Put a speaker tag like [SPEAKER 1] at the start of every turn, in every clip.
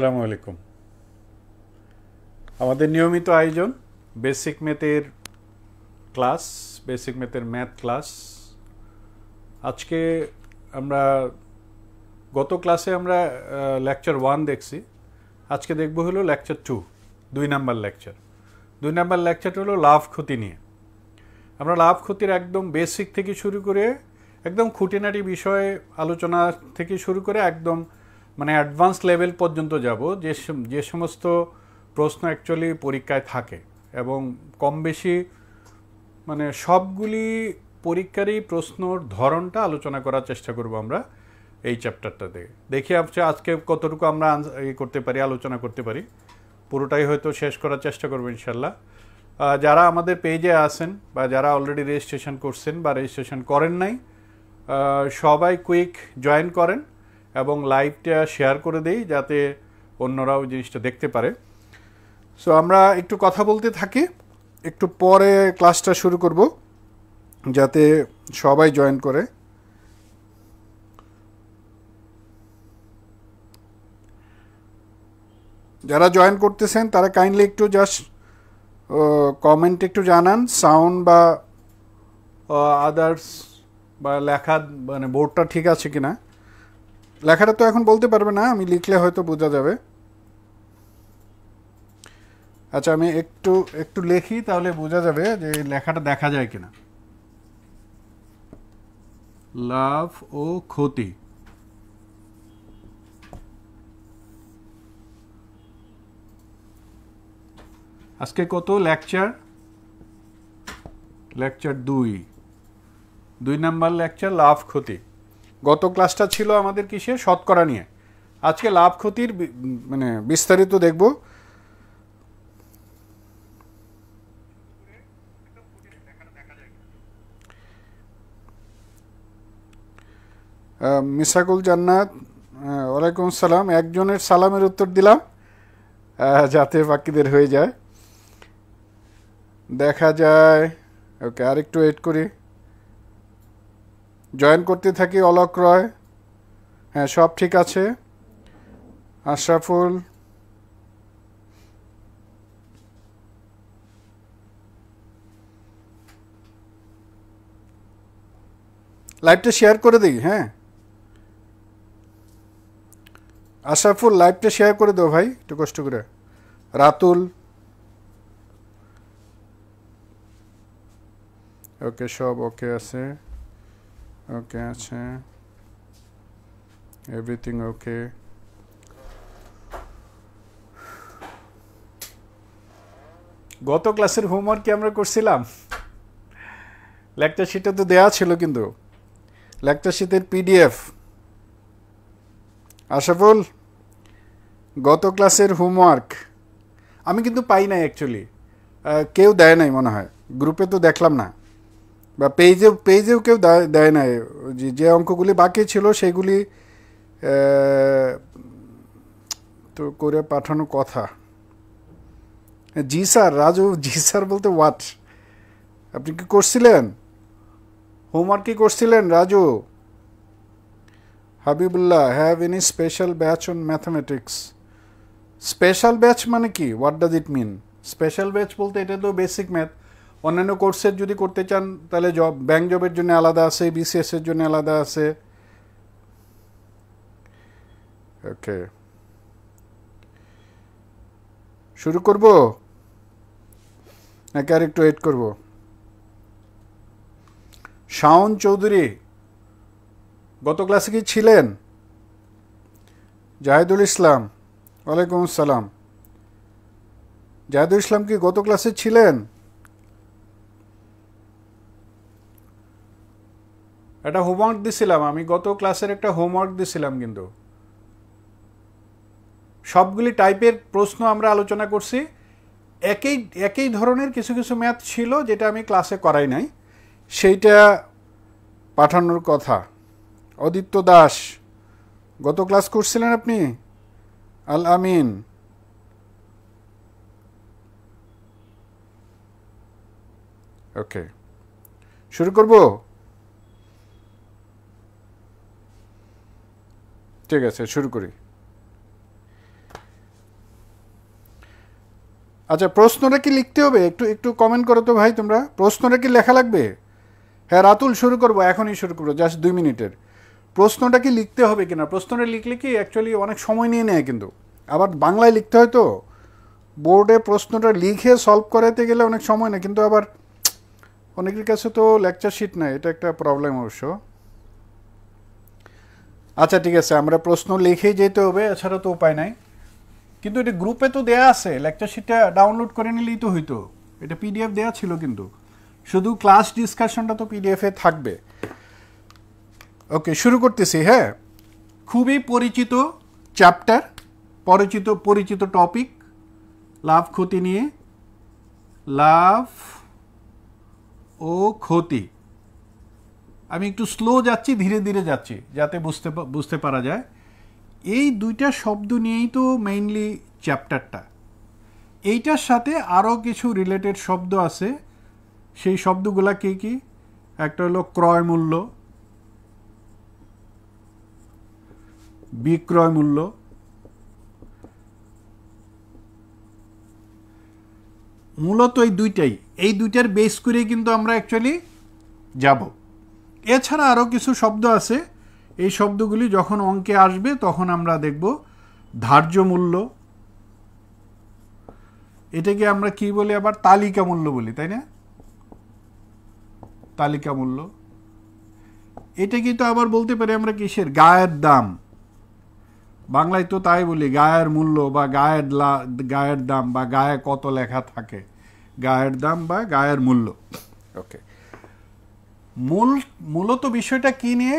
[SPEAKER 1] আসসালামু আলাইকুম। আমাদের নিয়মিত আয়োজন বেসিক ম্যাথের ক্লাস, বেসিক ম্যাথের ম্যাথ ক্লাস। আজকে আমরা গত ক্লাসে আমরা লেকচার 1 দেখছি। আজকে দেখব হলো লেকচার 2, 2 নাম্বার লেকচার। 2 নাম্বার লেকচারটা হলো লাভ ক্ষতি নিয়ে। আমরা লাভ ক্ষতির একদম বেসিক থেকে শুরু করে একদম খুঁটিনাটি বিষয়ে আলোচনা থেকে শুরু করে একদম মানে অ্যাডভান্স লেভেল পর্যন্ত যাব, যে সমস্ত প্রশ্ন অ্যাকচুয়ালি পরীক্ষায় থাকে এবং কম বেশি মানে সবগুলি পরীক্ষারই প্রশ্নর ধরনটা আলোচনা করার চেষ্টা করব আমরা এই চ্যাপ্টারটাতে। দেখি আজকে কতটুকু আমরা করতে পারি, আলোচনা করতে পারি। পুরোটাই হয়তো শেষ করার চেষ্টা করবো ইনশাল্লাহ। যারা আমাদের পেজে আছেন বা যারা অলরেডি রেজিস্ট্রেশন করছেন বা রেজিস্ট্রেশন করেন নাই, সবাই কুইক জয়েন করেন এবং লাইভটা শেয়ার করে দেই যাতে অন্যরাও জিনিসটা দেখতে পারে। সো আমরা একটু কথা বলতে থাকি, একটু পরে ক্লাসটা শুরু করব যাতে সবাই জয়েন করে। যারা জয়েন করতেছেন তারা কাইন্ডলি একটু জাস্ট কমেন্ট একটু জানান, সাউন্ড বা আদার্স বা লেখা মানে বোর্ডটা ঠিক আছে কিনা। লেখাটা তো এখন বলতে পারবে না, আমি লিখলে হয়তো বোঝা যাবে। আচ্ছা, আমি একটু একটু লিখি তাহলে বোঝা যাবে যে লেখাটা দেখা যায় কিনা। লাভ ও ক্ষতি। আজকে কত লেকচার? লেকচার 2 নাম্বার লেকচার, লাভ ক্ষতি। গত ক্লাসটা ছিল আমাদের কিসে? শতকরা নিয়ে। আজকে লাভ ক্ষতির মানে বিস্তারিত দেখব। মিসাকুল জান্নাত, ওয়ালাইকুম আসসালাম। একজনের সালামের উত্তর দিলাম যাতে বাকিদের হয়ে যায়। দেখা যায়। ওকে, আরেকটু ওয়েট করি, জয়েন করতে থাকি। অলোক রয়, হ্যাঁ সব ঠিক আছে। আশরাফুল, লাইভটা শেয়ার করে দিই। হ্যাঁ আশরাফুল, লাইভটা শেয়ার করে দাও ভাই একটু কষ্ট করে। রাতুল, ওকে সব ওকে আছে, ওকে আছে, এভরিথিং ওকে। গত ক্লাসের হোমওয়ার্ক কি আমরা করছিলাম? লেকচার শিটে তো দেওয়া ছিল, কিন্তু লেকচার শিটের পিডিএফ। আশরাফুল, গত ক্লাসের হোমওয়ার্ক আমি কিন্তু পাই নাই অ্যাকচুয়ালি, কেউ দেয় নাই মনে হয়, গ্রুপে তো দেখলাম না, বা পেজেও কেউ দেয় নাই। যে অঙ্কগুলি বাকি ছিল সেগুলি তো করে পাঠানো কথা। জি স্যার, রাজু জি স্যার বলতে হোয়াট? আপনি কি করছিলেন হোমওয়ার্ক? কি করছিলেন Raju? Habibullah, have any special batch on mathematics? Special batch মানে কি? What does it mean? Special batch বলতে এটা তো বেসিক ম্যাথ। অন্যান্য কোর্সের যদি করতে চান তাহলে ব্যাংক জবের জন্য আলাদা আছে, বিসিএস এর জন্য আলাদা আছে। ওকে, শুরু করব নাকি আর একটু ওয়েট করব? শাওন চৌধুরী, গত ক্লাসে কি ছিলেন? জাহিদুল ইসলাম, ওয়ালাইকুম আসসালাম। জাহিদুল ইসলাম কি গত ক্লাসে ছিলেন? একটা হোমওয়ার্ক দিছিলাম আমি, গত ক্লাসের একটা হোমওয়ার্ক দিছিলাম, কিন্তু সবগুলি টাইপের প্রশ্ন আমরা আলোচনা করছি। একই ধরনের কিছু কিছু ম্যাথ ছিল যেটা আমি ক্লাসে করাই নাই, সেইটা পাঠানোর কথা। অদিত্য দাস, গত ক্লাস করছিলেন আপনি? আল আমিন, ওকে শুরু করব। ঠিক আছে, শুরু করি।
[SPEAKER 2] আচ্ছা, প্রশ্নটা কি লিখতে হবে? একটু একটু কমেন্ট করো তো ভাই তোমরা, প্রশ্নটা কি লেখা লাগবে? হ্যাঁ রাতুল, শুরু করবো, এখনই শুরু করবো, জাস্ট 2 মিনিটের। প্রশ্নটা কি লিখতে হবে কিনা? প্রশ্নটা লিখলে কি অ্যাকচুয়ালি অনেক সময় নিয়ে নেয়, কিন্তু আবার বাংলায় লিখতে হয় তো, বোর্ডে প্রশ্নটা লিখে সলভ করাতে গেলে অনেক সময় নেয়, কিন্তু আবার অনেকের কাছে তো লেকচার শিট নাই, এটা একটা প্রবলেম অবশ্য। আচ্ছা ঠিক আছে, আমরা প্রশ্ন লিখেই যেতে হবে, এছাড়া তো উপায় নাই। কিন্তু এটা গ্রুপে তো দেয়া আছে, লেকচার শিটটা ডাউনলোড করে নিলেই তো হইতো, এটা পিডিএফ দেয়া ছিল, কিন্তু শুধু ক্লাস ডিসকাশনটা তো পিডিএফে থাকবে। ওকে, শুরু করতেছি। হ্যাঁ, খুবই পরিচিত চ্যাপ্টার, পরিচিত টপিক, লাভ ক্ষতি নিয়ে। লাভ ও ক্ষতি। আমি একটু স্লো যাচ্ছি, ধীরে ধীরে যাচ্ছি, যাতে বুঝতে পারা যায়। এই দুইটা শব্দ নিয়েই তো মেইনলি চ্যাপ্টারটা। এইটার সাথে আরও কিছু রিলেটেড শব্দ আছে, সেই শব্দগুলা কি কি? একটা হলো ক্রয় মূল্য, বিক্রয় মূল্য, মূলত এই দুইটার বেস করে কিন্তু আমরা অ্যাকচুয়ালি যাব। এছাড়া আরও কিছু শব্দ আছে, এই শব্দগুলি যখন অঙ্কে আসবে তখন আমরা দেখব। ধার্য মূল্য, এটাকে আমরা কি বলি আবার? তালিকা মূল্য বলি, তাই না? তালিকা মূল্য। এটা কিন্তু আবার বলতে পারি আমরা কিসের? গায়ের দাম। বাংলায় তো তাই বলি, গায়ের মূল্য বা গায়ের দাম, বা গায়ে কত লেখা থাকে, গায়ের দাম বা গায়ের মূল্য। ওকে, মূলত বিষয়টা কি নিয়ে?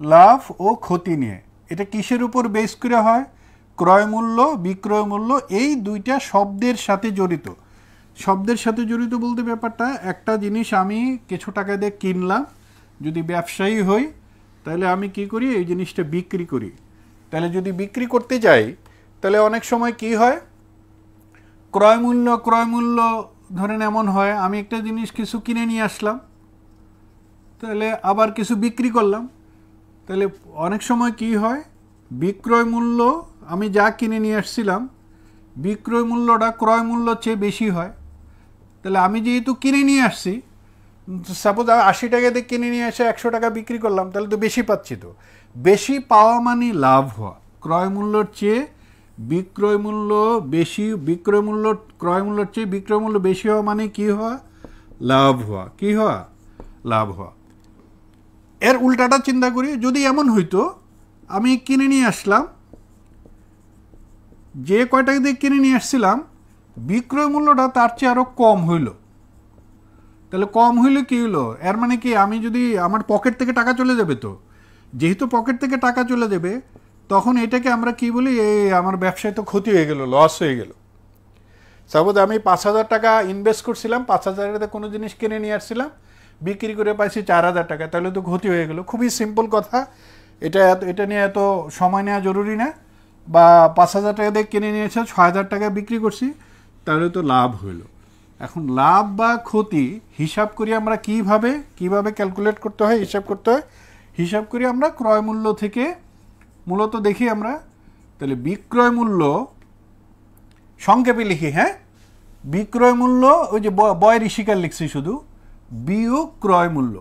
[SPEAKER 2] লাভ ও ক্ষতি নিয়ে। এটা কিসের উপর বেস করে হয়? ক্রয় মূল্য, বিক্রয় মূল্য, এই দুইটা শব্দের সাথে জড়িত। শব্দের সাথে জড়িত বলতে ব্যাপারটা, একটা জিনিস আমি কিছু টাকা দিয়ে কিনলাম, যদি ব্যবসায়ী হই তাহলে আমি কি করি? এই জিনিসটা বিক্রি করি। তাহলে যদি বিক্রি করতে যাই তাহলে অনেক সময় কি হয়? ক্রয় মূল্য ধরেন এমন হয়, আমি একটা জিনিস কিছু কিনে নিয়ে আসলাম, তাহলে আবার কিছু বিক্রি করলাম, তাহলে অনেক সময় কি হয়? বিক্রয় মূল্য, আমি যা কিনে নিয়ে আসছিলাম, বিক্রয় মূল্যটা ক্রয় মূল্যর চেয়ে বেশি হয়। তাহলে আমি যেহেতু কিনে নিয়ে আসছি, সাপোজ 80 টাকা দিয়ে কিনে নিয়ে এসে 100 টাকা বিক্রি করলাম, তাহলে তো বেশি পাচ্ছি। তো বেশি পাওয়া মানে লাভ হওয়া। ক্রয় মূল্যর চেয়ে বিক্রয় মূল্য বেশি, ক্রয় মূল্যর চেয়ে বিক্রয় মূল্য বেশি হওয়া মানে কি হওয়া? লাভ হওয়া। কি হওয়া? লাভ হওয়া। এর উল্টাটা চিন্তা করি, যদি এমন হইতো আমি কিনে নিয়ে আসলাম, যে কয় টাকা দিয়ে কিনে নিয়ে আসছিলাম বিক্রয় মূল্যটা তার চেয়ে আরও কম হইল, তাহলে কম হইলে কি হইলো? এর মানে কি, আমি যদি আমার পকেট থেকে টাকা চলে যাবে, তো যেহেতু পকেট থেকে টাকা চলে যাবে তখন এটাকে আমরা কি বলি? আমার ব্যবসায় তো ক্ষতি হয়ে গেল, লস হয়ে গেল। সাপোজ আমি 5,000 টাকা ইনভেস্ট করছিলাম, 5,000 টাকাতে কোনো জিনিস কিনে নিয়ে আসছিলাম, বিক্রি করে পাইছি 4,000 টাকা, তাহলে তো ক্ষতি হয়ে গেল। খুবই সিম্পল কথা, এটা নিয়ে এত সময় নেওয়া জরুরি না। বা 5,000 টাকা দিয়ে কিনে নিয়েছে, 6,000 টাকা বিক্রি করছি, তাহলে তো লাভ হইল। এখন লাভ বা ক্ষতি হিসাব করি আমরা কিভাবে ক্যালকুলেট করতে হয়, হিসাব করি আমরা ক্রয় মূল্য থেকে। মূলত দেখি আমরা, তাহলে বিক্রয় মূল্য সংক্ষেপে লিখি। হ্যাঁ, বিক্রয় মূল্য, ওই যে বয়ের ঋষিকার লিখছি শুধু, বিয়োগ ক্রয় মূল্য।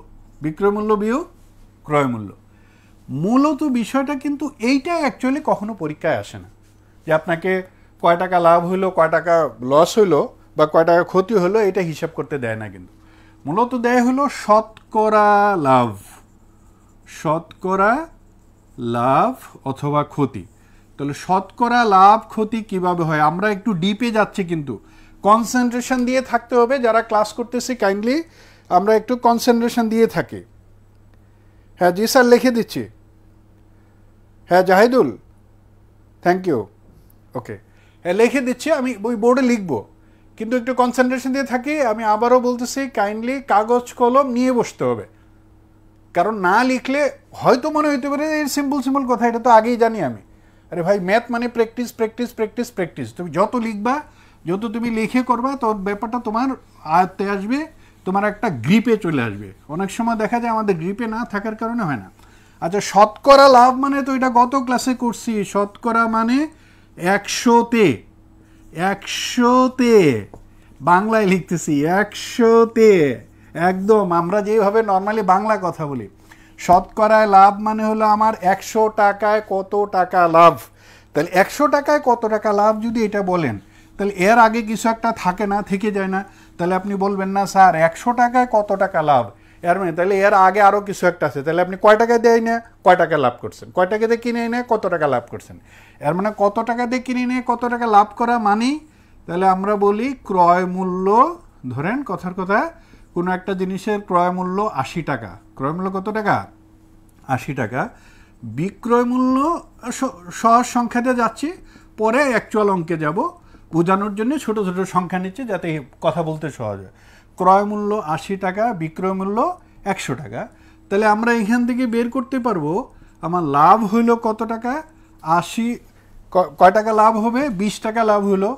[SPEAKER 2] বিক্রয় মূল্য বিয়োগ ক্রয় মূল্য। মূলত বিষয়টা কিন্তু এইটা অ্যাকচুয়ালি কখনো পরীক্ষায় আসে না, যে আপনাকে কয় টাকা লাভ হইলো, কয় টাকা লস হইলো, বা কয় টাকা ক্ষতি হলো, এটা হিসাব করতে দেয় না। কিন্তু মূলত দেয় হলো শতকরা লাভ, শতকরা লাভ অথবা ক্ষতি। তাহলে শতকরা লাভ ক্ষতি কিভাবে হয়? আমরা একটু ডিপে যাচ্ছি, কিন্তু কনসেন্ট্রেশন দিয়ে থাকতে হবে। যারা ক্লাস করতেছি কাইন্ডলি আমরা একটু কনসেন্ট্রেশন দিয়ে থাকি। হ্যাঁ জি স্যার, লিখে দিচ্ছি। হ্যাঁ জাহিদুল, থ্যাংক ইউ। ওকে, হ্যাঁ লিখে দিচ্ছি, আমি ওই বোর্ডে লিখবো, কিন্তু একটু কনসেন্ট্রেশন দিয়ে থাকি। আমি আবারও বলতেছি, কাইন্ডলি কাগজ কলম নিয়ে বসতে হবে, কারণ না লিখলে হয়তো মনে হইতে পারে এই সিম্পল কথা, এটা তো আগেই জানি আমি। আরে ভাই, ম্যাথ মানে প্র্যাকটিস প্র্যাকটিস প্র্যাকটিস প্র্যাকটিস। তুমি যত লিখবা, যত তুমি লিখে করবা, তো ব্যাপারটা তোমার আয়ত্তে আসবে, তোমার একটা গ্রিপে চলে আসবে। অনেক সময় দেখা যায় আমাদের গ্রিপে না থাকার কারণে হয় না। আচ্ছা, শতকরা লাভ মানে তো এটা গত ক্লাসে করছি। শতকরা মানে 100-তে 100-তে, বাংলায় লিখতেছি 100-তে, একদম আমরা যেভাবে নর্মালি বাংলা কথা বলি, শতকরায় লাভ মানে হলো আমার 100 টাকায় কত টাকা লাভ। তাহলে 100 টাকায় কত টাকা লাভ যদি এটা বলেন, তাহলে এর আগে কিছু একটা থাকে না, থেকে যায় না? তাহলে আপনি বলবেন না স্যার 100 টাকায় কত টাকা লাভ, এর মানে তাহলে এর আগে আরও কিছু একটা আছে, তাহলে আপনি কয় টাকা দেয় না কয় টাকা লাভ করছেন, কয় টাকা দিয়ে কিনে এনে কত টাকা লাভ করছেন, এর মানে কত টাকা দিয়ে কিনে নিয়ে কত টাকা লাভ করা মানেই তাহলে আমরা বলি ক্রয় মূল্য। ধরেন কথার কথা, কোনো একটা জিনিসের ক্রয় মূল্য 80 টাকা, ক্রয় মূল্য কত টাকা? 80 টাকা। বিক্রয় মূল্য সহজ সংখ্যাতে যাচ্ছি, পরে অ্যাকচুয়াল অঙ্কে যাব, বোঝানোর জন্য ছোট ছোট সংখ্যা নিচ্ছে যাতে কথা বলতে সহজ হয়। ক্রয় মূল্য 80 টাকা, বিক্রয় মূল্য 100 টাকা। তাহলে আমরা এখান থেকে বের করতে পারবো আমার লাভ হইল কত টাকা? 80, কয় টাকা লাভ হবে? 20 টাকা লাভ হইলো।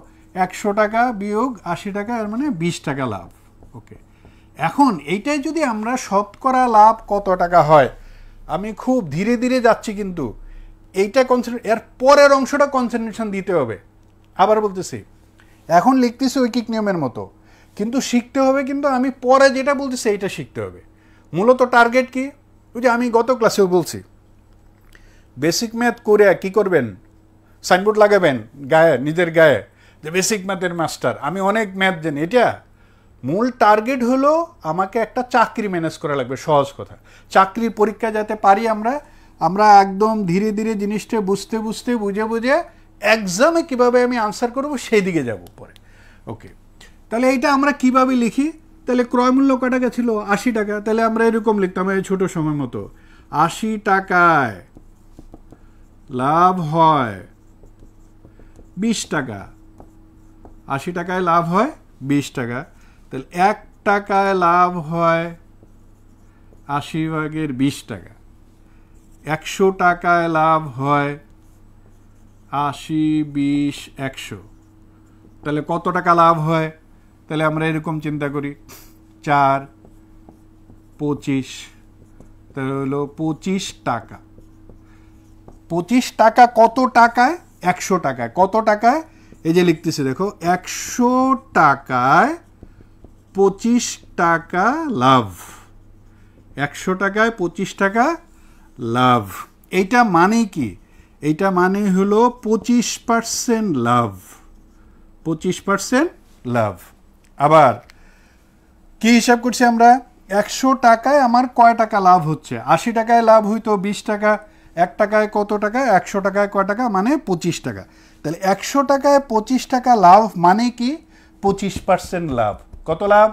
[SPEAKER 2] 100 টাকা বিয়োগ 80 টাকা, এর মানে 20 টাকা লাভ। ওকে, এখন এইটাই যদি আমরা শতকরা লাভ কত টাকা হয়, আমি খুব ধীরে ধীরে যাচ্ছি, কিন্তু এইটা এর পরের অংশটা কনসেন্ট্রেশন দিতে হবে। আবার বলতেছি, এখন লিখতেছি ঐকিক নিয়মের মতো, কিন্তু শিখতে হবে, কিন্তু আমি পরে যেটা বলতেছি এইটা শিখতে হবে। মূলত টার্গেট কি? ওই যে আমি গত ক্লাসেও বলছি, বেসিক ম্যাথ করে কি করবেন? সাইনবোর্ড লাগাবেন গায়ে, নিজের গায়ে, যে বেসিক ম্যাথের মাস্টার, আমি অনেক ম্যাথ জানি। এটা মূল টার্গেট হলো আমাকে একটা চাকরি ম্যানেজ করা লাগবে। সহজ কথা, চাকরির পরীক্ষা যাতে পারি আমরা একদম ধীরে ধীরে জিনিসটা বুঝতে বুঝতে বুঝে বুঝে এক্সামে কিভাবে আমি আনসার করব সেই দিকে যাব পরে। ওকে, তাহলে এইটা আমরা কিভাবে লিখি? তাহলে ক্রয় মূল্য কত টাকা ছিল? 80 টাকা। তাহলে আমরা এরকম লিখতাম, এই ছোট সময় মতো, 80 টাকায় লাভ হয় 20 টাকা। 80 টাকায় লাভ হয় 20 টাকা। তাহলে 1 টাকায় লাভ হয় 80 ভাগের 20 টাকা। 100 টাকায় লাভ হয় 80, 20, 100। তাহলে কত টাকা লাভ হয়? তাহলে আমরা এরকম চিন্তা করি, 4, 25, তাহলে হলো 25 টাকা। 25 টাকা কত টাকায়? 100 টাকায়। কত টাকায়? এই যে লিখতেছে দেখো, 100 টাকায় 25 টাকা লাভ। 100 টাকায় 25 টাকা লাভ। এইটা মানে কি? এইটা মানে হলো 25% লাভ। 25% লাভ। আবার কি হিসাব করছি আমরা? 100 টাকায় আমার কয় টাকা লাভ হচ্ছে? 80 টাকায় লাভ হইতো 20 টাকা। 1 টাকায় কত টাকা? 100 টাকায় কয় টাকা? মানে 25 টাকা। তাহলে 100 টাকায় 25 টাকা লাভ মানে কি? 25% লাভ। কত লাভ?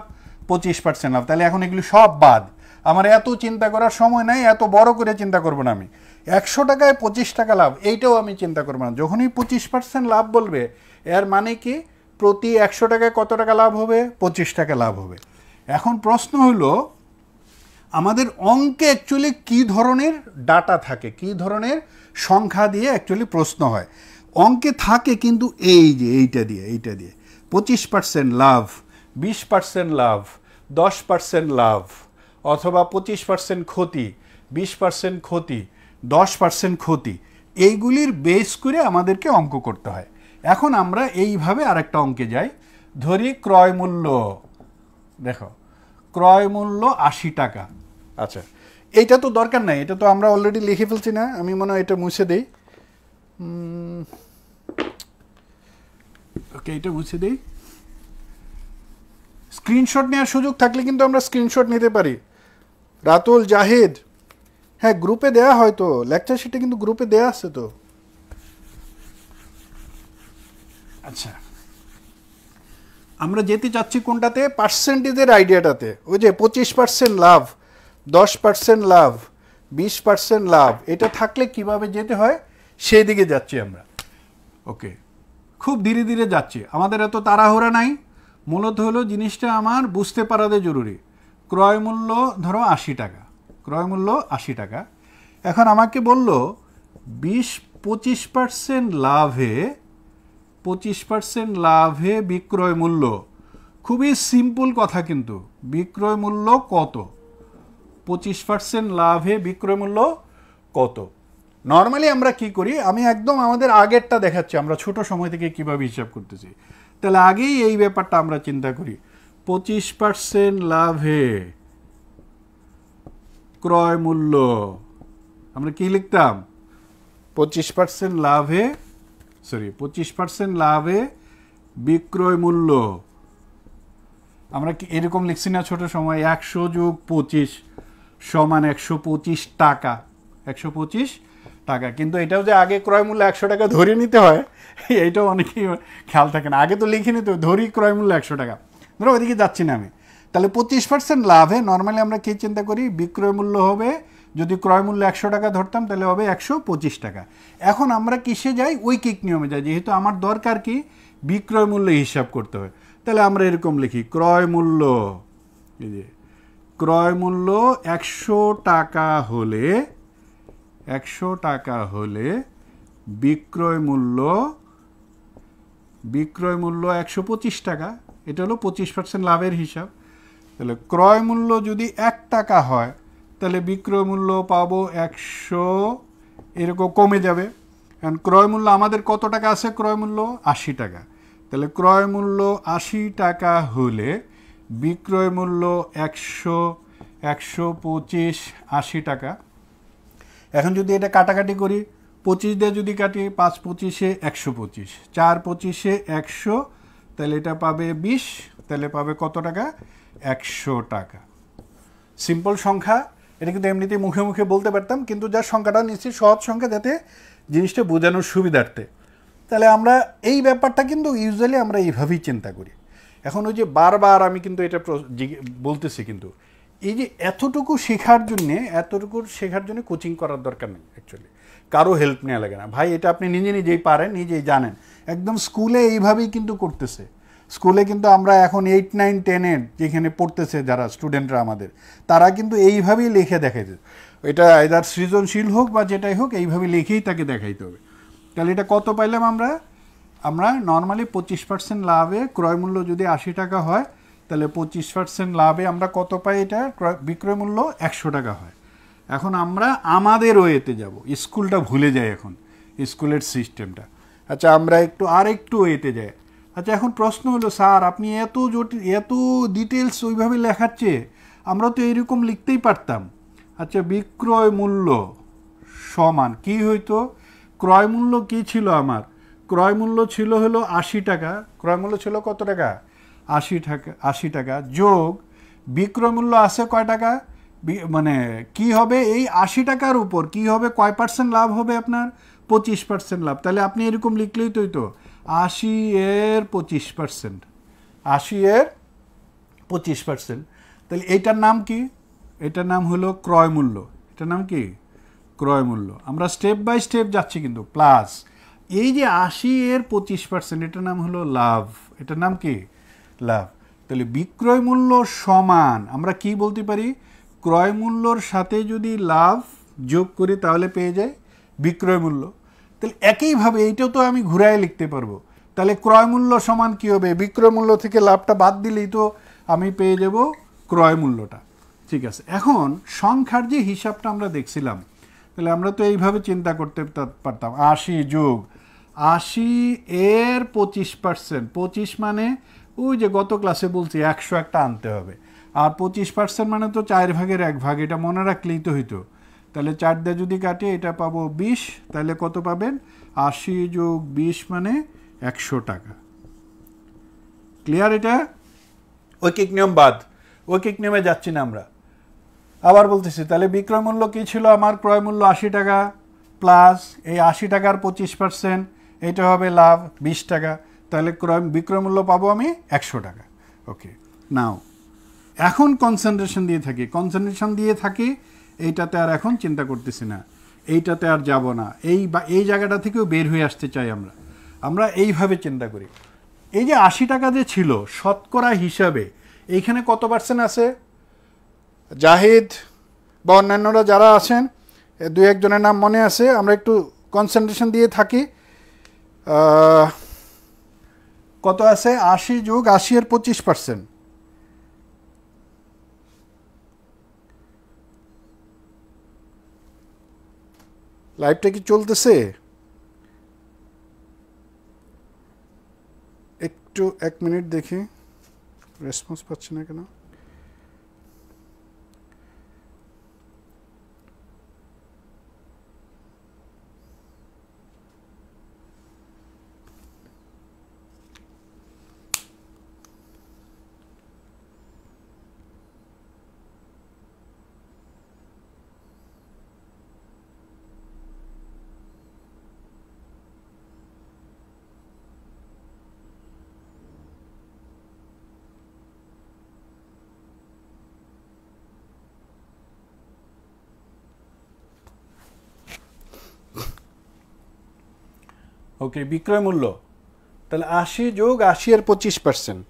[SPEAKER 2] 25% লাভ। তাহলে এখন এগুলো সব বাদ, আমার এত চিন্তা করার সময় নাই, এত বড় করে চিন্তা করবো না আমি। 100 টাকায় 25 টাকা লাভ, এইটাও আমি চিন্তা করবো না। যখনই 25% লাভ বলবে, এর মানে কি প্রতি 100 টাকায় কত টাকা লাভ হবে? 25 টাকা লাভ হবে। এখন প্রশ্ন হলো, আমাদের অঙ্কে অ্যাকচুয়ালি কী ধরনের ডাটা থাকে, কী ধরনের সংখ্যা দিয়ে অ্যাকচুয়ালি প্রশ্ন হয়? অঙ্কে থাকে কিন্তু এই যে এইটা দিয়ে 25% লাভ, 20% লাভ, 10% লাভ, অথবা 25% ক্ষতি, 20% ক্ষতি, 10% ক্ষতি, এইগুলির বেস করে আমাদেরকে অঙ্ক করতে হয়। এখন আমরা এইভাবে আরেকটা অঙ্কে যাই। ধরি ক্রয় মূল্য, দেখো ক্রয় মূল্য 80 টাকা। আচ্ছা, এইটা তো দরকার নাই, এটা তো আমরা অলরেডি লিখে ফেলছি না? আমি মনে হয় এটা মুছে দিই। ওকে, এটা মুছে দিই। স্ক্রিনশট নেওয়ার সুযোগ থাকলে কিন্তু আমরা স্ক্রিনশট নিতে পারি। রাতুল, জাহিদ, হ্যাঁ গ্রুপে দেয়া হয়তো, লেকচার শিটে কিন্তু গ্রুপে দেয়া আছে তো। আচ্ছা, আমরা যেতে চাচ্ছি কোনটাতে? পার্সেন্টেজের আইডিয়াটাতে। ওই যে 25% লাভ, 10% লাভ, 20% লাভ, এটা থাকলে কিভাবে যেতে হয় সেই দিকে যাচ্ছি আমরা। ওকে, খুব ধীরে ধীরে যাচ্ছি, আমাদের এত তাড়াহুড়া নাই। মূলত হলো জিনিসটা আমার বুঝতে পারাতে জরুরি। ক্রয় মূল্য ধরো 80 টাকা, ক্রয় মূল্য 80 টাকা। এখন আমাকে বলল 25% লাভে, 25% লাভে বিক্রয় মূল্য। খুবই সিম্পল কথা, কিন্তু বিক্রয় মূল্য কত? 25% লাভে বিক্রয় মূল্য কত? নর্মালি আমরা কি করি, আমি একদম আমাদের আগেরটা দেখাচ্ছি আমরা ছোট সময় থেকে কিভাবে হিসাব করতেছি। তাহলে আগেই এই ব্যাপারটা আমরা চিন্তা করি, 25% লাভে ক্রয় মূল্য, আমরা কি লিখতাম, 25% লাভে 25% লাভে বিক্রয় মূল্য, আমরা কি এরকম লিখছি না ছোট সময়, 100 যোগ 25 সমান 125 টাকা, 125 টাকা। কিন্তু এটাও যে আগে ক্রয় মূল্য 100 টাকা ধরে নিতে হয় এইটাও অনেকেই খেয়াল থাকে না, আগে তো লিখে নিতে ধরি ক্রয় মূল্য 100 টাকা, ধরো ওইদিকে যাচ্ছি না আমি। তাহলে 25% লাভে নর্মালি আমরা কি চিন্তা করি, বিক্রয় মূল্য হবে, যদি ক্রয় মূল্য 100 টাকা ধরতাম তাহলে হবে 125 টাকা। এখন আমরা কিসে যাই, ঐকিক নিয়মে যাই, যেহেতু আমার দরকার কি বিক্রয় মূল্য হিসাব করতে হয়। তাহলে আমরা এরকম লিখি, ক্রয় মূল্য, এই যে ক্রয় মূল্য 100 টাকা হলে, 100 টাকা হলে বিক্রয় মূল্য 125 টাকা, এটা হলো 25% লাভের হিসাব। তাহলে ক্রয় মূল্য যদি 1 টাকা হয় তাহলে বিক্রয় মূল্য পাবো 100, এরকম কমে যাবে। কারণ ক্রয় মূল্য আমাদের কত টাকা আছে, ক্রয় মূল্য 80 টাকা। তাহলে ক্রয় মূল্য 80 টাকা হলে বিক্রয় মূল্য 100, 125, 80 টাকা। এখন যদি এটা কাটাকাটি করি, 25 দিয়ে যদি কাটি, 5 25-এ 125, 4 25-এ 100, তাহলে এটা পাবে 20, তাহলে পাবে কত টাকা, 100 টাকা। সিম্পল সংখ্যা, এটা কিন্তু এমনিতেই মুখে মুখে বলতে পারতাম, কিন্তু যার সংখ্যাটা নিচ্ছি সহজ সংখ্যা, যাতে জিনিসটা বোঝানোর সুবিধার্থে। তাহলে আমরা এই ব্যাপারটা কিন্তু ইউজুয়ালি আমরা এইভাবেই চিন্তা করি। এখন ওই যে বারবার আমি কিন্তু এটা বলতেছি, কিন্তু এই যে এতটুকু শেখার জন্য কোচিং করার দরকার নেই, অ্যাকচুয়ালি কারো হেল্প নেওয়া লাগে না ভাই, এটা আপনি নিজেই পারেন, নিজেই জানেন। একদম স্কুলে এইভাবেই কিন্তু করতেছে। স্কুলে কিন্তু আমরা এখন 8, 9, 10-এর যেখানে পড়তেছে যারা স্টুডেন্টরা আমাদের, তারা কিন্তু এইভাবেই লিখে দেখাইতে, এটা এদার সৃজনশীল হোক বা যেটাই হোক, এইভাবে লিখেই তাকে দেখাইতে হবে। তাহলে এটা কত পাইলাম আমরা নর্মালি 25% লাভে ক্রয় মূল্য যদি 80 টাকা হয়, তাহলে 25% লাভে আমরা কত পাই, এটা বিক্রয় মূল্য 100 টাকা হয়। এখন আমরা আমাদের ওয়েতে যাব, স্কুলটা ভুলে যাই এখন, স্কুলের সিস্টেমটা। আচ্ছা আমরা একটু ওয়েতে যাই। আচ্ছা এখন প্রশ্ন হলো, স্যার আপনি এত ডিটেলস ওইভাবে লেখাচ্ছে, আমরা তো এরকম লিখতেই পারতাম। আচ্ছা বিক্রয় মূল্য সমান কি হইতো, ক্রয় মূল্য কি ছিল আমার, ক্রয় মূল্য ছিল হলো 80 টাকা, ক্রয় মূল্য ছিল কত টাকা, 80 টাকা যোগ বিক্রয় মূল্য আছে কয় টাকা, মানে কি হবে, এই 80 টাকার উপর কি হবে, কয় পার্সেন্ট লাভ হবে আপনার, 25% লাভ। তাহলে আপনি এরকম লিখলেই তো 80 এর 25%, 80 এর 25%। তাহলে এইটার নাম কি, এটার নাম হলো ক্রয় মূল্য, এটার নাম কি, ক্রয় মূল্য। আমরা স্টেপ বাই স্টেপ যাচ্ছি কিন্তু, প্লাস এই যে 80 এর 25%, এটার নাম হলো লাভ, এটার নাম কি, লাভ। তাহলে বিক্রয় মূল্য সমান আমরা কি বলতে পারি, ক্রয় মূল্যর সাথে যদি লাভ যোগ করি তাহলে পেয়ে যাই বিক্রয় মূল্য। তাহলে একইভাবে এইটাও তো আমি ঘুরায় লিখতে পারবো। তাহলে ক্রয় মূল্য সমান কি হবে, বিক্রয় মূল্য থেকে লাভটা বাদ দিলেই তো আমি পেয়ে যাব ক্রয় মূল্যটা। ঠিক আছে, এখন সংখ্যার যে হিসাবটা আমরা দেখছিলাম, তাহলে আমরা তো এইভাবে চিন্তা করতে পারতাম, 80 যোগ 80 এর 25%, 25 মানে ওই যে গত ক্লাসে বলছি 100 একটা আনতে হবে, আর 25% মানে তো 4 ভাগের 1 ভাগ, এটা মনে রাখলেই তো হইতো। তাহলে 4 দিয়ে যদি কাটি এটা পাবো 20, তাহলে কত পাবেন, 80 যোগ 20 মানে 100 টাকা। ক্লিয়ার? এটা ঐকিক নিয়ম বাদ, ঐকিক নিয়মে যাচ্ছি না আমরা। আবার বলতেছি, তাহলে বিক্রয় মূল্য কি ছিল আমার, ক্রয় মূল্য 80 টাকা প্লাস এই 80 টাকার 25%, এটা হবে লাভ 20 টাকা। তাহলে বিক্রয় মূল্য পাবো আমি 100 টাকা। ওকে, নাও এখন কনসেন্ট্রেশন দিয়ে থাকি, এইটাতে আর এখন চিন্তা করতেছি না, এইটাতে আর যাব না, এই জায়গাটা থেকেও বের হয়ে আসতে চাই আমরা এইভাবে চিন্তা করি। এই যে 80 টাকা যে ছিল শতকরা হিসাবে, এইখানে কত পার্সেন্ট আছে, জাহিদ বা অন্যান্যরা যারা আছেন, 2-1 জনের নাম মনে আছে, আমরা একটু কনসেন্ট্রেশন দিয়ে থাকি। কত আছে, 80 যোগ 80 এর 25%, লাইভটা কি চলতেছে? একটু 1 মিনিট দেখি, রেসপন্স পাচ্ছি না কেন। ওকে, বিক্রয় মূল্য তাহলে 80 যোগ 80 এর 25%।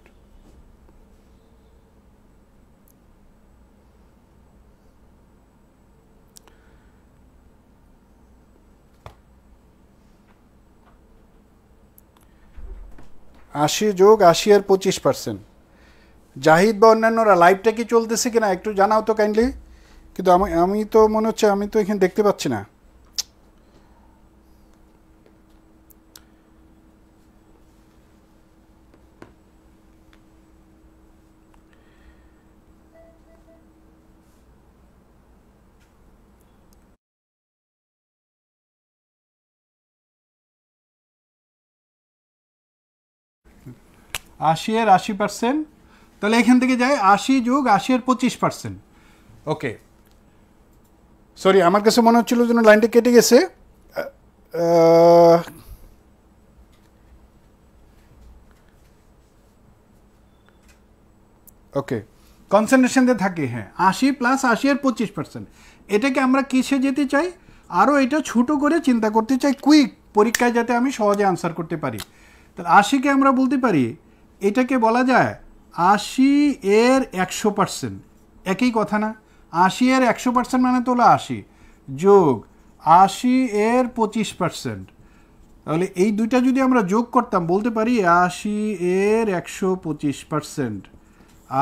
[SPEAKER 2] আশি যোগ 80 এর 25%। জাহিদ বা অন্যান্যরা লাইভটা কি চলতেছে কিনা একটু জানাও তো কাইন্ডলি। কিন্তু আমি তো মনে হচ্ছে আমি তো এখানে দেখতে পাচ্ছি না। 80 এর 80%, তাহলে এখান থেকে যায় 80 যোগ 80 এর 25%। ওকে, সরি আমার কাছে মনে হচ্ছিল যেন লাইনটা কেটে গেছে। ওকে, কনসেন্ট্রেশনতে থাকে, হ্যাঁ 80 প্লাস 80 এর 25%। এটাকে আমরা কিসে যেতে চাই? আরও এটা ছোটো করে চিন্তা করতে চাই, কুইক পরীক্ষায় যাতে আমি সহজে আনসার করতে পারি। তাহলে 80কে আমরা বলতে পারি, এটাকে বলা যায় 80 এর 100%। একই কথা না? 80 এর 100% মানে তো হলো 80 যোগ 80 এর 25%। তাহলে এই দুইটা যদি আমরা যোগ করতাম বলতে পারি 80 এর 125%।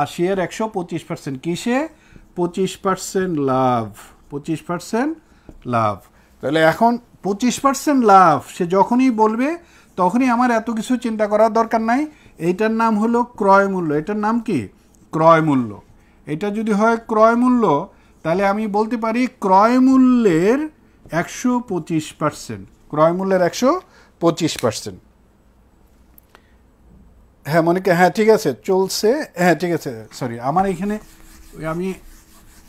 [SPEAKER 2] 80 এর 125% কিসে? 25% লাভ, 25% লাভ। তাহলে এখন 25% লাভ সে যখনই বলবে তখনই আমার এত কিছু চিন্তা করার দরকার নাই। এইটার নাম হলো ক্রয় মূল্য। এটার নাম কি? ক্রয় মূল্য। এটা যদি হয় ক্রয় মূল্য, তাহলে আমি বলতে পারি ক্রয় মূল্যের 125%। ক্রয় মূল্যের 125%। হ্যাঁ মনিকা, হ্যাঁ ঠিক আছে চলছে, হ্যাঁ ঠিক আছে। সরি আমার এখানে আমি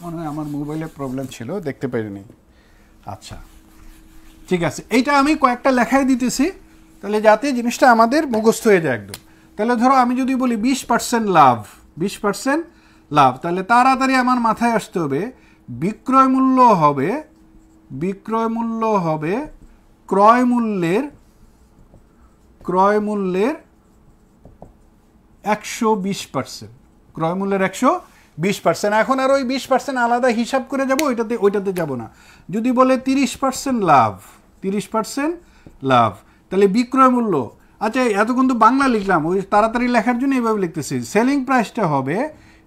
[SPEAKER 2] মনে হয় আমার মোবাইলে প্রবলেম ছিল, দেখতে পারিনি। আচ্ছা ঠিক আছে, এইটা আমি কয়েকটা লেখায় দিতেছি তাহলে যাতে জিনিসটা আমাদের মুখস্থ হয়ে যায় একদম। তাহলে ধরো আমি যদি বলি 20% লাভ, 20% লাভ, তাহলে তাড়াতাড়ি আমার মাথায় আসতে হবে বিক্রয় মূল্য হবে, বিক্রয় মূল্য হবে ক্রয় মূল্যের 120%। ক্রয় মূল্যের 120%। এখন আর ওই 20% আলাদা হিসাব করে যাব, ওইটাতে যাব না। যদি বলে 30% লাভ, 30% লাভ, তাহলে বিক্রয় মূল্য, আচ্ছা এতক্ষণ তো বাংলা লিখলাম, ওই তাড়াতাড়ি লেখার জন্য এইভাবে লিখতেছি। সেলিং প্রাইসটা হবে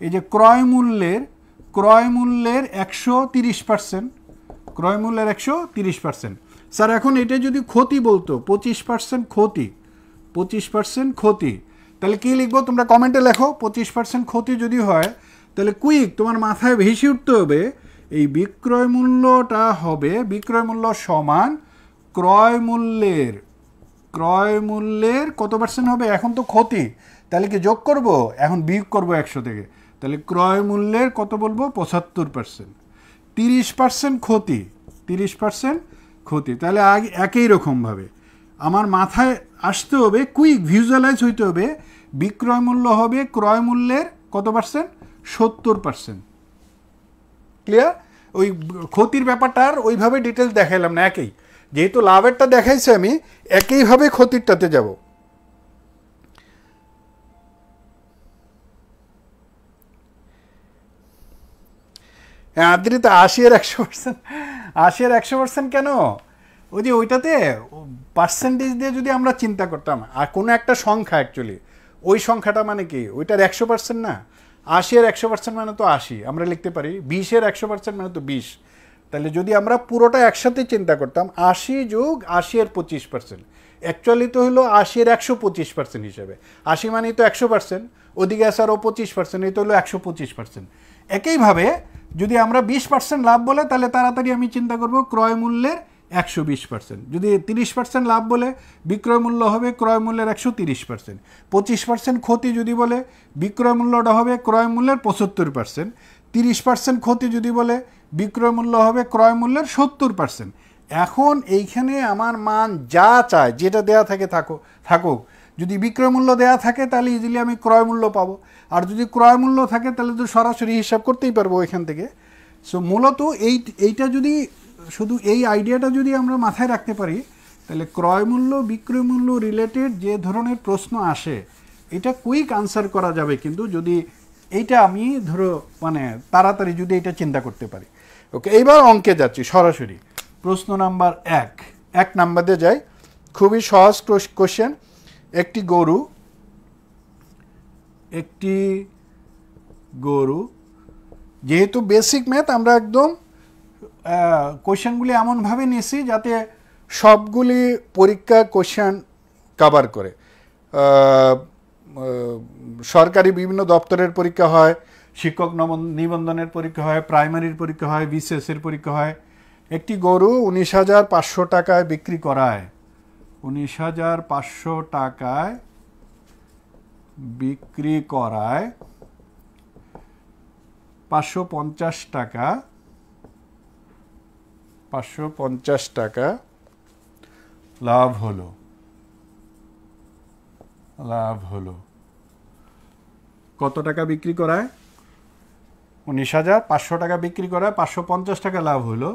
[SPEAKER 2] এই যে ক্রয় মূল্যের 130%। ক্রয় মূল্যের 130%। স্যার এখন এটা যদি ক্ষতি বলতো 25% ক্ষতি, 25% ক্ষতি, তাহলে কি লিখবো তোমরা কমেন্টে লেখো। 25% ক্ষতি যদি হয় তাহলে কুইক তোমার মাথায় ভেসে উঠতে হবে এই বিক্রয় মূল্যটা হবে, বিক্রয় মূল্য সমান ক্রয় মূল্যের কত পার্সেন্ট হবে? এখন তো ক্ষতি, তাহলে কি যোগ করব? এখন বিয়োগ করব 100 থেকে, তাহলে ক্রয় মূল্যের কত বলবো? 75%। 30% ক্ষতি, 30% ক্ষতি, তাহলে একই রকমভাবে আমার মাথায় আসতে হবে, কুইক ভিজুয়ালাইজ হইতে হবে বিক্রয় মূল্য হবে ক্রয় মূল্যের কত পার্সেন্ট? 70%। ক্লিয়ার? ওই ক্ষতির ব্যাপারটা আর ওইভাবে ডিটেলস দেখাইলাম না, একই যেহেতু লাভেরটা দেখাইছে আমি একইভাবে ক্ষতিরটাতে যাব। হ্যাঁ আদ্রিতা 80 এর 100%, 80 এর 100% কেন? ওই যে ওইটাতে পার্সেন্টেজ দিয়ে যদি আমরা চিন্তা করতাম আর কোনো একটা সংখ্যা, অ্যাকচুয়ালি ওই সংখ্যাটা মানে কি ওইটার 100% না? 80 এর 100% মানে তো 80, আমরা লিখতে পারি 20 এর 100% মানে তো 20, তাহলে যদি আমরা পুরোটা একসাথে চিন্তা করতাম 80 যোগ 80 এর 25%, অ্যাকচুয়ালি তো হলো 80 এর 125% হিসেবে, 80 মানে তো 100%, ওদিকে আছে আরও 25%, এই তো হলো 125%। একইভাবে যদি আমরা 20% লাভ বলে তাহলে তাড়াতাড়ি আমি চিন্তা করব ক্রয় মূল্যের 120%, যদি 30% লাভ বলে বিক্রয় মূল্য হবে ক্রয় মূল্যের 130%, 25% ক্ষতি যদি বলে বিক্রয় মূল্যটা হবে ক্রয় মূল্যের 75%, 30% ক্ষতি যদি বলে বিক্রয় মূল্য হবে ক্রয় মূল্যের 70%। এখন এইখানে আমার মান যা চায় যেটা দেয়া থাকে থাকুক, যদি বিক্রয় মূল্য দেয়া থাকে তাহলে ইজিলি আমি ক্রয় মূল্য পাবো, আর যদি ক্রয় মূল্য থাকে তাহলে তো সরাসরি হিসাব করতেই পারবো এখান থেকে। সো মূলত এইটা যদি শুধু এই আইডিয়াটা যদি আমরা মাথায় রাখতে পারি তাহলে ক্রয় মূল্য বিক্রয় মূল্য রিলেটেড যে ধরনের প্রশ্ন আসে এটা কুইক আনসার করা যাবে, কিন্তু যদি এইটা আমি ধরো মানে তাড়াতাড়ি যদি এটা চিন্তা করতে পারি। ওকে, এইবার অঙ্কে যাচ্ছি সরাসরি। প্রশ্ন নাম্বার 1 নাম্বার দিয়ে যাই, খুবই সহজ কোশ্চেন। একটি গরু, যেহেতু বেসিক ম্যাথ আমরা একদম কোশ্চেনগুলি এমনভাবে নিয়েছি যাতে সবগুলি পরীক্ষা কোশ্চেন কভার করে। সরকারি বিভিন্ন দপ্তরের পরীক্ষা হয়, শিক্ষক নিবন্ধনের পরীক্ষা হয়, প্রাইমারির পরীক্ষা হয়, বিসিএসের পরীক্ষা হয়। একটি গরু 19,500 টাকায় বিক্রি করায়, 19,500 টাকায় বিক্রি করায় 550 টাকা লাভ হলো। কত টাকা বিক্রি করায়? 19,500 টাকা বিক্রি করায় 550 টাকা লাভ হলো।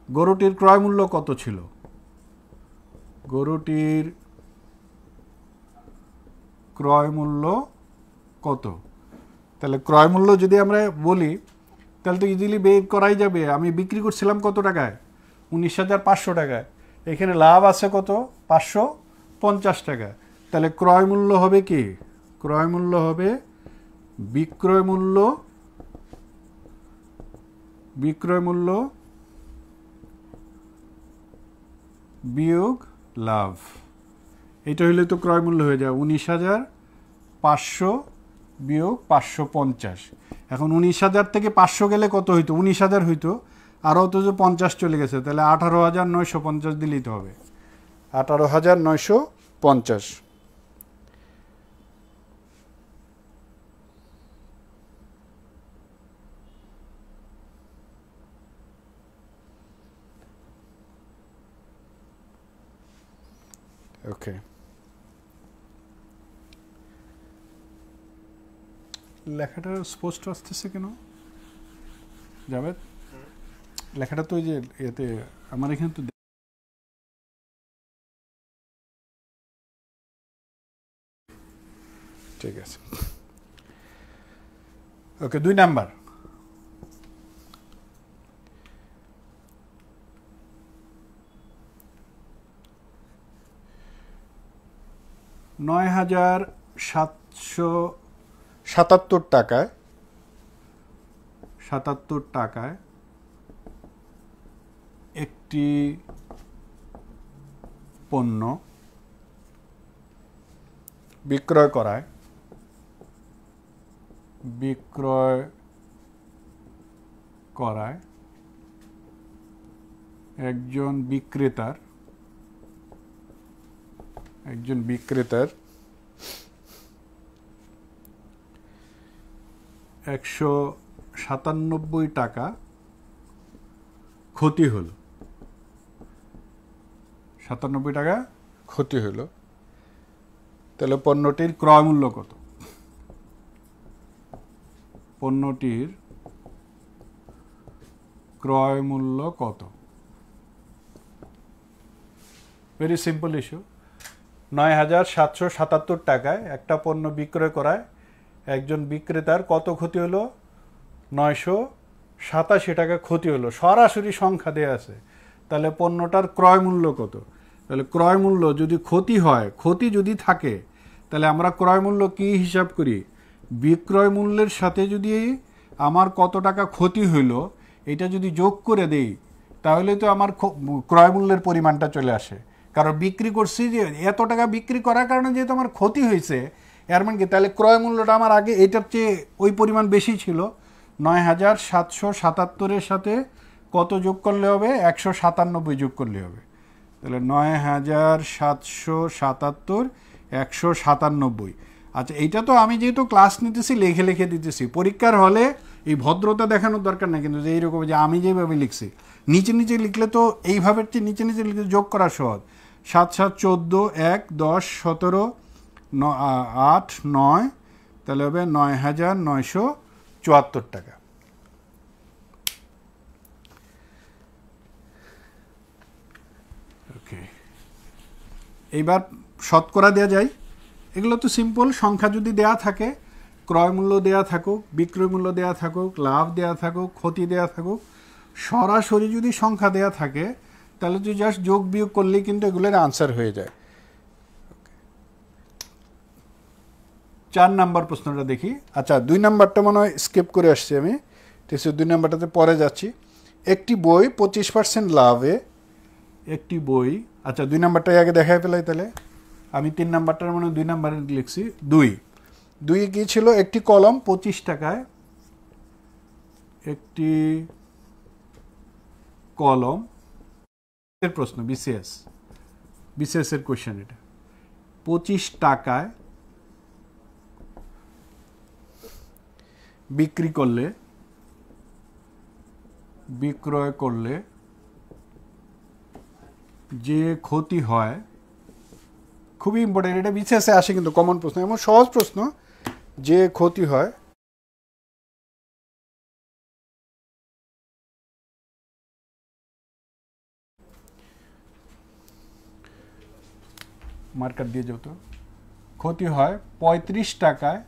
[SPEAKER 2] গরুটির ক্রয় মূল্য কত ছিল? গরুটির ক্রয় মূল্য কত? তাহলে ক্রয় মূল্য যদি আমরা বলি তাহলে তো ইজিলি বের করাই যাবে। আমি বিক্রি করছিলাম কত টাকায়? 19,500 টাকায়। এখানে লাভ আছে কত? 550 টাকা। তাহলে ক্রয় মূল্য হবে কি? ক্রয় মূল্য হবে বিক্রয় মূল্য বিয়োগ লাভ। এটা হইলে তো ক্রয় মূল্য হয়ে যায় 19,500 বিয়োগ 550। এখন 19,000 থেকে 500 গেলে কত হইতো? 19,000 হইতো, আরও তো যে 50 চলে গেছে, তাহলে 18,950 দিলেই তো হবে। 18,950। ওকে, লেখাটা স্পষ্ট আসতেছে কেন জাভেদ? লেখাটা তো ওই যে এতে আমার এখানে তো ঠিক আছে। ওকে, 2 নাম্বার। $9,777 টাকায় একটি পণ্য বিক্রয় করায় একজন বিক্রেতার 197 টাকা ক্ষতি হলো। 97 টাকা ক্ষতি হলো। তাহলে পণ্যটির ক্রয় মূল্য কত? পণ্যটির ক্রয় মূল্য কত? Very simple issue. 9,777 টাকায় একটা পণ্য বিক্রয় করায় একজন বিক্রেতার কত ক্ষতি হলো? 987 টাকা ক্ষতি হলো। সরাসরি সংখ্যা দেয়া আছে। তাহলে পণ্যটার ক্রয় মূল্য কত? তাহলে ক্রয় মূল্য যদি ক্ষতি হয়, ক্ষতি যদি থাকে, তাহলে আমরা ক্রয় মূল্য কি হিসাব করি? বিক্রয় মূল্যের সাথে যদি আমার কত টাকা ক্ষতি হইল এটা যদি যোগ করে দেই তাহলে তো আমার ক্রয় মূল্যের পরিমাণটা চলে আসে, কারণ বিক্রি করছি যে এত টাকা বিক্রি করার কারণে যেহেতু আমার ক্ষতি হয়েছে, এর মানে কি তাহলে ক্রয় মূল্যটা আমার আগে এটার চেয়ে ওই পরিমাণ বেশি ছিল। ৯,৭৭৭-এর সাথে কত যোগ করলে হবে? ১৯৭ যোগ করলে হবে। তাহলে ৯,৭৭৭ ১৯৭। আচ্ছা, এইটা তো আমি যেহেতু ক্লাস নিতেছি লিখে লিখে দিতেছি, পরীক্ষার হলে এই ভদ্রতা দেখানোর দরকার নেই কিন্তু, যে এইরকম যে আমি যেভাবে লিখছি নিচে নিচে লিখলে তো এইভাবে নিচে নিচে লিখলে যোগ করা সহজ। ৭ ৭ ১৪ ১ ১০ ১৭ ৮ ৯, তাহলে হবে ৯,৯৭৪ টাকা। ওকে, এইবার শতকরা দেওয়া যায়। এগুলো তো সিম্পল, সংখ্যা যদি দেয়া থাকে, ক্রয় মূল্য দেয়া থাকুক, বিক্রয় মূল্য দেয়া থাকুক, লাভ দেয়া থাকুক, ক্ষতি দেয়া থাকুক, সরাসরি যদি সংখ্যা দেয়া থাকে তাহলে তুই জাস্ট যোগ বিয়োগ করলেই কিন্তু এগুলোর আনসার হয়ে যায়। ৪ নাম্বার প্রশ্নটা দেখি। আচ্ছা, ২ নাম্বারটা মনে হয় স্কিপ করে আসছি আমি, ঠিক আছে, ২ নাম্বারটাতে পরে যাচ্ছি। একটি বই 25% লাভে, একটি বই, আচ্ছা ২ নাম্বারটাই আগে দেখাই ফেলাই, তাহলে আমি ৩ নাম্বারটার মানে ২ নাম্বারে লিখছি। ২ কি ছিল? একটি কলম 25 টাকায়, একটি কলম এর প্রশ্ন, বিসিএস এর কোশ্চেন এটা। 25 টাকায় বিক্রয় করলে যে ক্ষতি হয়, খুবই ইম্পর্টেন্ট, এটা বিসিএসে আসে কিন্তু কমন প্রশ্ন, এমন সহজ প্রশ্ন, যে ক্ষতি হয় মার্কার দিয়ে যেত, ক্ষতি হয় 35 টাকায়,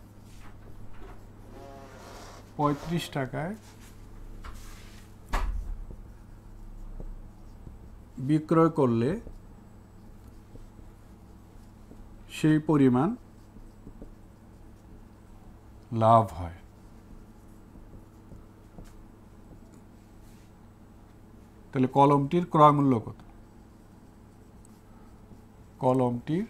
[SPEAKER 2] বিক্রয় করলে সেই পরিমাণ লাভ হয়। তাহলে কলমটির ক্রয় মূল্য কত? কলমটির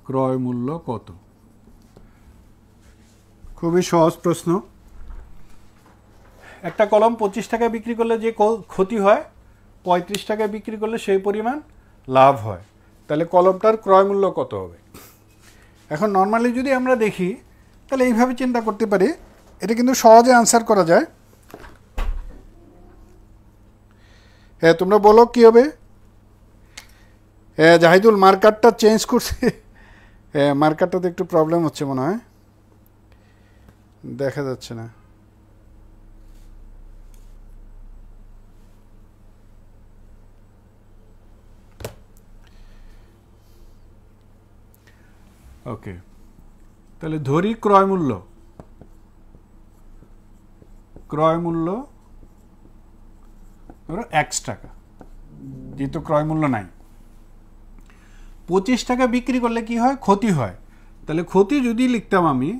[SPEAKER 2] ক্রয় মূল্য কত? খুবই সহজ প্রশ্ন। একটা কলম 25 টাকায় বিক্রি করলে যে ক্ষতি হয়, 35 টাকায় বিক্রি করলে সেই পরিমাণ লাভ হয়। তাহলে কলমটার ক্রয় মূল্য কত হবে? এখন নর্মালি যদি আমরা দেখি তাহলে এইভাবে চিন্তা করতে পারি, এটা কিন্তু সহজে আনসার করা যায়। হ্যাঁ, তোমরা বলো কি হবে? হ্যাঁ জাহিদুল, মার্কারটা চেঞ্জ করছে। হ্যাঁ, মার্কারটাতে একটু প্রবলেম হচ্ছে মনে হয়, দেখা যাচ্ছে না। ওকে, তাহলে ধরি ক্রয় মূল্য ধরো 1 টাকা, যেহেতু ক্রয় মূল্য নাই। 25 টাকা বিক্রি করলে কি হয়? ক্ষতি হয়। তাহলে ক্ষতি যদি লিখতাম আমি,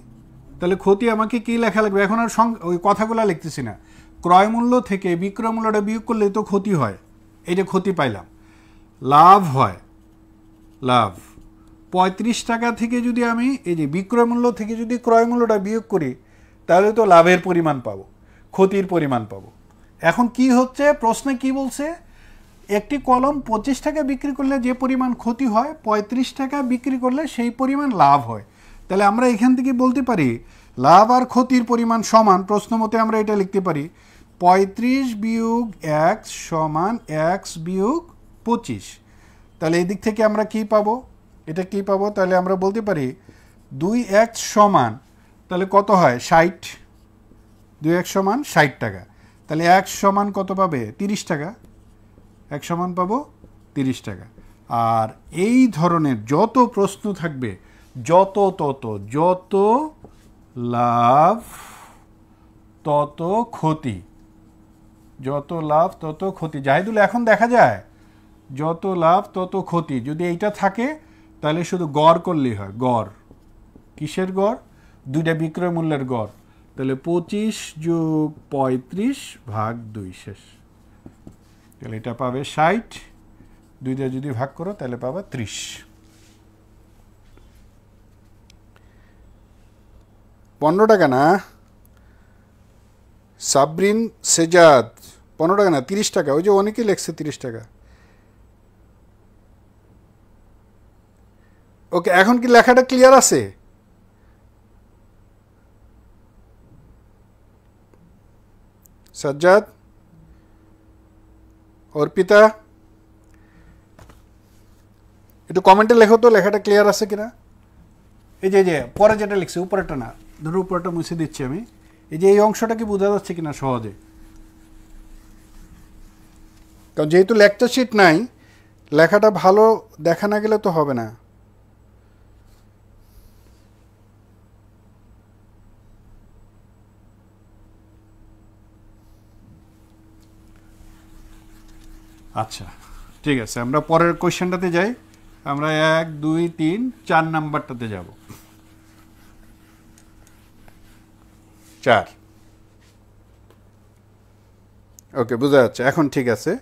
[SPEAKER 2] তাহলে ক্ষতি আমাকে কি লেখা লাগবে? এখন আর ওই কথাগুলো লিখতেছি না, ক্রয় মূল্য থেকে বিক্রয় মূল্যটা বিয়োগ করলে তো ক্ষতি হয়, এই যে ক্ষতি পাইলাম। লাভ হয়, লাভ 35 টাকা থেকে যদি আমি এই যে বিক্রয় মূল্য থেকে যদি ক্রয় মূল্যটা বিয়োগ করি তাহলে তো লাভের পরিমাণ পাবো, ক্ষতির পরিমাণ পাবো। এখন কি হচ্ছে, প্রশ্নে কি বলছে? একটি কলম 25 টাকা বিক্রি করলে যে পরিমাণ ক্ষতি হয়, 35 টাকা বিক্রি করলে সেই পরিমাণ লাভ হয়। তাহলে আমরা এখান থেকে বলতে পারি লাভ আর ক্ষতির পরিমাণ সমান। প্রশ্ন মতে আমরা এটা লিখতে পারি 35 বিয়োগ 1 সমান x বিয়োগ 25। তাহলে এই দিক থেকে আমরা কি পাবো? এটা কি পাবো? তাহলে আমরা বলতে পারি 2x সমান, তাহলে কত হয়? 60। 2x সমান 60 টাকা। তাহলে x সমান কত পাবে? 30 টাকা। x সমান পাবো 30 টাকা। আর এই ধরনের যত প্রশ্ন থাকবে, যত লাভ তত ক্ষতি, যত লাভ তত ক্ষতি। জাহিদুল, এখন দেখা যায় যত লাভ তত ক্ষতি, যদি এইটা থাকে তাহলে শুধু গড় করলেই হয়। গড় কিসের গড়? দুইটা বিক্রয় মূল্যের গড়। তাহলে 25 যোগ 35 ভাগ 2 শেষ। তাহলে এটা পাবে 60, 2 দিয়ে যদি ভাগ করো তাহলে পাবে 30। 15 টাকা না সাবরিন সেজাদ, 15 টাকা না 30 টাকা, ওই যে অনেকেই লেখছে 30 টাকা। ওকে, এখন কি লেখাটা ক্লিয়ার আছে? সাজ্জাদ, অর্পিতা, একটু কমেন্টে লেখো তো লেখাটা ক্লিয়ার আছে কিনা। এই যে পরে যেটা লিখছে উপরেটা না, ধরো উপরেটা মুছে দিচ্ছি আমি, এই যে এই অংশটা কি বোঝা যাচ্ছে কিনা সহজে? কারণ যেহেতু লেকচার শিট নাই, লেখাটা ভালো দেখা না গেলে তো হবে না। আচ্ছা ঠিক আছে, আমরা পরের কোয়েশ্চেনটাতে যাই। আমরা 1 2 3 4 নাম্বারটাতে যাব। 4, ওকে বোঝা যাচ্ছে এখন, ঠিক আছে।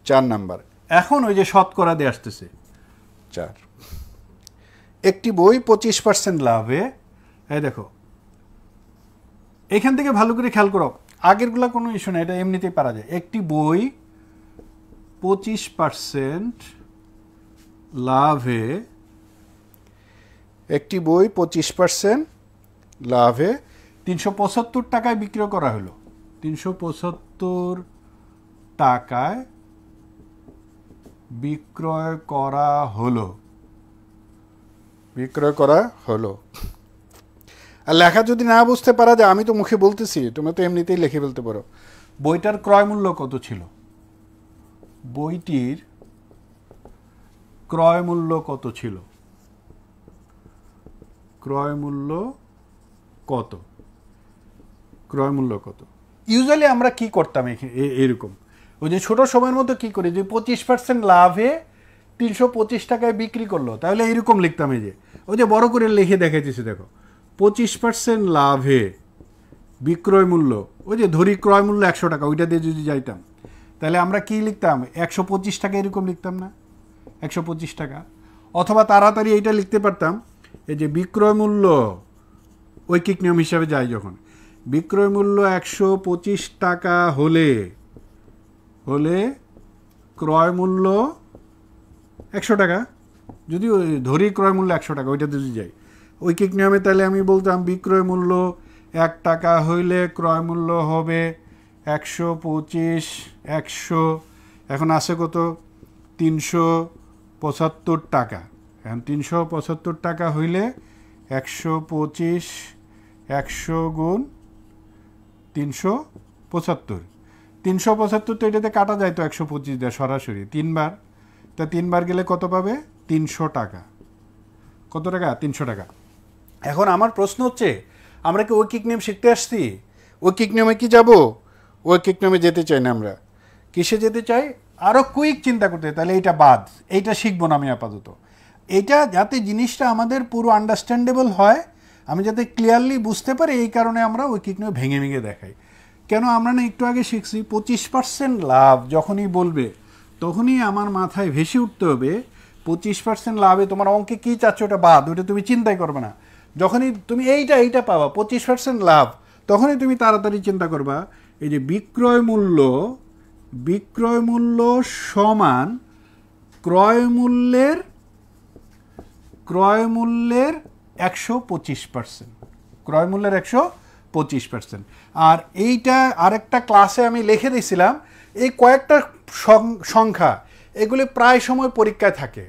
[SPEAKER 2] 4 নাম্বার, এখন ওই যে শতকরা দিয়ে আসতেছে 4। একটি বই 25% লাভে, এই দেখো এখান থেকে ভালো করে খেয়াল করো, আগেরগুলা কোনো ইস্যু না, এটা এমনিতেই পারা যায়। একটি বই 25% লাভে, একটি বই 25% লাভে 375 টাকায় বিক্রয় করা হলো। 375 টাকায় বিক্রয় করা হলো, বিক্রয় করা হলো। আর লেখা যদি না বুঝতে পারা যায়, আমি তো মুখে বলতেছি, তুমি তো এমনিতেই লিখে ফেলতে পারো। বইটার ক্রয় মূল্য কত ছিল? বইটির ক্রয় মূল্য কত ছিল? ক্রয় মূল্য কত? ক্রয় মূল্য কত? ইউজুয়ালি আমরা কি করতাম এরকম, ওই যে ছোট সময়ের মতো কি করি, যে 25% লাভে 325 টাকায় বিক্রি করলো, তাহলে এইরকম লিখতাম। এই যে ওই যে বড় করে লিখে দেখাইতেছি, দেখো 25% লাভে বিক্রয় মূল্য, ওই যে ধরি ক্রয় মূল্য 100 টাকা, ওইটা দিয়ে যদি যাইতাম তাহলে আমরা কি লিখতাম? 125 টাকা এরকম লিখতাম না? 125 টাকা। অথবা তাড়াতাড়ি এইটা লিখতে পারতাম, এই যে বিক্রয় মূল্য ঐকিক নিয়ম হিসাবে যায় যখন, বিক্রয় মূল্য 125 টাকা হলে ক্রয় মূল্য 100 টাকা, যদি ধরি ক্রয় মূল্য 100 টাকা, ওইটা যদি যাই ঐকিক নিয়মে, তাহলে আমি বলতাম বিক্রয় মূল্য 1 টাকা হইলে ক্রয় মূল্য হবে 125, 100, এখন আছে কত? 375 টাকা। এখন 375 টাকা হইলে 125, 100 গুণ 375, 375 তো এটাতে কাটা যায় তো 125 দেয় সরাসরি 3 বার, তা 3 বার গেলে কত পাবে? 300 টাকা। কত টাকা? 300 টাকা। এখন আমার প্রশ্ন হচ্ছে, আমরা কি ঐকিক নিয়ম শিখতে আসছি? ঐকিক নিয়মে কি যাব? ঐকিক নিয়মে যেতে চাই না, আমরা কিসে যেতে চাই? আরও কুইক চিন্তা করতে। তাহলে এইটা বাদ, এইটা শিখবো না আমি আপাতত। এইটা যাতে জিনিসটা আমাদের পুরো আন্ডারস্ট্যান্ডেবল হয়, আমি যাতে ক্লিয়ারলি বুঝতে পারি, এই কারণে আমরা ঐকিক নিয়ম ভেঙে ভেঙে দেখাই। কেন আমরা না একটু আগে শিখছি 25% লাভ যখনই বলবে তখনই আমার মাথায় ভেসে উঠতে হবে 25% লাভে তোমার অঙ্কে কী চাচ্ছ ওটা বাদ, ওটা তুমি চিন্তাই করবে না। যখনই তুমি এইটা পাবা 25% লাভ, তখনই তুমি তাড়াতাড়ি চিন্তা করবা এই যে বিক্রয় মূল্য সমান ক্রয় মূল্যের 125%, ক্রয় মূল্যের 125%। আর এইটা আরেকটা ক্লাসে আমি লিখে দিয়েছিলাম, এই কয়েকটা সংখ্যা এগুলি প্রায় সময় পরীক্ষায় থাকে।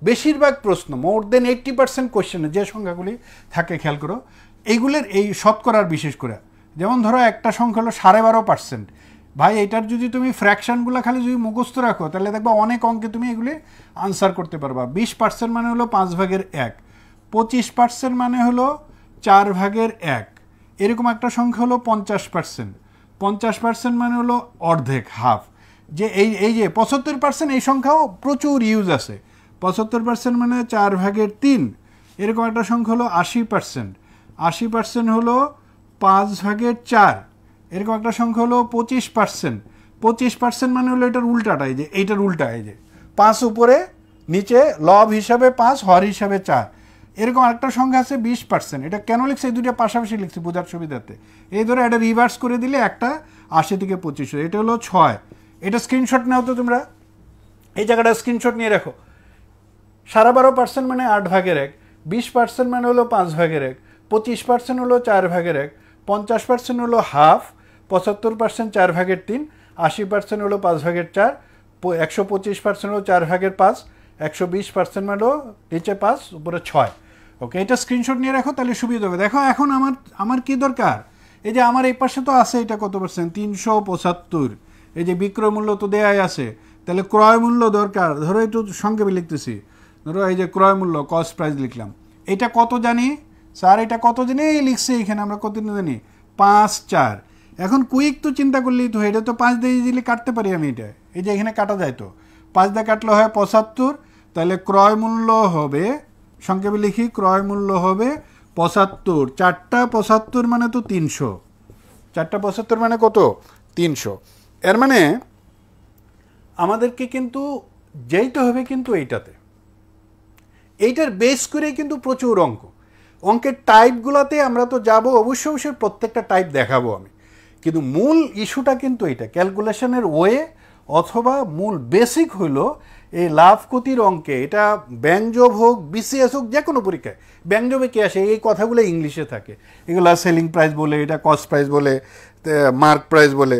[SPEAKER 2] বেশিরভাগ প্রশ্ন, মোর দেন 80% কোয়েশ্চেনে যে সংখ্যাগুলি থাকে, খেয়াল করো এইগুলোর এই শতকরার বিশেষ করে, যেমন ধরো একটা সংখ্যা হলো 12.5%। ভাই এটার যদি তুমি ফ্র্যাকশনগুলো খালি যদি মুখস্থ রাখো, তাহলে দেখবা অনেক অঙ্কে তুমি এগুলি আনসার করতে পারবা। 20% মানে হলো 5/1, 25% মানে হলো 4/1, এরকম একটা সংখ্যা হলো 50%। 50% মানে হলো অর্ধেক, হাফ। যে এই যে 75%, এই সংখ্যাও প্রচুর ইউজ আছে। 75% মানে 4/3, এরকম একটা সংখ্যা হলো 80%। 80% হলো 5/4 এরকম একটা সংখ্যা হলো 25%। 25% মানে হলো এটার উল্টাটা, এই যে এইটার উল্টা, এই যে 5 উপরে নিচে লব হিসাবে 5 হর হিসাবে 4। এরকম আরেকটা সংখ্যা আছে 20%। এটা কেন লিখছে, এই দুটো পাশাপাশি লিখছি বোঝার সুবিধাতে। এই ধরে এটা রিভার্স করে দিলে একটা 80 থেকে 25, এটা হলো 6। এটা স্ক্রিনশট নাও তো তোমরা, এই জায়গাটা স্ক্রিনশট নিয়ে রাখো। 12.5% মানে 8/1, 20% মানে হলো 5/1, 25% হলো 4/1, 50% হলো হাফ, 75% 4/3, 80% হলো 5/4, 125% হলো 4/5, 120% মানে হলো নিচে 5 উপরে 6। ওকে, এটা স্ক্রিনশট নিয়ে রাখো, তাহলে সুবিধা হবে। দেখো এখন আমার কি দরকার, এই যে আমার এই পাশে তো আছে এটা কত পার্সেন্ট, 375। এই যে বিক্রয় মূল্য তো দেয়াই আছে, তাহলে ক্রয় মূল্য দরকার। ধরো একটু সংক্ষেপে লিখতেছি, ধরো এই যে ক্রয় মূল্য কস্ট প্রাইস লিখলাম। এটা কত জানি স্যার, এটা কত জানি লিখছে এখানে, আমরা কত জানি 5/4। এখন কুইক তো চিন্তা করলেই তো, এটা তো 5 দিয়ে ইজিলি কাটতে পারি আমি। এটা এই যে এখানে কাটা যায় তো, 5 দিয়ে কাটলে হয় 75। তাহলে ক্রয় মূল্য হবে, সংক্ষেপে লিখি, ক্রয় মূল্য হবে 75। 4টা 75 মানে তো 300। 4টা 75 মানে কত, 300। এর মানে আমাদেরকে কিন্তু যেইটা হবে কিন্তু এইটার বেস করেই কিন্তু প্রচুর অঙ্কের টাইপগুলোতে আমরা তো যাব, অবশ্যই প্রত্যেকটা টাইপ দেখাবো আমি, কিন্তু মূল ইস্যুটা কিন্তু এইটা ক্যালকুলেশনের ওয়ে অথবা মূল বেসিক হইল এই লাভ ক্ষতির অঙ্কে। এটা ব্যাংকজব হোক, বিসিএস হোক, যে কোনো পরীক্ষায় ব্যাংকজবে কে আসে, এই কথাগুলো ইংলিশে থাকে। এগুলো সেলিং প্রাইস বলে, এটা কস্ট প্রাইস বলে, মার্ক প্রাইস বলে।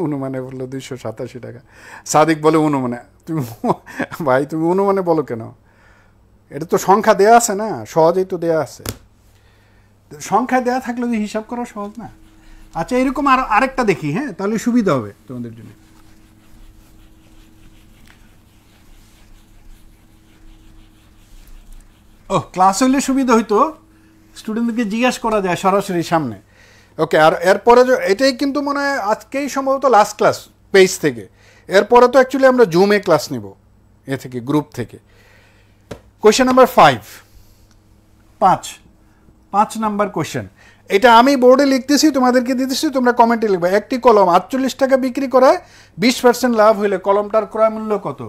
[SPEAKER 2] অনুমানে বললো 287 টাকা। সাদিক বলে অনুমানে, তুমি ভাই তুমি অনুমানে বলো কেন? এটা তো সংখ্যা দেয়া আছে না, সহজেই তো দেয়া আছে। সংখ্যা দেয়া থাকলে যে হিসাব করা সহজ না। আচ্ছা, এরকম আরেকটা দেখি, হ্যাঁ, তাহলে সুবিধা হবে তোমাদের জন্য। ও ক্লাস হইলে সুবিধা হইতো, স্টুডেন্টদেরকে জিজ্ঞাসা করা যায় সরাসরি সামনে। ওকে, আর এরপরে এটাই কিন্তু মনে হয় আজকেই সম্ভবত লাস্ট ক্লাস পেজ থেকে। এরপরে তো অ্যাকচুয়ালি আমরা জুমে ক্লাস নিব, থেকে গ্রুপ থেকে। Question number 5 number question. এটা আমি বোর্ডে লিখতেছি, তোমাদেরকে দিতেছি, তোমরা কমেন্টে লিখবে। একটি কলম 48 টাকা বিক্রি করায় 20% লাভ হইলে কলমটার ক্রয় মূল্য কত?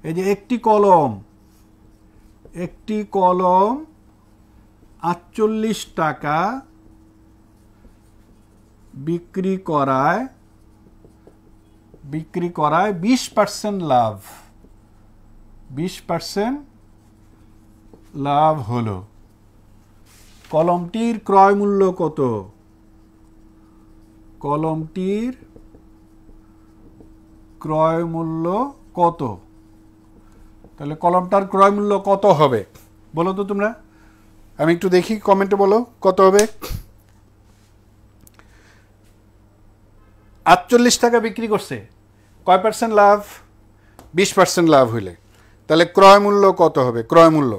[SPEAKER 2] এই যে একটি কলম 48 টাকা বিক্রি করায় 20% লাভ, 20% লাভ হলো। কলমটির ক্রয় মূল্য কত? কলমটির ক্রয় মূল্য কত? তাহলে কলমটার ক্রয় মূল্য কত হবে বলো তো তোমরা? আমি একটু দেখি, কমেন্টে বলো কত হবে। 48 টাকা বিক্রি করছে, কয় পার্সেন্ট লাভ? 20% লাভ হইলে তাহলে ক্রয় মূল্য কত হবে? ক্রয় মূল্য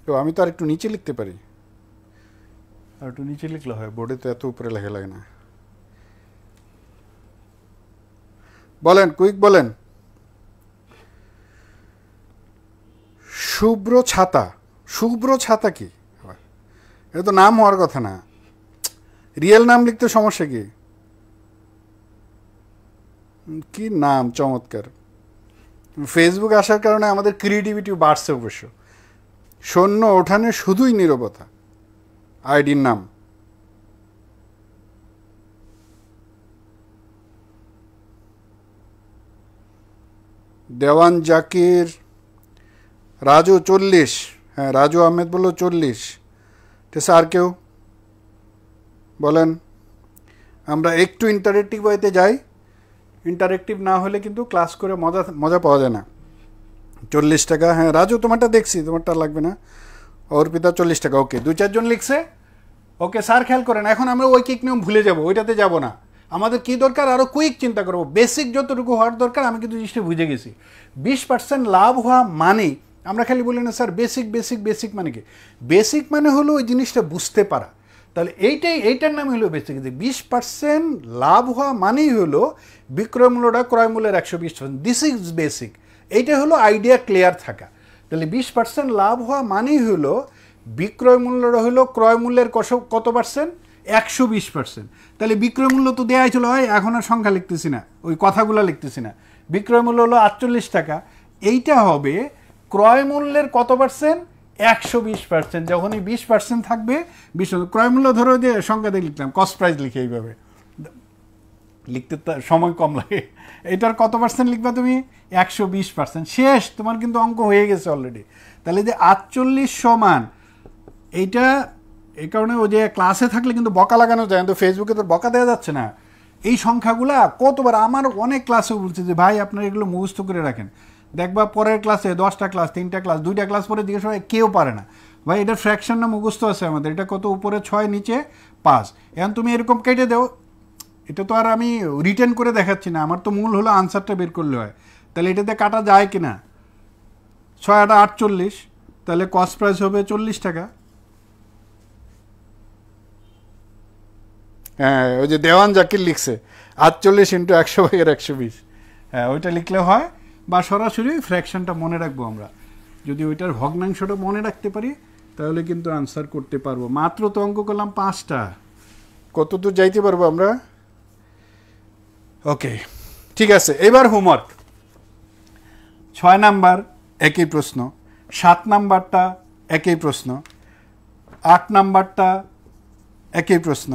[SPEAKER 2] তো আমি তো আর একটু নিচে লিখতে পারি, আর একটু নিচে লিখলে হয়, বোর্ডে তো এত উপরে লেখা লাগে না। বলেন, কুইক বলেন। শুভ্র ছাতা, শুভ্র ছাতা কি? এটা তো নাম হওয়ার কথা না, রিয়েল নাম লিখতে সমস্যা কি? কি নাম চমৎকার! ফেসবুক আসার কারণে আমাদের ক্রিয়েটিভিটি বাড়ছে অবশ্য। শূন্য ওঠানে শুধুই নীরবতা আইডির নাম। দেওয়ান জাকির, রাজু 40, হ্যাঁ রাজু আহমেদ বললো 40। ঠিক আছে, আর কেউ বলেন। আমরা একটু ইন্টারেক্টিভ ওয়েতে যাই, ইন্টারেক্টিভ না হলে কিন্তু ক্লাস করে মজা পাওয়া যায় না। 40 টাকা, হ্যাঁ রাজু তোমারটা দেখছি, তোমারটা লাগবে না। অর্পিতা 40 টাকা, ওকে 2-4 জন লিখছে। ওকে স্যার, খেয়াল করেন, এখন আমরা ঐকিক নিয়ম ভুলে যাব, ওইটাতে যাব না। আমাদের কি দরকার, আরও কুইক চিন্তা করবো, বেসিক যতটুকু হওয়ার দরকার। আমি কিন্তু জিনিসটা বুঝে গেছি। 20% লাভ হওয়া মানে, আমরা খালি বলি না স্যার বেসিক বেসিক বেসিক মানে কি? বেসিক মানে হলো ওই জিনিসটা বুঝতে পারা। তাহলে এইটার নামই হলো বেসিক। 20% লাভ হওয়া মানেই হলো বিক্রয় মূল্যটা ক্রয় মূল্যের 120%। This is basic. এইটা হলো আইডিয়া ক্লিয়ার থাকা। তাহলে 20% লাভ হওয়া মানেই হলো বিক্রয় মূল্যটা হলো ক্রয় মূল্যের কত পার্সেন্ট? 120%। তাহলে বিক্রয় মূল্য তো দেওয়াই ছিল, হয় এখন আর সংখ্যা লিখতেছি না, ওই কথাগুলো লিখতেছি না। বিক্রয় মূল্য হলো 48 টাকা, এইটা হবে ক্রয় মূল্যের কত পার্সেন্ট? 120%। যখনই 20% থাকবে, 20 ক্রয় মূল্য ধরো যে সংখ্যা দিয়ে লিখলাম, কস্ট প্রাইস লিখে এইভাবে লিখতে সময় কম লাগে। এটার কত পার্সেন্ট লিখবা তুমি? 120%। শেষ, তোমার কিন্তু অঙ্ক হয়ে গেছে অলরেডি। তাহলে যে 48 সমান এইটা, এই কারণে ও যে ক্লাসে থাকলে কিন্তু বকা লাগানো যায়, কিন্তু ফেসবুকে তো বকা দেওয়া যাচ্ছে না। এই সংখ্যাগুলা কতবার আমার অনেক ক্লাসে বলছে যে ভাই আপনারা এগুলো মুখস্থ করে রাখেন, দেখবা পরের ক্লাসে 10টা ক্লাস, 3টা ক্লাস, 2টা ক্লাস পরে জিজ্ঞেস হয় কেউ পারে না। ভাই এটা ফ্র্যাকশন না মুখস্থ আছে আমাদের, এটা কত উপরে 6 নিচে 5। এখন তুমি এরকম কেটে দাও, এটা তো আর আমি রিটার্ন করে দেখাচ্ছি না, আমার তো মূল হলো আনসারটা বের করলে হয়। তাহলে এটাতে কাটা যায় কিনা? 6 8 48, তাহলে কস্ট প্রাইস হবে 40 টাকা। হ্যাঁ, ওই যে দেওয়ান জাকির লিখছে 48 × 100/120। হ্যাঁ, ওইটা লিখলে হয়, বা সরাসরি ফ্র্যাকশনটা মনে রাখবো আমরা। যদি ওইটার ভগ্নাংশটা মনে রাখতে পারি তাহলে কিন্তু আনসার করতে পারবো। মাত্র তো অঙ্ক করলাম 5টা, কত দূর যাইতে পারবো আমরা? ওকে, ঠিক আছে। এবার হোমওয়ার্ক 6 নাম্বার একই প্রশ্ন, 7 নাম্বারটা একই প্রশ্ন, 8 নাম্বারটা একই প্রশ্ন,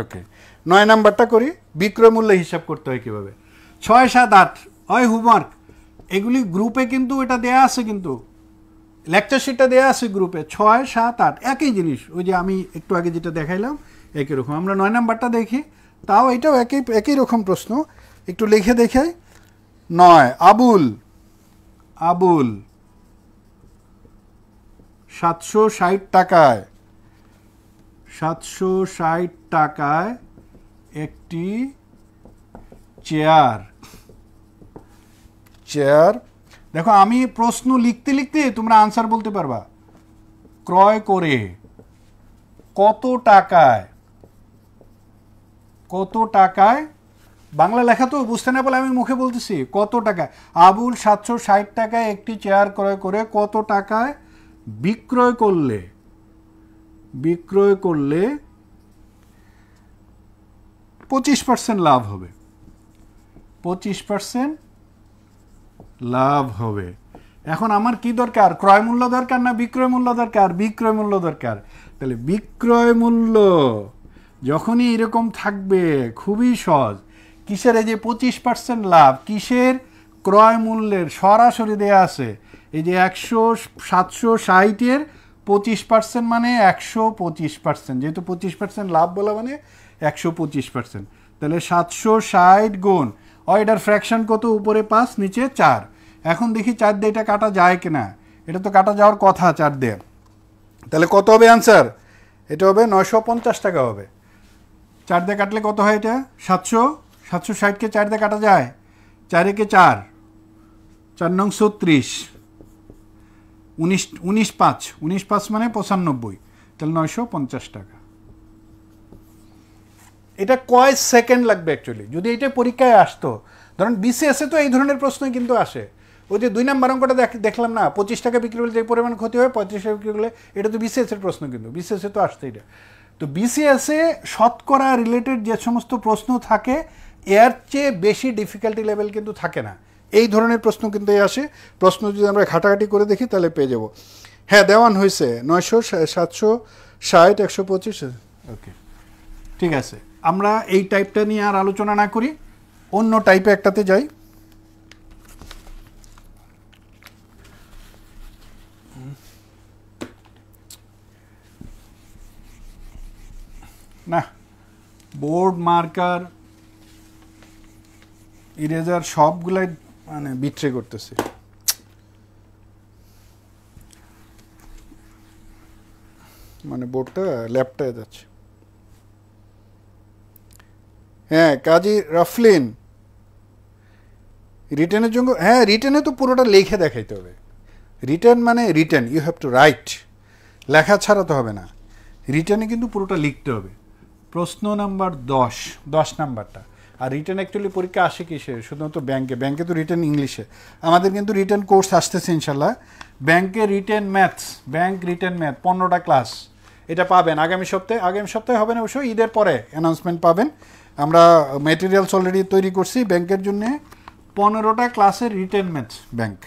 [SPEAKER 2] ওকে 9 নাম্বারটা করি। বিক্রয় মূল্য হিসাব করতে হয় কীভাবে? 6 7 8 হয় হোমওয়ার্ক, এগুলি গ্রুপে কিন্তু এটা দেয়া আছে, কিন্তু লেকচার শিটটা দেওয়া আছে গ্রুপে। 6 7 8 একই জিনিস, ওই যে আমি একটু আগে যেটা দেখাইলাম একই রকম। আমরা 9 নাম্বারটা দেখি, তাও এটাও একই রকম প্রশ্ন, একটু লিখে দেখাই। 9 আবুল 760 টাকায় 760 টাকায় একটি চেয়ার। দেখো আমি প্রশ্ন লিখতে লিখতে তোমরা আনসার বলতে পারবা। ক্রয় করে কত টাকায়, বাংলা লেখা তো বুঝতে না বলে আমি মুখে বলতেছি, কত টাকায় আবুল 760 টাকায় একটি চেয়ার ক্রয় করে কত টাকায় বিক্রয় করলে 25% লাভ হবে। 25% লাভ হবে। এখন আমার কি দরকার? ক্রয় মূল্য দরকার না বিক্রয় মূল্য দরকার? বিক্রয় মূল্য দরকার। তাহলে বিক্রয় মূল্য যখনই এরকম থাকবে খুবই সহজ। কিসের? এই যে 25% লাভ, কিসের? ক্রয় মূল্যের, সরাসরি দেয়া আছে। এই যে 760-এর 25% মানে 125%, যেহেতু 25% লাভ বলা মানে 125%। তাহলে 760 গুণ, এটার ফ্র্যাকশন কত? উপরে 5 নিচে 4। এখন দেখি 4 দিয়ে এটা কাটা যায় কিনা। এটা তো কাটা যাওয়ার কথা 4 দিয়ে। তাহলে কত হবে আনসার? এটা হবে 950 টাকা হবে। 4 দিয়ে কাটলে কত হয়? এটা 760কে 4 দিয়ে কাটা যায়? 4 একে 4, 4 নং 36, 19 5 মানে 95, তাহলে 950 টাকা। এটা কয় সেকেন্ড লাগবে অ্যাকচুয়ালি যদি এটা পরীক্ষায় আসতো? ধরেন বিসিএসে তো এই ধরনের প্রশ্নই কিন্তু আসে। ওই যে 2 নম্বর অঙ্কটা দেখলাম না, 25 টাকা বিক্রি হলে যে পরিমাণ ক্ষতি হয় 35 টাকা বিক্রি হলে, এটা তো বিসিএসের প্রশ্ন, কিন্তু বিসিএসে তো আসছে এটা। তো বিসিএসে শতকরা রিলেটেড যে সমস্ত প্রশ্ন থাকে এর চেয়ে বেশি ডিফিকাল্টি লেভেল কিন্তু থাকে না। এই ধরনের প্রশ্ন কিন্তু আসে। প্রশ্ন যদি আমরা ঘাটাঘাটি করে দেখি তাহলে পেয়ে যাব। হ্যাঁ, দেওয়ান হয়েছে 900 760 125। ওকে, ঠিক আছে। আমরা এই টাইপটা নিয়ে আর আলোচনা না করি, অন্য টাইপে একটাতে যাই। না, বোর্ড মার্কার ইরেজার সবগুলাই মানে বিট্রে করতেছে। মানে বোর্ডটা ল্যাপটায় যাচ্ছে। হ্যাঁ, কাজী রাফলিন রিটার্নের জন্য, হ্যাঁ রিটার্নে তো পুরোটা লিখে দেখাইতে হবে। রিটার্ন মানে return, you have to write, লেখা ছাড়া তো হবে না। রিটার্নে কিন্তু পুরোটা লিখতে হবে। প্রশ্ন নাম্বার 10 নাম্বারটা আর রিটেন অ্যাকচুয়ালি পরীক্ষা আসে কিসে? শুধুমাত্র ব্যাংকে তো রিটেন ইংলিশে। আমাদের কিন্তু রিটেন কোর্স আসতেছে ইনশাল্লাহ, ব্যাংকে written maths, bank written math 15টা ক্লাস, এটা পাবেন আগামী সপ্তাহে হবে না অবশ্য, ঈদের পরে অ্যানাউন্সমেন্ট পাবেন। আমরা ম্যাটেরিয়ালস অলরেডি তৈরি করছি ব্যাংকের জন্য, 15টা ক্লাসের রিটেন ম্যাথস ব্যাংক।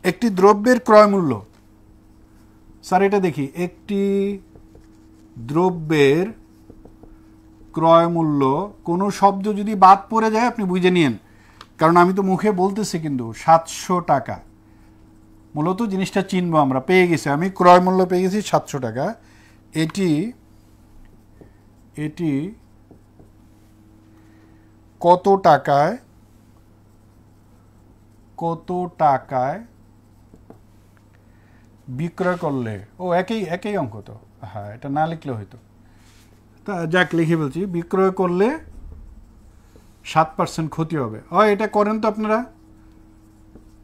[SPEAKER 2] একটি দ্রব্যের ক্রয় মূল্য, স্যার এটা দেখি, একটি দ্রব্যের ক্রয় মূল্য, কোনো শব্দ যদি বাদ পড়ে যায় আপনি বুঝে নিন, কারণ আমি তো মুখে বলতেছি কিন্তু 700 টাকা, মূলত জিনিসটা চিনবো আমরা, পেয়ে গেছি আমি, ক্রয় মূল্য পেয়ে গেছি 700 টাকা। এটি কত টাকায় বিক্রয় করলে, ও একই অঙ্ক তো, হ্যাঁ এটা না লিখলে হয়তো, তা যাক লিখে বলছি, বিক্রয় করলে 7% ক্ষতি হবে। এটা করেন তো আপনারা,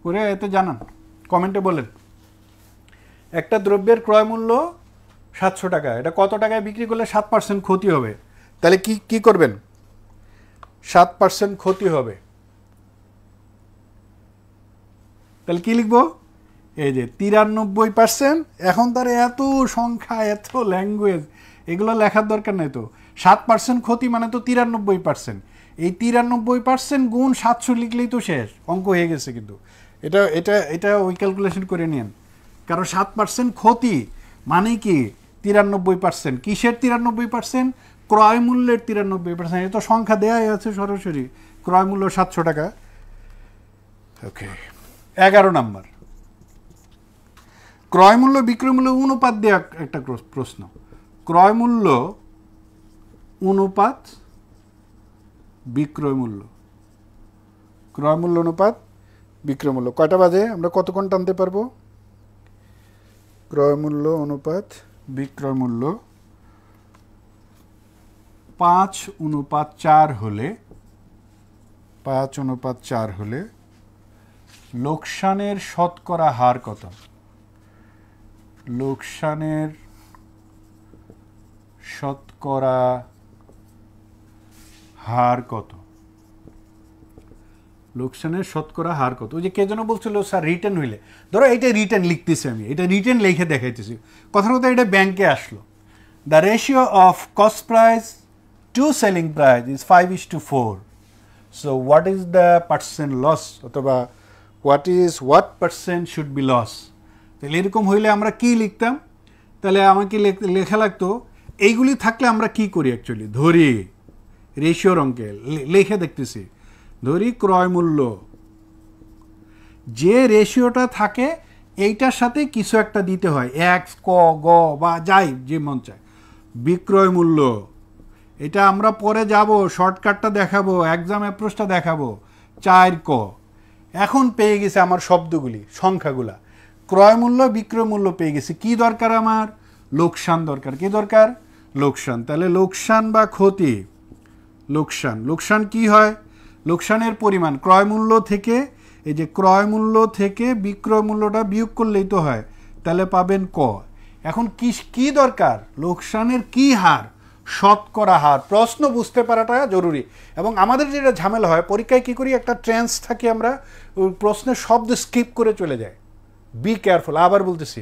[SPEAKER 2] করে এতে জানান, কমেন্টে বলেন। একটা দ্রব্যের ক্রয় মূল্য 700 টাকা, এটা কত টাকায় বিক্রি করলে 7% ক্ষতি হবে, তাহলে কি করবেন? 7% ক্ষতি হবে, তাহলে কি লিখবো? এই যে 93%। এখন তার এত সংখ্যা, এত ল্যাঙ্গুয়েজ, এগুলো লেখার দরকার নেই তো। 7% ক্ষতি মানে তো 93%, এই 93% গুণ 700 লিখলেই তো শেষ, অঙ্ক হয়ে গেছে। কিন্তু এটা ওই ক্যালকুলেশন করে নিন, কারণ 7% ক্ষতি মানে কি 93%, কিসের 93%? ক্রয় মূল্যের 93%। এ তো সংখ্যা দেয়াই আছে সরাসরি, ক্রয় মূল্য 700 টাকা। ওকে, 11 নাম্বার, ক্রয় মূল্য বিক্রয় মূল্য অনুপাত দেওয়া একটা প্রশ্ন। ক্রয় মূল্য অনুপাত বিক্রয় মূল্য, ক্রয় মূল্য অনুপাত বিক্রয় মূল্য, কয়টা বাজে? আমরা কতক্ষণ টানতে পারবো? ক্রয় মূল্য অনুপাত বিক্রয় মূল্য 5:4 হলে, 5:4 হলে লোকসানের শতকরা হার কত? লোকসানের শতকরা হার কত? লোকসানের শতকরা হার কত? ওই যে কে যেন বলছিল স্যার রিটার্ন হইলে, ধরো এইটা রিটার্ন লিখতেছি আমি, এটা রিটার্ন লিখে দেখাইতেছি, কথার কথা এটা ব্যাংকে আসলো। The ratio of cost price to selling price is 5:4, so what is the percent loss, অথবা what percent should be loss? তাহলে এরকম হইলে আমরা কি লিখতাম? তাহলে আমাকে লেখা লাগতো, এইগুলি থাকলে আমরা কি করি অ্যাকচুয়ালি, ধরি রেশিওর অঙ্কে লিখে দেখতেছি, ধরি ক্রয় মূল্য, যে রেশিওটা থাকে এইটার সাথে কিছু একটা দিতে হয়, x, ক, গ বা যাই যে মন চায়। বিক্রয় মূল্য, এটা আমরা পরে যাব, শর্টকাটটা দেখাবো, এক্সাম অ্যাপ্রোচটা দেখাবো, 4 ক। এখন পেয়ে গেছে আমার শব্দগুলি, সংখ্যাগুলা, ক্রয় মূল্য বিক্রয় মূল্য পেয়ে গেছে, কি দরকার আমার? লোকসান দরকার। কি দরকার? লোকসান। তাহলে লোকসান বা ক্ষতি, লোকসান কি হয়? লোকসানের পরিমাণ ক্রয় মূল্য থেকে, এই যে ক্রয় মূল্য থেকে বিক্রয় মূল্যটা বিয়োগ করলেই তো হয়, তাহলে পাবেন ক। এখন কি দরকার? লোকসানের কি হার? শতকরা হার। প্রশ্ন বুঝতে পারাটা জরুরি। এবং আমাদের যেটা ঝামেলা হয়, পরীক্ষায় কি করি, একটা ট্রেন্স থাকে, আমরা প্রশ্নের শব্দ স্কিপ করে চলে যাই। বি কেয়ারফুল, আবার বলতেছি,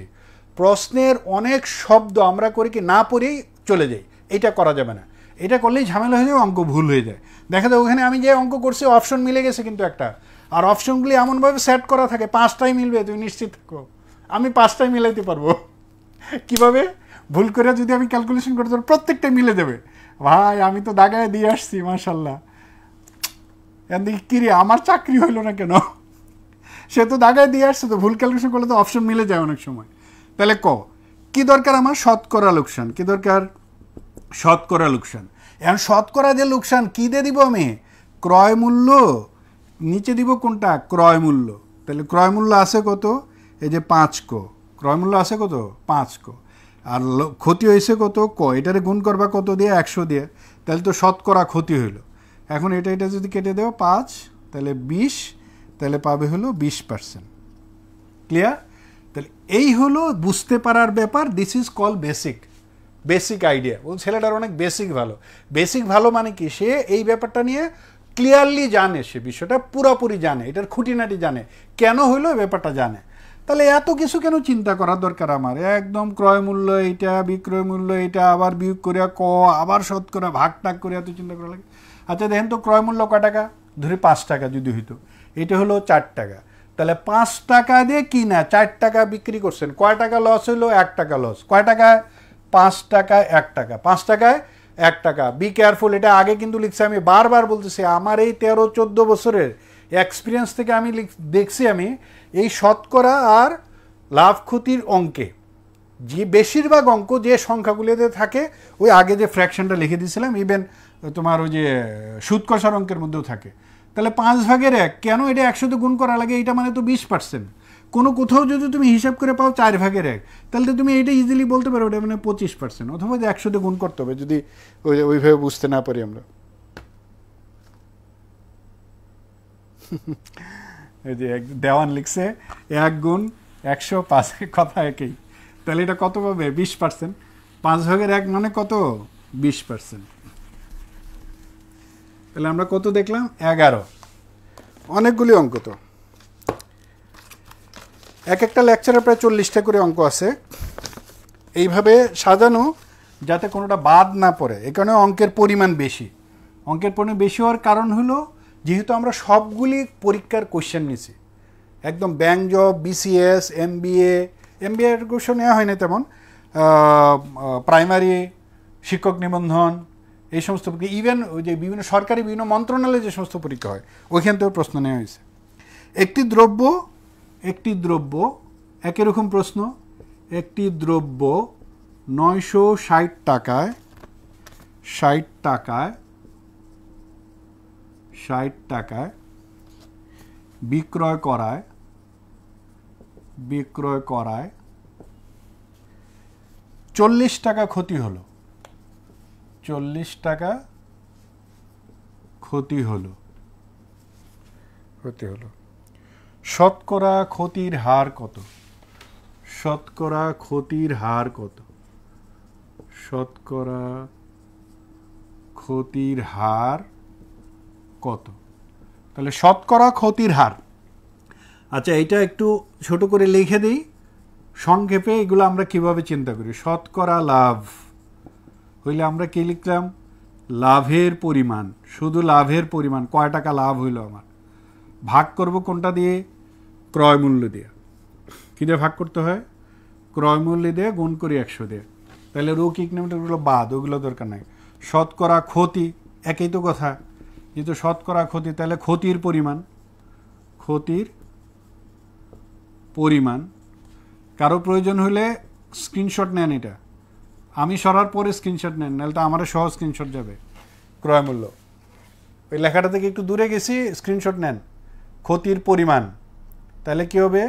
[SPEAKER 2] প্রশ্নের অনেক শব্দ আমরা করি কি না পড়েই চলে যাই, এটা করা যাবে না। এটা করলেই ঝামেলা হয়ে যায়, অঙ্ক ভুল হয়ে যায়। দেখা যায় ওখানে আমি যে অঙ্ক করছি অপশন মিলে গেছে কিন্তু একটা, আর অপশনগুলি এমনভাবে সেট করা থাকে 5টাই মিলবে, তুমি নিশ্চিত থাকো। আমি 5টাই মিলাইতে পারবো। কিভাবে? ভুল করে যদি আমি ক্যালকুলেশন করতে পারি প্রত্যেকটাই মিলে যাবে। ভাই আমি তো দাগায় দিয়ে আসছি, মাশাল্লাহ। এদিকে কিরে আমার চাকরি হইলো না কেন? সে তো দাগায় দিয়ে আসছে, তো ভুল ক্যালকুলেশন করলে তো অপশন মিলে যায় অনেক সময়। তাহলে কি দরকার আমার? শতকরা লোকসান। কি দরকার? শতকরা লোকসান। এখন শতকরা যে লোকসান কি দিয়ে দিব আমি? ক্রয় মূল্য, নিচে দিব কোনটা? ক্রয় মূল্য। তাহলে ক্রয় মূল্য আছে কত? এই যে 5 ক। ক্রয় মূল্য আছে কত? 5 ক। আর ক্ষতি হয়েছে কত? ক। এটারে গুণ করবা কত দিয়ে? 100 দিয়ে। তাহলে তো শতকরা ক্ষতি হইল। এখন এটা যদি কেটে দেও 5, তাহলে 20, তাহলে পাবে হলো 20%। ক্লিয়ার? তাহলে এই হলো বুঝতে পারার ব্যাপার। This is call basic idea. ছেলেটার অনেক বেসিক ভালো। বেসিক ভালো মানে কি? সে এই ব্যাপারটা নিয়ে ক্লিয়ারলি জানে, সে বিষয়টা পুরোপুরি জানে, এটার খুঁটিনাটি জানে, কেন হইলো ব্যাপারটা জানে, তাহলে এত কিছু কেন চিন্তা করার দরকার আমার? একদম ক্রয় মূল্য এইটা, বিক্রয় মূল্য এইটা, আবার বিয়োগ করিয়া আবার শতকরা ভাগ টাগ করে এত চিন্তা করা লাগে। আচ্ছা দেখেন তো ক্রয় মূল্য কয় টাকা, ধরি 5 টাকা যদি হইতো, এটা হলো 4 টাকা, তাহলে 5 টাকা দিয়ে কিনা 4 টাকা বিক্রি করছেন, কয় টাকা লস হইলো? 1 টাকা লস। কয় টাকায়? 5 টাকায় 1 টাকা, 5 টাকায় 1 টাকা। বি কেয়ারফুল, এটা আগে কিন্তু লিখছি, আমি বারবার বলতেছি, আমার এই 13-14 বছরের এক্সপিরিয়েন্স থেকে আমি দেখছি, আমি এই শতকরা আর লাভ ক্ষতির অঙ্কে যে বেশিরভাগ অঙ্ক যে সংখ্যাগুলিতে থাকে, ওই আগে যে ফ্র্যাকশনটা লিখে দিয়েছিলাম, ইভেন তোমার ওই যে সুদ কষার অঙ্কের মধ্যেও থাকে। তাহলে 5/1 কেন এটা 100 গুণ করা লাগে? এটা মানে তো 20%। কোনো কোথাও যদি তুমি হিসাব করে পাও 4/1, তাহলে তো তুমি এইটা ইজিলি বলতে পারো ওটা মানে 25%, অথবা 100 গুণ করতে হবে, যদি ওইভাবে বুঝতে না পারি আমরা। এই যে দেওয়ান লিখছে 1 গুণ 100 5, কথা একই, তাহলে এটা কত পাবে? 20%। 5/1 মানে কত? 20%। তাহলে আমরা কত দেখলাম? 11। অনেকগুলি অঙ্ক তো, এক একটা লেকচারে প্রায় 40টা করে অঙ্ক আছে, এইভাবে সাজানো যাতে কোনোটা বাদ না পড়ে। এই কারণে অঙ্কের পরিমাণ বেশি। অঙ্কের পরিমাণ বেশি হওয়ার কারণ হলো, যেহেতু আমরা সবগুলি পরীক্ষার কোশ্চেন নিছি, একদম bank job, BCS, MBA question নেওয়া হয় না তেমন, প্রাইমারি, শিক্ষক নিবন্ধন, এই সমস্ত পরীক্ষা, ইভেন ওই যে বিভিন্ন সরকারি বিভিন্ন মন্ত্রণালয়ে যে সমস্ত পরীক্ষা হয়, ওইখান থেকেও প্রশ্ন নেওয়া হয়েছে। একটি দ্রব্য একই রকম প্রশ্ন, একটি দ্রব্য 960 টাকায় 60 টাকায় বিক্রয় করায় 40 টাকা ক্ষতি হলো, 40 টাকা ক্ষতি হলো। শতকরা ক্ষতির হার কত? শতকরা ক্ষতির হার কত? শতকরা ক্ষতির হার কত? তাহলে শতকরা ক্ষতির হার, আচ্ছা এইটা একটু ছোট করে লিখে দিই সংক্ষেপে, এগুলো আমরা কিভাবে চিন্তা করি। শতকরা লাভ হইলে আমরা কি লিখলাম? লাভের পরিমাণ, শুধু লাভের পরিমাণ, কয় টাকা লাভ হইল আমার, ভাগ করব কোনটা দিয়ে? ক্রয় মূল্য দিয়ে। কী দিয়ে ভাগ করতে হয়? ক্রয় মূল্য দিয়ে গুণ করি 100 দিয়ে। তাহলে রোগ ইকোনমিকগুলো বাদ, ওগুলো দরকার নাই। শতকরা ক্ষতি, একই তো কথা, যেহেতু শতকরা ক্ষতি, তাহলে ক্ষতির পরিমাণ। কারো প্রয়োজন হলে স্ক্রিনশট নেন, এটা আমি সরার পরে স্ক্রিনশট নেন, নাহলে তো আমার সহ স্ক্রিনশট যাবে। ক্রয় মূল্য, ওই লেখাটা থেকে একটু দূরে গেছি, স্ক্রিনশট নেন। ক্ষতির পরিমাণ, তাহলে কী হবে?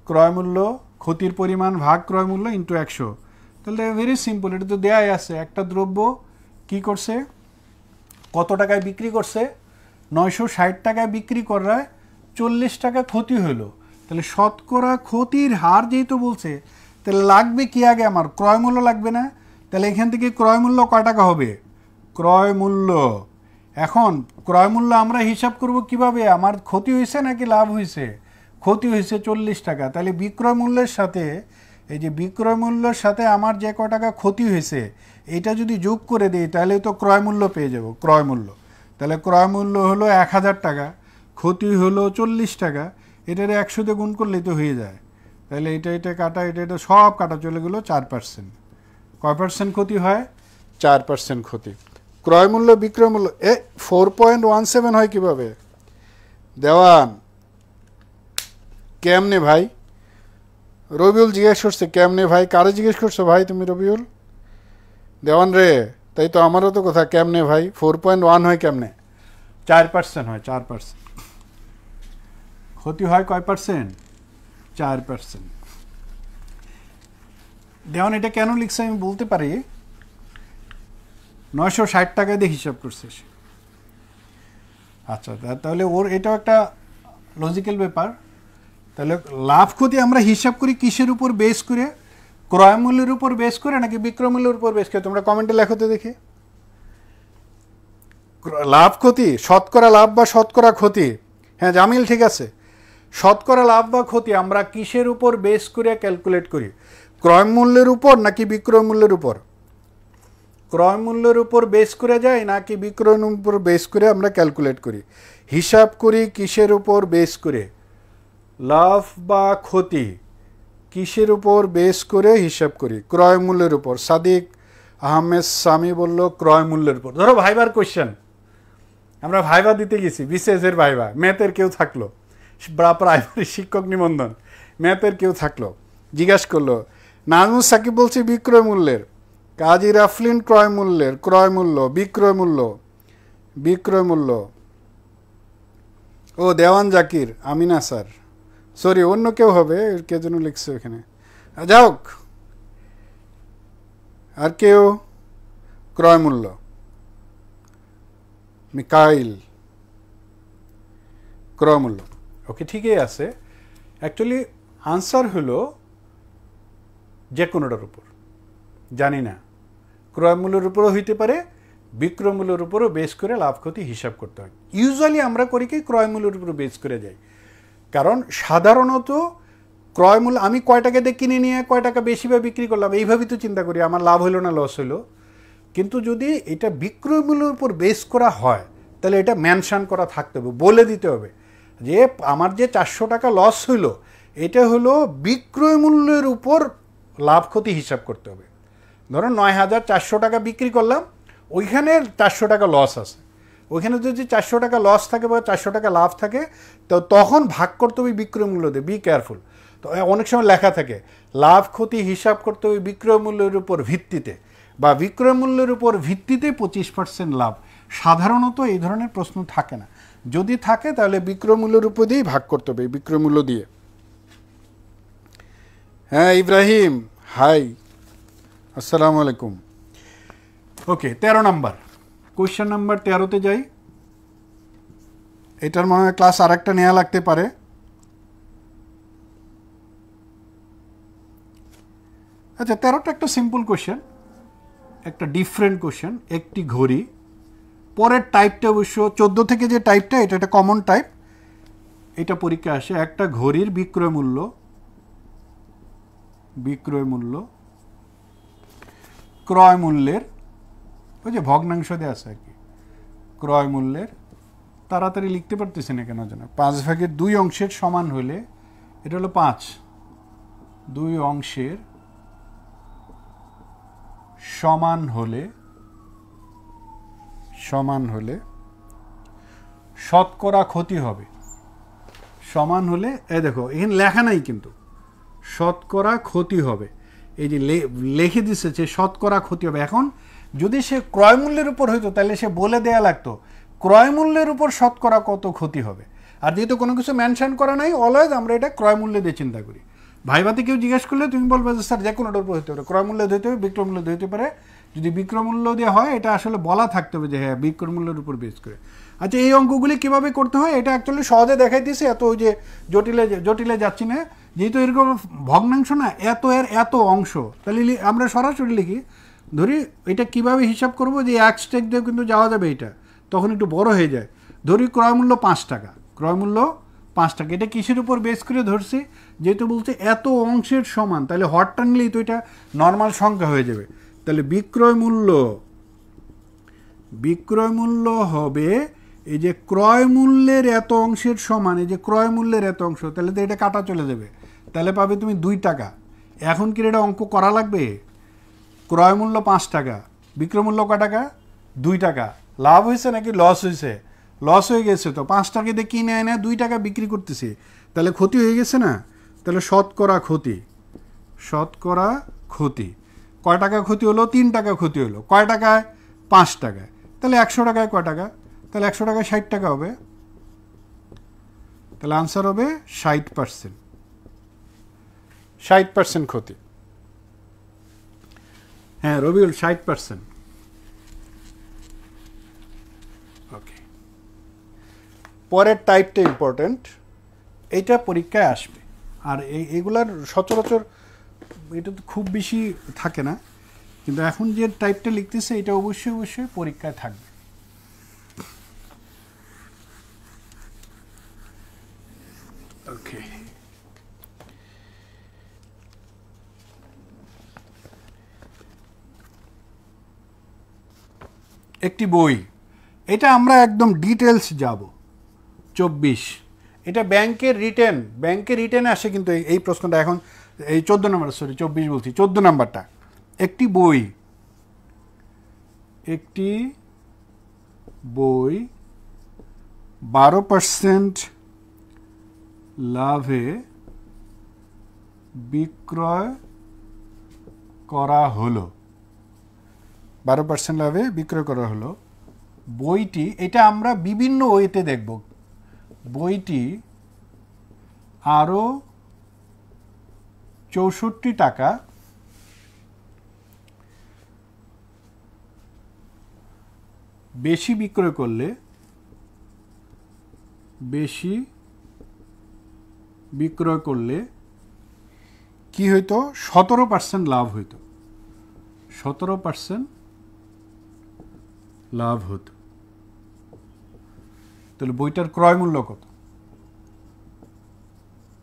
[SPEAKER 2] ক্রয় মূল্য, ক্ষতির পরিমাণ ভাগ ক্রয় মূল্য ইন্টু 100। তাহলে ভেরি সিম্পল, এটা তো দেয়াই আছে। একটা দ্রব্য কি করছে, কত টাকায় বিক্রি করছে? 960 টাকায় বিক্রি করায় 40 টাকা ক্ষতি হলো। তাহলে শতকরা ক্ষতির হার যেহেতু বলছে, তাহলে লাগবে কি আগে? আমার ক্রয় মূল্য লাগবে না? তাহলে এখান থেকে ক্রয় মূল্য কয় টাকা হবে? ক্রয় মূল্য। এখন ক্রয় মূল্য আমরা হিসাব করব কিভাবে? আমার ক্ষতি হয়েছে নাকি লাভ হয়েছে? ক্ষতি হয়েছে 40 টাকা। তাহলে বিক্রয় মূল্যের সাথে, এই যে বিক্রয় মূল্যের সাথে আমার যে কয় টাকা ক্ষতি হয়েছে, এটা যদি যোগ করে দিই, তাহলে তো ক্রয় মূল্য পেয়ে যাব। ক্রয় মূল্য, তাহলে ক্রয় মূল্য হলো 1000 টাকা, ক্ষতি হলো 40 টাকা, এটারে 100 দিয়ে গুণ করলেই তো হয়ে যায়। তাহলে এটা কাটা, এটা সব কাটা চলে গেলো 4%। কয় পার্সেন্ট ক্ষতি হয়? 4% ক্ষতি। ক্রয় মূল্য বিক্রয় মূল্য 4.17 হয় কিভাবে? দেওয়ান কেমনে ভাই? রবিউল জিজ্ঞেস করছে কেমনে ভাই? কারে জিজ্ঞেস করছো ভাই তুমি রবিউল? দেওয়ান রে, তাই তো আমারও তো কথা, কেমনে ভাই? 4.1 হয় কেমনে? 4% হয়, 4%। ক্ষতি হয় কয় পার্সেন্ট? 4%। দেওয়ান এটা কেন লিখছে আমি বলতে পারি, 960 টাকায় দিয়ে হিসাব করছে সে। আচ্ছা, তাহলে ওর এটাও একটা লজিক্যাল ব্যাপার। তাহলে লাভ ক্ষতি আমরা হিসাব করি কিসের উপর বেস করে? ক্রয় মূল্যের উপর বেস করে নাকি বিক্রয় মূল্যের উপর বেস করে? তোমরা কমেন্টে লেখো তো দেখি। লাভ ক্ষতি, শতকরা লাভ বা শতকরা ক্ষতি। হ্যাঁ জামিল ঠিক আছে, শতকরা লাভ বা ক্ষতি আমরা কিসের উপর বেস করে ক্যালকুলেট করি? ক্রয় মূল্যের উপর নাকি বিক্রয় মূল্যের উপর? ক্রয় মূল্যের উপর বেস করে যায় নাকি বিক্রয়ের উপর বেস করে আমরা ক্যালকুলেট করি? হিসাব করি কিসের উপর বেস করে? লাভ বা ক্ষতি কিসের উপর বেস করে হিসাব করি? ক্রয় মূল্যের উপর। সাদিক আহমেদ সামি বলল ক্রয় মূল্যের উপর। ধরো ভাইবার কোশ্চেন, আমরা ভাইবা দিতে গেছি, বিসিএসের ভাইবা, ম্যাথের কেউ থাকলো, প্রাইমারি শিক্ষক নিবন্ধন, ম্যাথের কেউ থাকলো, জিজ্ঞাসা করলো, নাজমুস সাকিব বলছি বিক্রয় মূল্যের, কাজী রাফলিন ক্রয় মূল্যের, ক্রয় মূল্য, বিক্রয় মূল্য, বিক্রয় মূল্য। ও দেওয়ান জাকির, আমিনা স্যার, সরি অন্য কেউ হবে, কে যেন লিখছে ওখানে, যাওক। আর কেউ? ক্রয় মূল্য, মিকাইল, ক্রয় মূল্য। ওকে ঠিকই আছে। অ্যাকচুয়ালি আনসার হলো যে কোনোটার উপর, জানি না, ক্রয় মূল্যের উপরও হইতে পারে, বিক্রয় মূল্যের উপরও বেস করে লাভ ক্ষতি হিসাব করতে হয়। ইউজুয়ালি আমরা করি কি ক্রয় মূল্যের উপর বেস করে যাই, কারণ সাধারণত ক্রয় মূল্য আমি কয় টাকা দিয়ে কিনে নিয়ে কয় টাকা বেশি বা বিক্রি করলাম এইভাবেই তো চিন্তা করি, আমার লাভ হলো না লস হলো। কিন্তু যদি এটা বিক্রয় মূল্যের উপর বেস করা হয় তাহলে এটা মেনশন করা থাকতে হবে, বলে দিতে হবে যে আমার যে 400 টাকা লস হইলো এটা হলো বিক্রয় মূল্যের উপর লাভ ক্ষতি হিসাব করতে হবে। ধরো 9,400 টাকা বিক্রি করলাম, ওইখানে 400 টাকা লস আছে, ওইখানে যদি 400 টাকা লস থাকে বা 400 টাকা লাভ থাকে তো তখন ভাগ করতে হবে বিক্রয় মূল্য দিয়ে। Be careful. তো অনেক সময় লেখা থাকে লাভ ক্ষতি হিসাব করতে হবে বিক্রয় মূল্যের উপর ভিত্তিতে বা বিক্রয় মূল্যের উপর ভিত্তিতে 25% লাভ। সাধারণত এই ধরনের প্রশ্ন থাকে না, যদি থাকে তাহলে বিক্রয় মূল্যের উপর দিয়েই ভাগ করতে হবে, বিক্রয় মূল্য দিয়ে। হ্যাঁ ইব্রাহিম, হাই, আসসালামু আলাইকুম। ওকে 13 নাম্বার কোয়েশ্চেন নাম্বার 13তে যাই। এটার মনে হয় ক্লাস আর একটা নেওয়া লাগতে পারে। আচ্ছা 13টা একটা সিম্পল কোয়েশ্চেন, একটা ডিফারেন্ট কোয়েশ্চেন। একটি ঘড়ি, পরের টাইপটা অবশ্য 14 থেকে যে টাইপটা এটা একটা কমন টাইপ, এটা পরীক্ষা আসে। একটা ঘড়ির বিক্রয় মূল্য, বিক্রয় মূল্য ক্রয় মূল্যের, ওই যে ভগ্নাংশ দেওয়া আছে আর কি, ক্রয় মূল্যের, তাড়াতাড়ি লিখতে পারতেছি না কেন যেন, 5/2 অংশের সমান হলে, এটা হলো 5, 2 অংশের সমান হলে, সমান হলে শতকরা ক্ষতি হবে। সমান হলে এই দেখো এখানে লেখা নাই কিন্তু শতকরা ক্ষতি হবে, এই যে লিখে দিচ্ছে যে শতকরা ক্ষতি হবে। এখন যদি সে ক্রয় মূল্যের উপর হইতো তাহলে সে বলে দেয়া লাগতো ক্রয় মূল্যের উপর শতকরা কত ক্ষতি হবে। আর যেহেতু কোনো কিছু মেনশন করা নাই, অলওয়েজ আমরা এটা ক্রয় মূল্য দিয়ে চিন্তা করি। ভাইবাতে কেউ জিজ্ঞেস করলে তুমি বলবে যে স্যার যে কোনোটার উপর হতে পারে, ক্রয় মূল্য দিতে হবে, বিক্রয় মূল্য দিতে পারে। যদি বিক্রয় মূল্য দিয়ে হয় এটা আসলে বলা থাকতে হবে যে হ্যাঁ বিক্রয় মূল্যের উপর বেস করে। আচ্ছা এই অঙ্কগুলি কীভাবে করতে হয় এটা অ্যাকচুয়ালি সহজে দেখাই দিয়েছে, এত ওই যে জটিলে যাচ্ছি না। যেহেতু এরকম ভগ্নাংশ না, এত এর এত অংশ, তাহলে আমরা সরাসরি লিখি। ধরি এটা কিভাবে হিসাব করব, যে এক স্টেক দিয়ে কিন্তু যাওয়া যাবে, এটা তখন একটু বড় হয়ে যায়। ধরি ক্রয় মূল্য 5 টাকা, ক্রয় মূল্য 5 টাকা, এটা কিসের উপর বেস করে ধরছি, যেহেতু বলছে এত অংশের সমান, তাহলে হরটা নিলেই তো এটা নর্মাল সংখ্যা হয়ে যাবে। তাহলে বিক্রয় মূল্য হবে এই যে ক্রয় মূল্যের এত অংশের সমান, এই যে ক্রয় মূল্যের এত অংশ, তাহলে তো এটা কাটা চলে যাবে, তাহলে পাবে তুমি 2 টাকা। এখন কি এটা অঙ্ক করা লাগবে? ক্রয় মূল্য 5 টাকা, বিক্রয় মূল্য কয় টাকা? 2 টাকা। লাভ হয়েছে নাকি লস হয়েছে? লস হয়ে গেছে। তো 5 টাকা দিয়ে কিনে এনে 2 টাকা বিক্রি করতেছি, তাহলে ক্ষতি হয়ে গেছে না? তাহলে শতকরা ক্ষতি, শতকরা ক্ষতি কয় টাকা ক্ষতি হলো? 3 টাকা ক্ষতি হলো। কয় টাকায়? 5 টাকায়। তাহলে 100 টাকায় কয় টাকা? তাহলে 100 টাকায় 60 টাকা হবে। তাহলে আনসার হবে 60%, 60% ক্ষতি। হ্যাঁ রবিউল 60%। ওকে, পরের টাইপটা ইম্পর্টেন্ট, এইটা পরীক্ষায় আসবে। আর এগুলার সচরাচর এটা তো খুব বেশি থাকে না, কিন্তু এখন যে টাইপটা লিখতেছে এটা অবশ্যই পরীক্ষায় থাকবে। একটি বই, এটা আমরা একদম ডিটেলস যাব। 24 এটা ব্যাংকের রিটেনে আসে, কিন্তু এই প্রশ্নটা এখন এই 14 নম্বর, সরি 24 বলছি, 14 নাম্বারটা। একটি বই 12% লাভে বিক্রয় করা হলো, 12% লাভে বিক্রয় করা হলো। বইটি, এটা আমরা বিভিন্ন ওয়েতে দেখব, বইটি আরো 64 টাকা বেশি বিক্রয় করলে, কি হইতো? 17% লাভ হইতো, 17% লাভ হতো। তাহলে বইটার ক্রয় মূল্য কত?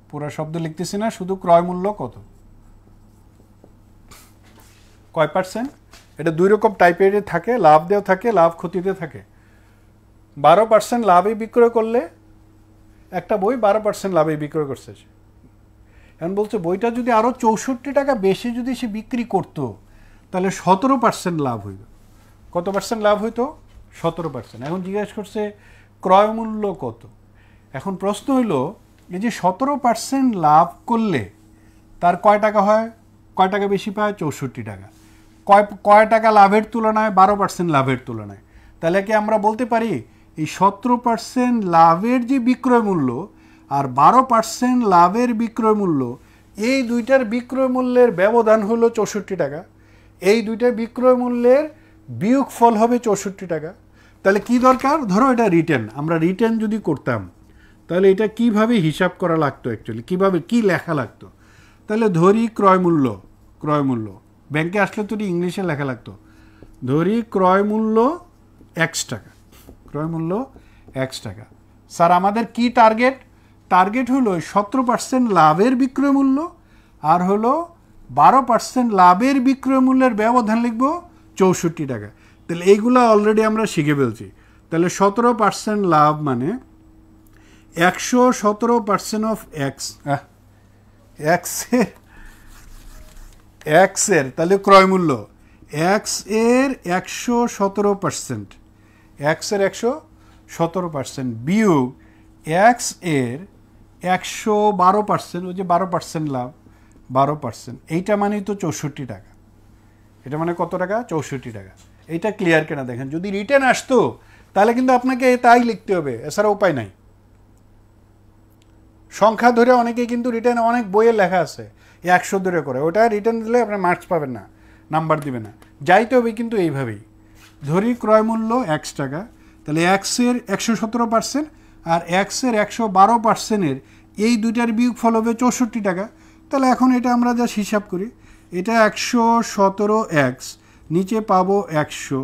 [SPEAKER 2] পুরা শব্দ লিখতেছি না, শুধু ক্রয় মূল্য কত, কয় পার্সেন্ট? এটা দুই রকম টাইপের থাকে, লাভ দেওয়া থাকে, লাভ ক্ষতিতে থাকে। 12% লাভে বিক্রয় করলে, একটা বই 12% লাভে বিক্রয় করছে, এখন বলছে বইটা যদি আরো 64 টাকা বেশি যদি সে বিক্রি করতো, তাহলে 17% লাভ হইত। কত পার্সেন্ট লাভ হইতো? 17%। এখন জিজ্ঞাসা করছে ক্রয় মূল্য কত। এখন প্রশ্ন হইল, এই যে 17% লাভ করলে তার কয় টাকা হয়, কয় টাকা বেশি পায়? 64 টাকা। কয় টাকা লাভের তুলনায়? 12% লাভের তুলনায়। তাহলে কি আমরা বলতে পারি এই 17% লাভের যে বিক্রয় মূল্য আর 12% লাভের বিক্রয় মূল্য, এই দুইটার বিক্রয় মূল্যের ব্যবধান হলো 64 টাকা, এই দুইটা বিক্রয় মূল্যের বিয়োগফল হবে 64 টাকা। তাহলে কি দরকার? ধরো এটা রিটার্ন, আমরা রিটার্ন যদি করতাম তাহলে এটা কিভাবে হিসাব করা লাগতো, অ্যাকচুয়ালি কিভাবে কি লেখা লাগতো? তাহলে ধরি ক্রয় মূল্য ব্যাংকে আসলে তো ইংলিশে লেখা লাগতো। ধরি ক্রয় মূল্য X টাকা, ক্রয় মূল্য X টাকা। স্যার আমাদের কি টার্গেট হলো 17% লাভের বিক্রয় মূল্য আর হলো 12% লাভের বিক্রয় মূল্যের ব্যবধান লিখবো 64 টাকা। তাহলে এইগুলো অলরেডি আমরা শিখে ফেলছি। তাহলে 17% লাভ মানে 117% অফ X এর তাহলে ক্রয় মূল্য X এর 117%, X এর 117% বিয়োগ X এর 112%, ওই যে 12% লাভ, 12%, এইটা মানেই তো 64 টাকা। এটা মানে কত টাকা? 64 টাকা। এইটা ক্লিয়ার কেনা দেখেন, যদি রিটার্ন আসতো তাহলে কিন্তু আপনাকে তাই লিখতে হবে, এছাড়া উপায় নাই। সংখ্যা ধরে অনেকে কিন্তু রিটার্ন, অনেক বইয়ে লেখা আছে 100 ধরে করে, ওটা রিটার্ন দিলে আপনার মার্কস পাবেন না, নাম্বার দিবে না। যাইতে হবে কিন্তু এইভাবেই। ধরি ক্রয় মূল্য X টাকা, তাহলে X এর 117% আর X এর 112%-এর এই দুইটার বিয়োগফল হবে 64 টাকা। তাহলে এখন এটা আমরা যা হিসাব করি, এটা 117X, নিচে পাবো 100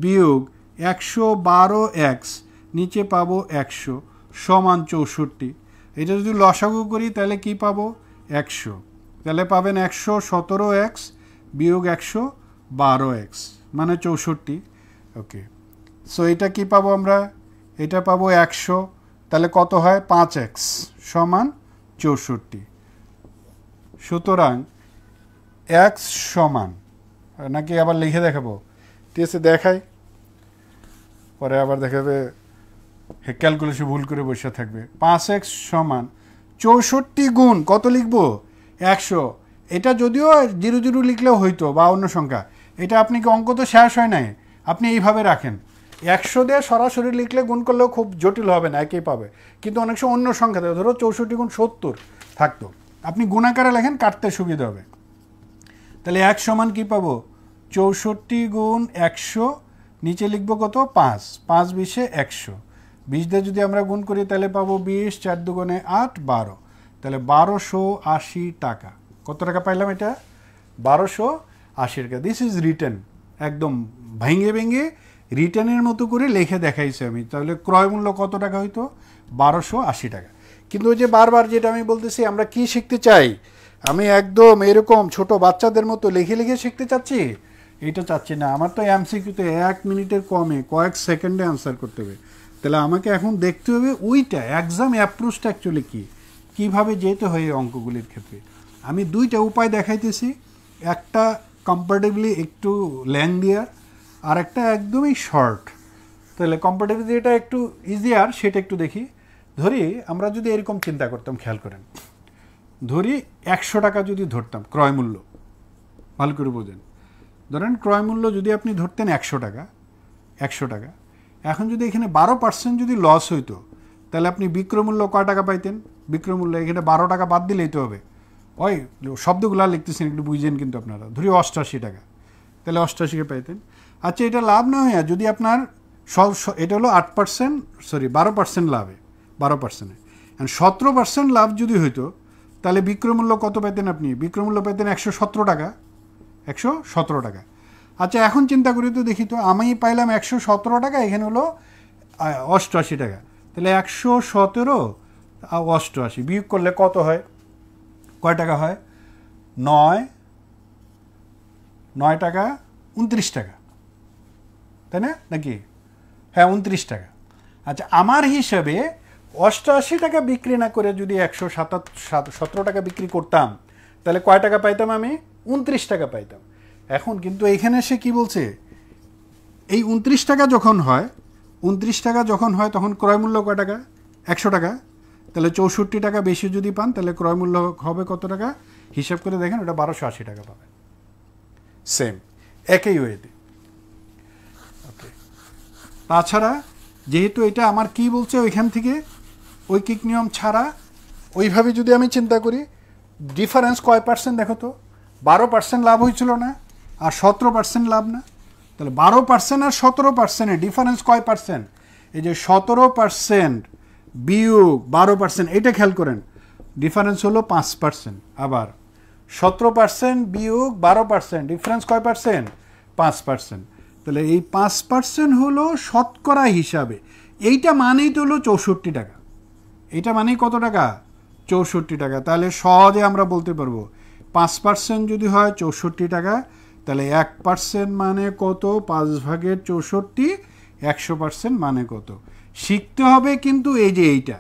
[SPEAKER 2] বিয়োগ 112X, নিচে পাবো 100 সমান 64। এটা যদি লসাগু করি তাহলে কি পাবো? 100। তাহলে পাবেন 117X বিয়োগ 112X মানে 64। ওকে, সো এটা কি পাবো আমরা? এটা পাবো 100, তাহলে কত হয়? 5X সমান 64। সুতরাং X সমান, নাকি আবার লিখে দেখাবো? ঠিক আছে, দেখাই, পরে আবার দেখাবে ক্যালকুলেশন ভুল করে বসে থাকবে। 5X সমান 64 গুণ কত লিখবো? 100। এটা যদিও 00 লিখলেও হইতো বা অন্য সংখ্যা, এটা আপনি কি অঙ্ক তো শেষ হয় নাই, আপনি এইভাবে রাখেন। 100 দিয়ে সরাসরি লিখলে গুণ করলেও খুব জটিল হবে না, একই পাবে, কিন্তু অনেক সময় অন্য সংখ্যা দেবে, ধরো 64 গুণ 70 থাকতো, আপনি গুণাকারে লেখেন, কাটতে সুবিধা হবে। তাহলে 1 সমান কি পাবো? 64 গুণ 100, নিচে লিখবো কত? 5, 5 20 100, 20 দিয়ে যদি আমরা গুণ করি তাহলে পাবো 20, 4 দুগুণে 8, 12, তাহলে 1280 টাকা। কত টাকা পাইলাম? এটা 1280 টাকা। দিস ইজ রিটার্ন, একদম ভেঙে রিটার্নের মতো করে লিখে দেখাইছি আমি। তাহলে ক্রয় মূল্য কত টাকা হইতো? 1280 টাকা। কিন্তু ওই যে বারবার যেটা আমি বলতেছি, আমরা কি শিখতে চাই, আমি একদম এরকম ছোট বাচ্চাদের মতো লিখে শিখতে চাচ্ছি, এইটা চাচ্ছি না, আমার তো এমসিকিউতে 1 মিনিটের কমে কয়েক সেকেন্ডে আনসার করতে হবে। তাহলে আমাকে এখন দেখতে হবে ওইটা এক্সাম অ্যাপ্রোচটা অ্যাকচুয়ালি কীভাবে যেতে হয় এই অঙ্কগুলির ক্ষেত্রে। আমি দুইটা উপায় দেখাইতেছি, একটা কম্পারেটিভলি একটু ল্যাংদিয়ার আর একটা একদমই শর্ট। তাহলে কম্পারেটিভলি যেটা একটু ইজিয়ার সেটা একটু দেখি। ধরি আমরা যদি এরকম চিন্তা করতাম, খেয়াল করেন, ধরি 100 টাকা যদি ধরতাম ক্রয় মূল্য, ভালো করে বোঝেন, ধরেন ক্রয় মূল্য যদি আপনি ধরতেন 100 টাকা, এখন যদি এখানে 12% যদি লস হইতো, তাহলে আপনি বিক্রয় মূল্য কয় টাকা পাইতেন? বিক্রয় মূল্য এখানে 12 টাকা বাদ দিলেই তো হবে। ওই শব্দগুলো লিখতেছেন একটু বুঝেন কিন্তু আপনারা, ধরি 88 টাকা, তাহলে 88কে পাইতেন। আচ্ছা, এটা লাভ না হইয়া যদি আপনার এটা হলো 8%, সরি 12% লাভে, 12%, 17% লাভ যদি হইতো, তাহলে বিক্রয় মূল্য কত পেতেন আপনি? বিক্রয় মূল্য পেতেন 117 টাকা, 117 টাকা। আচ্ছা, এখন চিন্তা করি তো, দেখি তো, আমি পাইলাম 117 টাকা, এখানে হলো 88 টাকা, তাহলে 117 আর 88 বিয়োগ করলে কত হয়? কয় টাকা হয়? 9 টাকা 29 টাকা, তাই না? নাকি? হ্যাঁ, 29 টাকা। আচ্ছা, আমার হিসাবে 88 টাকা বিক্রি না করে যদি 117 টাকা বিক্রি করতাম, তাহলে কয় টাকা পাইতাম আমি? 29 টাকা পাইতাম। এখন কিন্তু এইখানে সে কি বলছে, এই 29 টাকা যখন হয়, 29 টাকা যখন হয় তখন ক্রয় মূল্য কয় টাকা? 100 টাকা। তাহলে 64 টাকা বেশি যদি পান, তাহলে ক্রয় মূল্য হবে কত টাকা? হিসাব করে দেখেন, ওটা 1280 টাকা পাবেন। সেম, একই ওয়েতে। ওকে, তাছাড়া যেহেতু এটা আমার কি বলছে, ওইখান থেকে ঐকিক নিয়ম ছাড়া ওইভাবে যদি আমি চিন্তা করি, ডিফারেন্স কয় পার্সেন্ট দেখো তো? 12% লাভ হয়েছিল না, আর 17% লাভ না? তাহলে 12% আর 17% ডিফারেন্স কয় পার্সেন্ট? এই যে 17% বিয়োগ 12%, এটা খেয়াল করেন, ডিফারেন্স হলো 5%। আবার 17% বিয়োগ 12%, ডিফারেন্স কয় পার্সেন্ট? 5%। তাহলে এই 5% হলো শতকরা হিসাবে, এইটা মানেই তো হলো 64 টাকা। এইটা মানেই কত টাকা? 64 টাকা। তাহলে সহজে আমরা বলতে পারবো 5% যদি হয় 64 টাকা, তাহলে 1% মানে কত? 5/64, 100% মানে কত? শিখতে হবে কিন্তু এই যে এইটা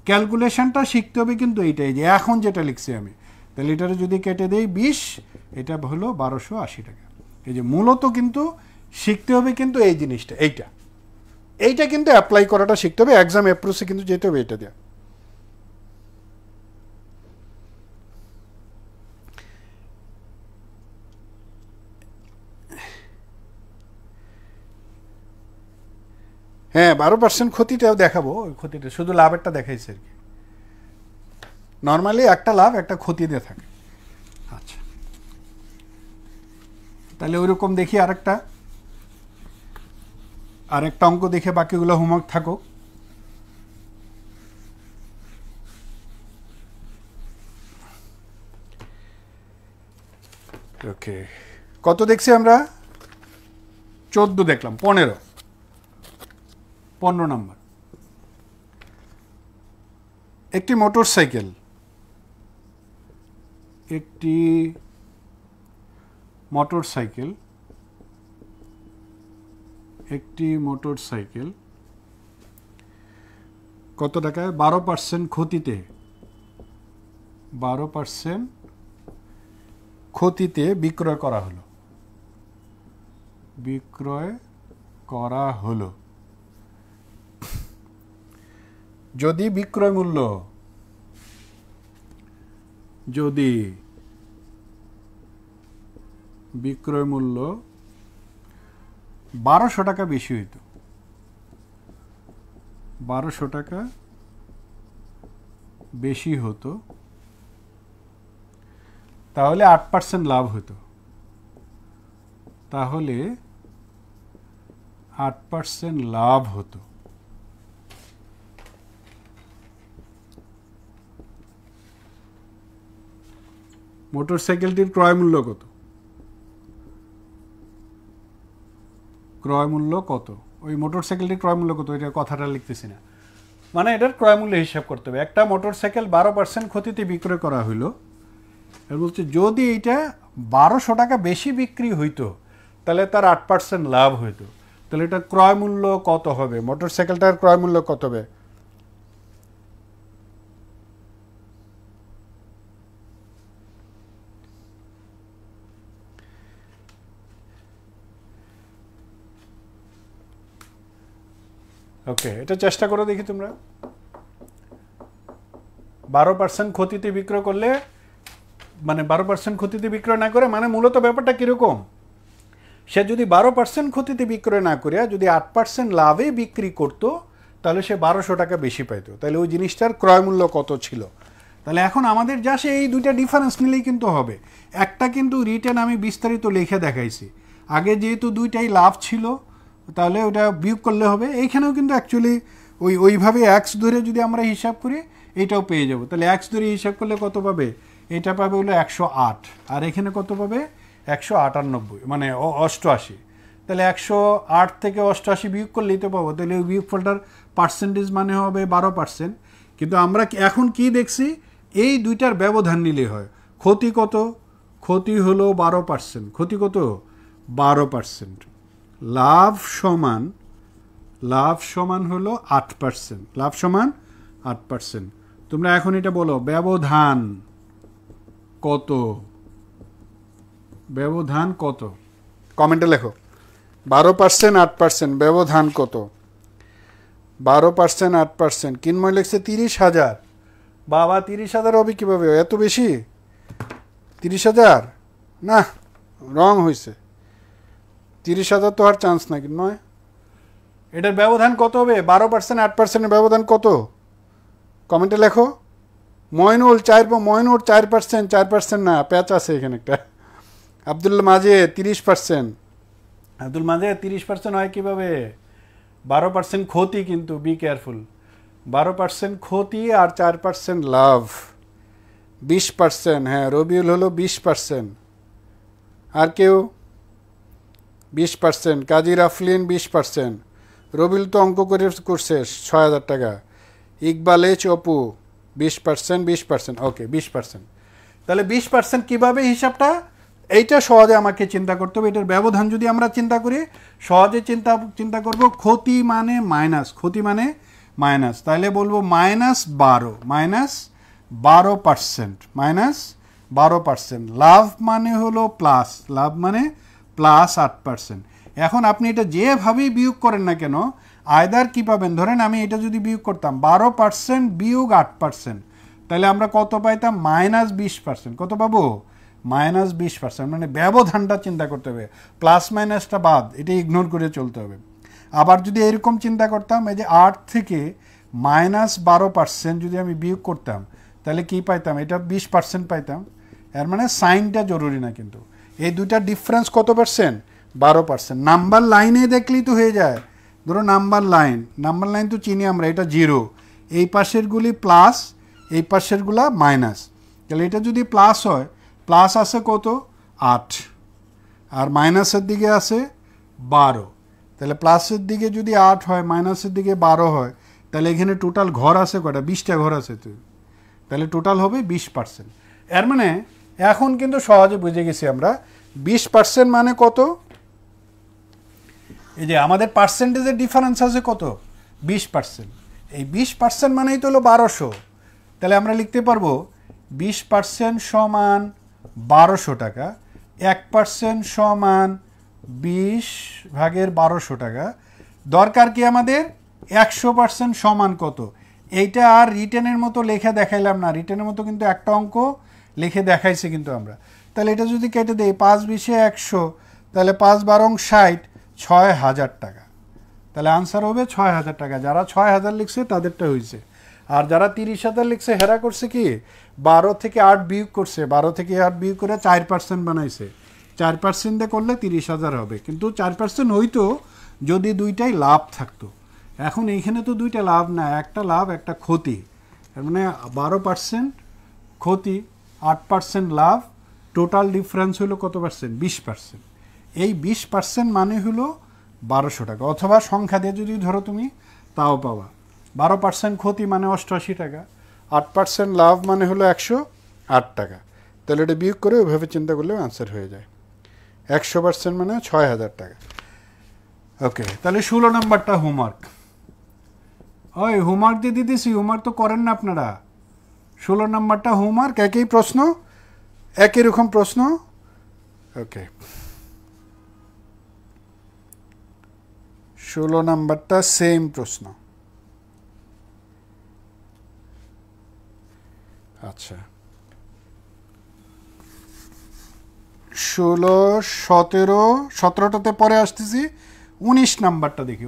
[SPEAKER 2] ক্যালকুলেশনটা শিখতে হবে কিন্তু এইটাই যে এখন যেটা লিখছি আমি, তাহলে এটারে যদি কেটে দেই 20, এটা হলো 1280 টাকা। এই যে মূলত কিন্তু শিখতে হবে কিন্তু এই জিনিসটা, এইটা কিন্তু অ্যাপ্লাই করাটা শিখতে হবে, এক্সাম অ্যাপ্রোচে কিন্তু যেতে হবে এটা দিয়ে। হ্যাঁ, 12% ক্ষতিটাও দেখাবো, ওই ক্ষতিটা শুধু লাভেরটা দেখাইছে আর কি। নর্মালি একটা লাভ একটা ক্ষতি দিয়ে থাকে। আচ্ছা, তাহলে ওইরকম দেখি আরেকটা অঙ্ক দেখে বাকিগুলো হোমওয়ার্ক থাকুক। ওকে, কত দেখছি আমরা? 14 দেখলাম, 15 নম্বর। একটি মোটর সাইকেল কত টাকায়? 12% ক্ষতিতে বিক্রয় করা হলো। যদি বিক্রয় মূল্য 1200 টাকা বেশি হইতো, 1200 টাকা বেশি হতো, তাহলে 8% লাভ হতো। মোটরসাইকেলটির ক্রয় মূল্য কত? ওই মোটরসাইকেলটির ক্রয় মূল্য কত? এটা কথাটা লিখতেছি না, মানে এটার ক্রয় মূল্য হিসাব করতে হবে। একটা মোটরসাইকেল 12% ক্ষতিতে বিক্রয় করা হইলো, এর বলছে যদি এইটা 1200 টাকা বেশি বিক্রি হইতো, তাহলে তার 8% লাভ হইতো। তাহলে এটা ক্রয় মূল্য কত হবে? মোটরসাইকেলটার ক্রয় মূল্য কত হবে? ওকে, এটা চেষ্টা করে দেখি তোমরা। 12% ক্ষতিতে বিক্রয় করলে, মানে 12% ক্ষতিতে বিক্রয় না করে, মানে মূলত ব্যাপারটা কিরকম, সে যদি 12% ক্ষতিতে বিক্রয় না করে যদি 8% লাভে বিক্রি করতো তাহলে সে 1200 টাকা বেশি পাইতো। তাহলে ওই জিনিসটার ক্রয় মূল্য কত ছিল। তাহলে এখন আমাদের যা সে এই দুইটা ডিফারেন্স নিলেই কিন্তু হবে। একটা কিন্তু রিটার্ন আমি বিস্তারিত লিখে দেখাইছি, আগে যেহেতু দুইটাই লাভ ছিল তাহলে ওটা বিয়োগ করলে হবে। এইখানেও কিন্তু অ্যাকচুয়ালি ওইভাবে এক্স ধরে যদি আমরা হিসাব করি এটাও পেয়ে যাব। তাহলে এক্স ধরে হিসাব করলে কত পাবে? এটা পাবে হলো 108, আর এখানে কত পাবে? 198, মানে 88। তাহলে 108 থেকে 88 বিয়োগ করলেই তো পাবো। তাহলে ওই বিয়োগফলটার পার্সেন্টেজ মানে হবে 12%। কিন্তু আমরা এখন কি দেখছি, এই দুইটার ব্যবধান নিলেই হয়। ক্ষতি কত? ক্ষতি হলো 12%। ক্ষতি কত? 12%। লাভ সমান হলো 8%। লাভ সমান 8%। তোমরা এখন এটা বলো, ব্যবধান কত? ব্যবধান কত? কমেন্টে লেখো। 12% 8%, ব্যবধান কত? 12% 8%। কিন্ময় লিখছে 30,000। বাবা 30,000 হবে কিভাবে? এত বেশি? 30,000 না, রং হয়েছে। 30,000 তো আর চান্স না। কিন্ময়, এটার ব্যবধান কত হবে? 12% 8%-এর ব্যবধান কত? কমেন্টে লেখো। ময়নুল 4%। 4% না, প্যাচ আছে এখানে একটা। আব্দুল মাজেদ 30%। আব্দুল মাজেদ 30% হয় কিভাবে? 12% ক্ষতি, কিন্তু বি কেয়ারফুল। 12% ক্ষতি আর 4% লাভ। 20%। হ্যাঁ, রবিউল হলো 20%। আর কেউ? 20%। কাজী রাফলিন 20%। রবিউল তো অঙ্ক করছে 6,000 টাকা। ইকবাল এইচ অপু 20%। ওকে, 20%। তাহলে 20% কিভাবে হিসাবটা? এইটা সহজে আমাকে চিন্তা করতে হবে। এটার ব্যবধান যদি আমরা চিন্তা করি, সহজে চিন্তা করব। ক্ষতি মানে মাইনাস, ক্ষতি মানে মাইনাস। তাহলে বলবো -12%। লাভ মানে হলো প্লাস, লাভ মানে +8%। এখন আপনি এটা যেভাবেই বিয়োগ করেন না কেন, আয়দার কি পাবেন? ধরেন আমি এটা যদি বিয়োগ করতাম 12% বিয়োগ 8%, তাহলে আমরা কত পাইতাম? -20%। কত পাবো? -20%। মানে ব্যবধানটা চিন্তা করতে হবে, প্লাস মাইনাসটা বাদ, এটা ইগনোর করে চলতে হবে। আবার যদি এরকম চিন্তা করতাম, এই যে 8 থেকে -12% যদি আমি বিয়োগ করতাম তাহলে কি পাইতাম? এটা 20% পাইতাম। এর মানে সাইনটা জরুরি না, কিন্তু এই দুইটা ডিফারেন্স কত পার্সেন্ট? 12%। নাম্বার লাইনে দেখলেই তো হয়ে যায়। ধরো নাম্বার লাইন তো চিনি আমরা, এটা 0, এই পাশেরগুলি প্লাস, এই পাশেরগুলা মাইনাস। তাহলে এটা যদি প্লাস হয়, প্লাস আছে কত? 8, আর মাইনাসের দিকে আছে 12। তাহলে প্লাসের দিকে যদি 8 হয়, মাইনাসের দিকে 12 হয়, তাহলে এখানে টোটাল ঘর আছে কয়টা? 20টা ঘর আছে। তাহলে টোটাল হবে 20%। এর মানে এখন কিন্তু সহজে বুঝে গেছি আমরা 20% মানে কত। এই যে আমাদের পার্সেন্টেজের ডিফারেন্স আছে কত? 20%। এই 20% মানেই তো হলো 1200। তাহলে আমরা লিখতে পারবো 20% সমান 1200 টাকা, 1% সমান 20/1200 টাকা। দরকার কি আমাদের? 100% সমান কত? এইটা আর রিটেনের মতো লেখা দেখাইলাম না। রিটেনের মতো কিন্তু একটা অঙ্ক লিখে দেখাইছে কিন্তু আমরা। তাহলে এটা যদি কেটে দেই, 5-20 100, তাহলে 5-12 60, 6,000 টাকা। তাহলে আনসার হবে 6,000 টাকা। যারা 6,000 লিখছে তাদেরটা হয়েছে। আর যারা 30,000 লিখছে হেরা করছে কি? 12 থেকে 8 বিয়োগ করছে। 12 থেকে 8 বিয়োগ করে 4% বানাইছে। 4% দিয়ে করলে 30,000 হবে। কিন্তু 4% হইতো যদি দুইটাই লাভ থাকতো। এখন এইখানে তো দুইটা লাভ না, একটা লাভ একটা ক্ষতি। তার মানে 12% ক্ষতি, 8% লাভ, টোটাল ডিফারেন্স হলো কত পার্সেন্ট? 20%। এই 20% মানে হলো 1200 টাকা। অথবা সংখ্যা দিয়ে যদি ধরো তুমি, তাও পাবা। 12% ক্ষতি মানে 88 টাকা, 8% লাভ মানে হলো 108 টাকা। তাহলে এটা বিয়োগ করে ওইভাবে চিন্তা করলেও আনসার হয়ে যায়। 100% মানে 6,000 টাকা। ওকে, তাহলে 16 নাম্বারটা হোমওয়ার্ক। ওই হোমওয়ার্ক দিয়ে দিতেছি, হোমওয়ার্ক তো করেন না আপনারা। 16 নাম্বারটা হোমওয়ার্ক, একই প্রশ্ন, একই রকম প্রশ্ন। ওকে, 16 নাম্বারটা সেম প্রশ্ন। আচ্ছা, 16, 17, 17টাতে পরে আসতেছি। 19 নাম্বারটা দেখি,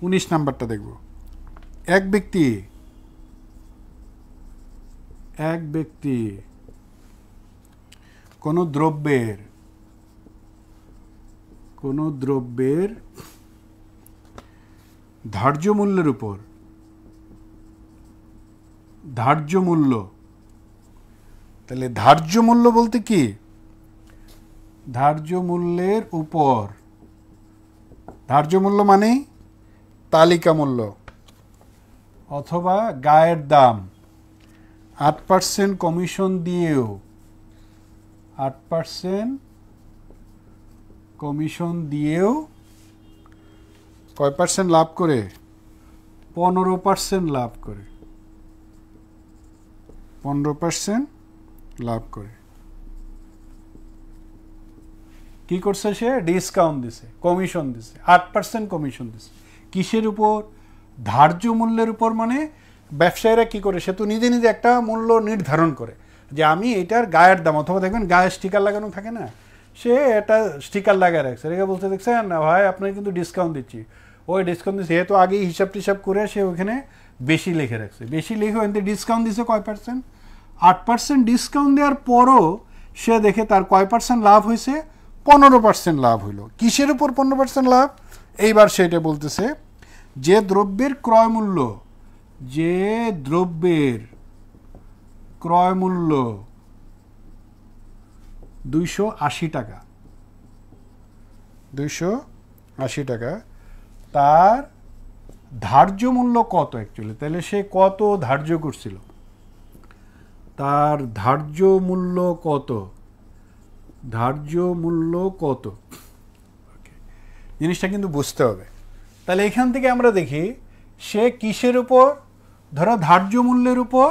[SPEAKER 2] 19 নাম্বারটা দেখব। এক ব্যক্তি কোনো দ্রব্যের ধার্য মূল্যের উপর, ধার্য মূল্য, তাহলে ধার্য মূল্য বলতে কি? ধার্য মূল্যের উপর, ধার্য মূল্য মানে তালিকা মূল্য অথবা গায়ের দাম, 8% কমিশন দিয়েও, 8% কমিশন দিয়েও কয় পার্সেন্ট লাভ করে? 15% লাভ করে, 15% লাভ করে। কি করছে সে? ডিসকাউন্ট দিছে, কমিশন দিছে, 8% কমিশন দিছে। কিসের উপর? ধার্য মূল্যের উপর। মানে ব্যবসায়ীরা কি করে? সে তো নিজে নিজে একটা মূল্য নির্ধারণ করে যে আমি এটার গায়ের দাম, অথবা দেখবেন গায়ে স্টিকার লাগানো থাকে না, সে এটা স্টিকার লাগায় রাখছে, রেখে বলতে দেখছেন না ভাই আপনার কিন্তু ডিসকাউন্ট দিচ্ছি। ওই ডিসকাউন্ট দিচ্ছে, সে তো আগেই হিসাব টিসাব করে সে ওখানে বেশি লিখে রাখছে, বেশি লিখে ওখান থেকে ডিসকাউন্ট দিচ্ছে কয় পার্সেন্ট? 8% ডিসকাউন্ট দেওয়ার পরও সে দেখে তার কয় পার্সেন্ট লাভ হয়েছে? 15% লাভ হইল। কিসের উপর 15% লাভ? এইবার সেটা বলতেছে যে দ্রব্যের ক্রয় মূল্য, যে দ্রব্যের ক্রয় মূল্য 280 টাকা, 280 টাকা, তার ধার্য মূল্য কত অ্যাকচুয়ালি? তাহলে সে কত ধার্য করছিল? তার ধার্য মূল্য কত? ধার্য মূল্য কত? জিনিসটা কিন্তু বুঝতে হবে। তাহলে এখান থেকে আমরা দেখি সে কিসের উপর, ধরো ধার্য মূল্যের উপর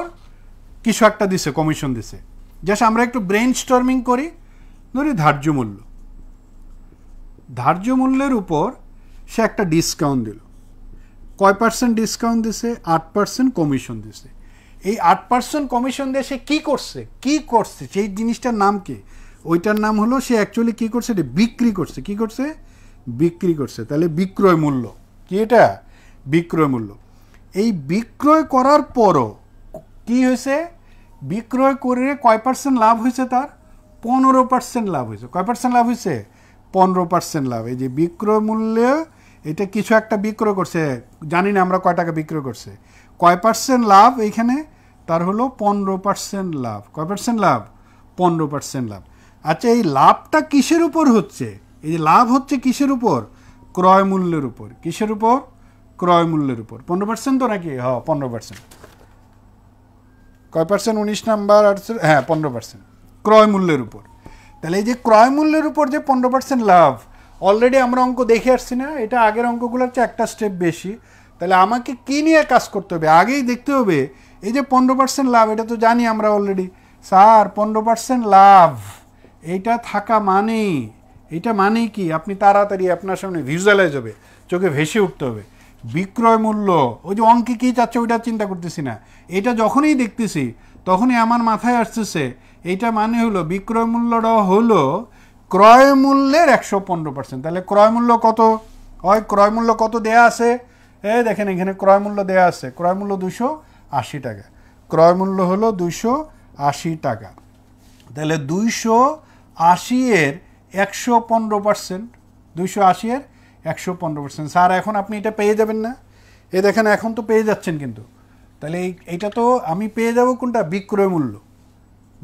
[SPEAKER 2] কিছু একটা দিছে, কমিশন দিছে। জাস্ট আমরা একটু ব্রেইন স্টর্মিং করি। ধরি ধার্য মূল্য, ধার্য মূল্যের উপর সে একটা ডিসকাউন্ট দিল। কয় পার্সেন্ট ডিসকাউন্ট দিছে? 8% কমিশন দিছে। এই 8% কমিশন দিয়ে সে কি করছে? কি করছে সেই জিনিসটার নাম কি? ওইটার নাম হলো সে অ্যাকচুয়ালি কি করছে? এটা বিক্রি করছে। কি করছে? বিক্রি করছে। তাহলে বিক্রয় মূল্য কি? এটা বিক্রয় মূল্য। এই বিক্রয় করার পরও কি হয়েছে? বিক্রয় করে কয় পার্সেন্ট লাভ হয়েছে? তার 15% লাভ হয়েছে। কয় পার্সেন্ট লাভ হয়েছে? 15% লাভ। এই যে বিক্রয় মূল্যে এটা কিছু একটা বিক্রয় করছে, জানি না আমরা কয় টাকা বিক্রয় করছে, কয় পার্সেন্ট লাভ এইখানে? তার হলো 15% লাভ। কয় পার্সেন্ট লাভ? 15% লাভ। আচ্ছা, এই লাভটা কিসের উপর হচ্ছে? এই যে লাভ হচ্ছে কিসের উপর? ক্রয় মূল্যের উপর। কিসের উপর? ক্রয় মূল্যের উপর। 15% তো নাকি? হ্যাঁ, 15%। কয় পার্সেন্ট? 19 নাম্বার। হ্যাঁ, 15% ক্রয় মূল্যের উপর। তাহলে এই যে ক্রয় মূল্যের উপর যে 15% লাভ, অলরেডি আমরা অঙ্ক দেখে আসছি না? এটা আগের অঙ্কগুলোর চেয়ে একটা স্টেপ বেশি। তাহলে আমাকে কি নিয়ে কাজ করতে হবে? আগেই দেখতে হবে এই যে 15% লাভ, এটা তো জানি আমরা অলরেডি। স্যার 15% লাভ এইটা থাকা মানেই, এটা মানেই কি? আপনি তাড়াতাড়ি আপনার সামনে ভিজুয়ালাইজ হবে, চোখে ভেসে উঠতে হবে বিক্রয় মূল্য। ওই যে অঙ্কে কী চাচ্ছে ওইটা চিন্তা করতেছি না, এটা যখনই দেখতেছি তখনই আমার মাথায় আসতেছে এইটা মানে হলো বিক্রয় মূল্যটা হলো ক্রয় মূল্যের 115%। তাহলে ক্রয় মূল্য কত হয়? ক্রয় মূল্য কত দেয়া আছে? দেখেন এখানে ক্রয় মূল্য দেয়া আছে। ক্রয় মূল্য 280 টাকা। ক্রয় মূল্য হলো 280 টাকা। তাহলে 280 এর 115%, 280 এর 115%। স্যার এখন আপনি এটা পেয়ে যাবেন না? দেখেন এখন তো পেয়ে যাচ্ছেন, কিন্তু তাহলে এইটা তো আমি পেয়ে যাব কোনটা? বিক্রয় মূল্য।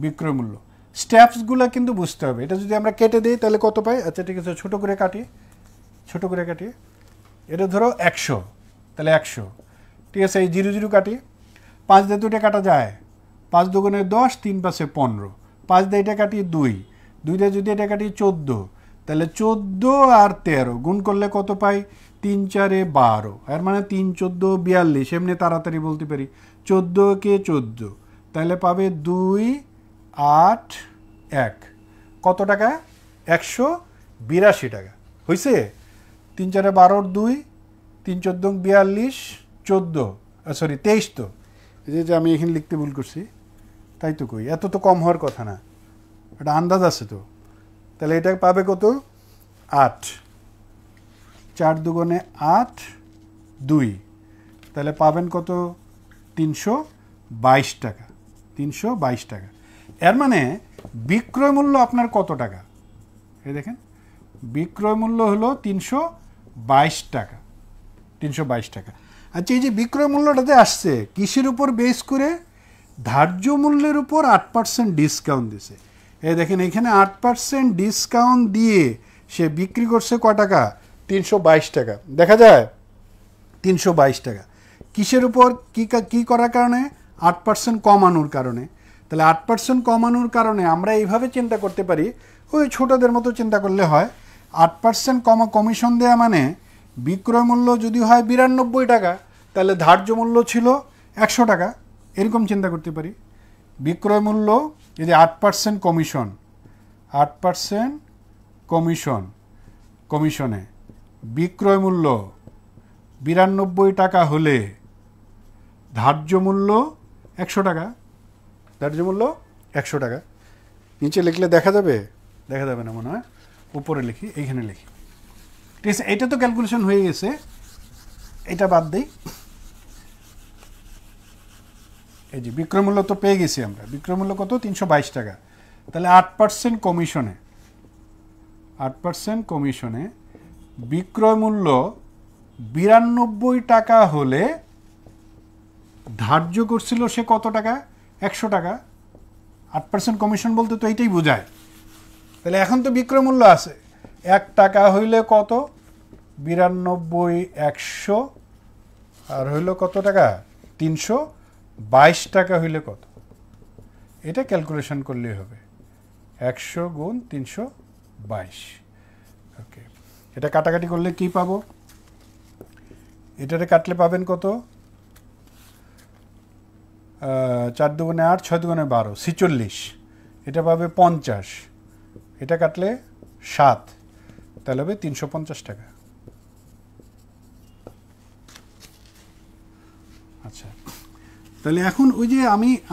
[SPEAKER 2] বিক্রয় মূল্য স্টেপসগুলো কিন্তু বুঝতে হবে। এটা যদি আমরা কেটে দিই তাহলে কত পাই? আচ্ছা ঠিক আছে, ছোটো করে কাটি, ছোটো করে কাটি। এটা ধরো 100, তাহলে 100। ঠিক আছে, এই 0 0 কাটি। 5 দিয়ে 2টা কাটা যায়, 5 2 10, 3 5 15, 5 দিয়ে এটা কাটি 2, 2 যদি এটা কাটি 14, তাহলে 14 আর 13 গুণ করলে কত পাই? 3 4 12, এর মানে 3 14 42। এমনি তাড়াতাড়ি বলতে পারি 14 কে 14, তাহলে পাবে 2 8 1। কত টাকা? 182 টাকা। হয়েছে? 3 4 12 2, 3 14 42, 14 সরি 23। তো এই যে আমি এখানে লিখতে ভুল করছি, তাই তো কই, এত তো কম হওয়ার কথা না, এটা আন্দাজ আছে তো। তাহলে এটা পাবে কত? 8, 4 দুগুণে 8 2, তাহলে পাবেন কত? 322 টাকা। 322 টাকা। এর মানে বিক্রয় মূল্য আপনার কত টাকা? এই দেখেন, বিক্রয় মূল্য হলো 322 টাকা। 322 টাকা। আচ্ছা, এই যে বিক্রয় মূল্যটাতে আসছে কিসের উপর বেস করে? ধার্য মূল্যের উপর 8% ডিসকাউন্ট দিছে। এই দেখেন, এখানে 8% ডিসকাউন্ট দিয়ে সে বিক্রি করছে কয় টাকা? 322 টাকা। দেখা যায় 322 টাকা। কিসের উপর? কি করার কারণে? 8% কমানোর কারণে। তাহলে 8% কমানোর কারণে আমরা এইভাবে চিন্তা করতে পারি, ওই ছোটদের মতো চিন্তা করলে হয়। 8% কমিশন দেয়া মানে বিক্রয় মূল্য যদি হয় 92 টাকা, তাহলে ধার্য মূল্য ছিল 100 টাকা। এরকম চিন্তা করতে পারি। বিক্রয় মূল্য যদি 8% কমিশন, 8% কমিশনে বিক্রয় মূল্য 92 টাকা হলে ধার্য মূল্য 100 টাকা। ধার্য মূল্য 100 টাকা। নিচে লিখলে দেখা যাবে? দেখা যাবে না মনে হয়, উপরে লিখি, এইখানে লিখি। ঠিক আছে, এটা তো ক্যালকুলেশন হয়ে গেছে, এটা বাদ দিই। এই যে বিক্রয় মূল্য তো পেয়ে গেছি আমরা। বিক্রয় মূল্য কত? 322 টাকা। তাহলে 8% কমিশনে, 8% কমিশনে বিক্রয় মূল্য 92 টাকা হলে ধার্য করছিল সে কত টাকা? 100 টাকা। 8% কমিশন বলতে তো এইটাই বোঝায়। তাহলে এখন তো বিক্রয় মূল্য আছে, 1 টাকা হইলে কত? 92 100, আর হইল কত টাকা? 322 টাকা হইলে কত? এটা ক্যালকুলেশন করলেই হবে। 100 গুণ 322। ওকে, এটা কাটাকাটি করলে কি পাবো? এটারে কাটলে পাবেন কত? 4 দুগুণে 8, 6 দুগুণে 12, 46। এটা পাবে 50। এটা কাটলে 7, তাহলে হবে 350 টাকা। আচ্ছা, তাহলে এখন ওই যে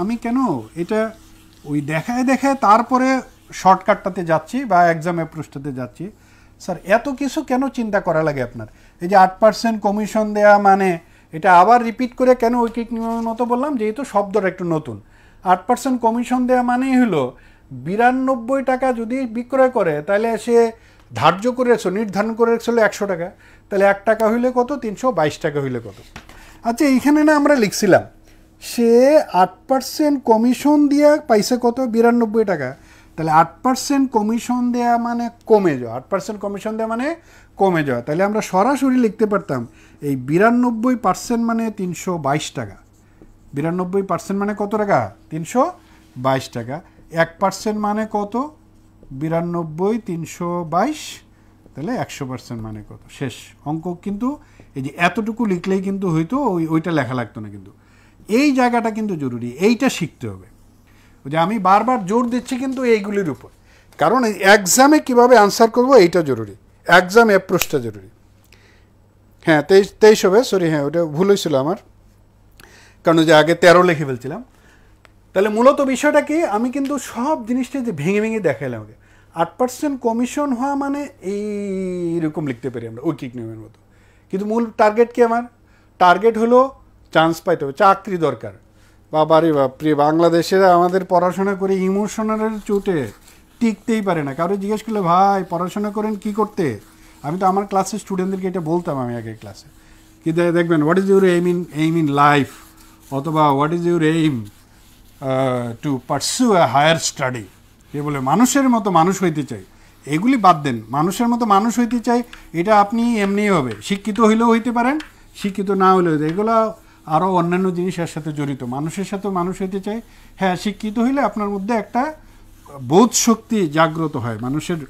[SPEAKER 2] আমি কেন এটা ওই দেখায় তারপরে শর্টকাটটাতে যাচ্ছি বা এক্সাম অ্যাপ্রোচটাতে যাচ্ছি? স্যার, এত কিছু কেন চিন্তা করা লাগে আপনার? এই যে 8% কমিশন দেয়া মানে এটা আবার রিপিট করে কেন ঐকিক নিয়মের মতো বললাম? যেহেতু শব্দটা একটু নতুন। 8% কমিশন দেয়া মানেই হলো 92 টাকা যদি বিক্রয় করে, তাহলে সে ধার্য করেছিল, নির্ধারণ করেছিল 100 টাকা। তাহলে 1 টাকা হইলে কত? 322 টাকা হইলে কত? আচ্ছা, এইখানে না আমরা লিখছিলাম সে 8% কমিশন দিয়া পাইছে কত? 92 টাকা। তাহলে 8% কমিশন দেয়া মানে কমে যাওয়া। 8% কমিশন দেওয়া মানে কমে যাওয়া। তাহলে আমরা সরাসরি লিখতে পারতাম এই 92% মানে 322 টাকা। 92% মানে কত টাকা? 322 টাকা। 1% মানে কত? 92 322, তাহলে 100% মানে কত? শেষ অঙ্ক। কিন্তু এই যে এতটুকু লিখলেই কিন্তু হয়তো ওইটা লেখা লাগতো না। কিন্তু এই জায়গাটা কিন্তু জরুরি, এইটা শিখতে হবে। যে আমি বারবার জোর দিচ্ছি কিন্তু এইগুলির উপর, কারণ এই এক্সামে কীভাবে আনসার করব এইটা জরুরি, এক্সাম অ্যাপ্রোচটা জরুরি। হ্যাঁ, 23 হবে, সরি, হ্যাঁ ওটা ভুল হয়েছিল আমার, কারণ যে আগে 13 লিখে ফেলছিলাম। তাহলে মূলত বিষয়টা কি? আমি কিন্তু সব জিনিসটা যে ভেঙে ভেঙে দেখাইলাম। 8% কমিশন হওয়া মানে এইরকম লিখতে পারি আমরা ঐকিক নিয়মের মতো। কিন্তু মূল টার্গেট কি আমার? টার্গেট হলো চান্স পাইতে হবে, চাকরি দরকার। বাবারে বাপরে, বাংলাদেশেরা আমাদের পড়াশোনা করে ইমোশনালের চোটে টিকতেই পারে না। কারো জিজ্ঞেস করলে ভাই পড়াশোনা করেন কি করতে, আমি তো আমার ক্লাসের স্টুডেন্টদেরকে এটা বলতাম আমি আগে ক্লাসে, কি দেখবেন what is your aim in life, অথবা what is your aim to pursue a higher study. এ বলে মানুষের মতো মানুষ হইতে চাই, এগুলি বাদ দেন। মানুষের মতো মানুষ হইতে চাই এটা আপনি এমনিই হবে, শিক্ষিত হইলেও হইতে পারেন, শিক্ষিত না হইলেও। এগুলো আরও অন্যান্য জিনিসের সাথে জড়িত। মানুষের সাথে মানুষ হইতে চাই, হ্যাঁ, শিক্ষিত হইলে আপনার মধ্যে একটা বোধ শক্তি জাগ্রত হয়, মানুষের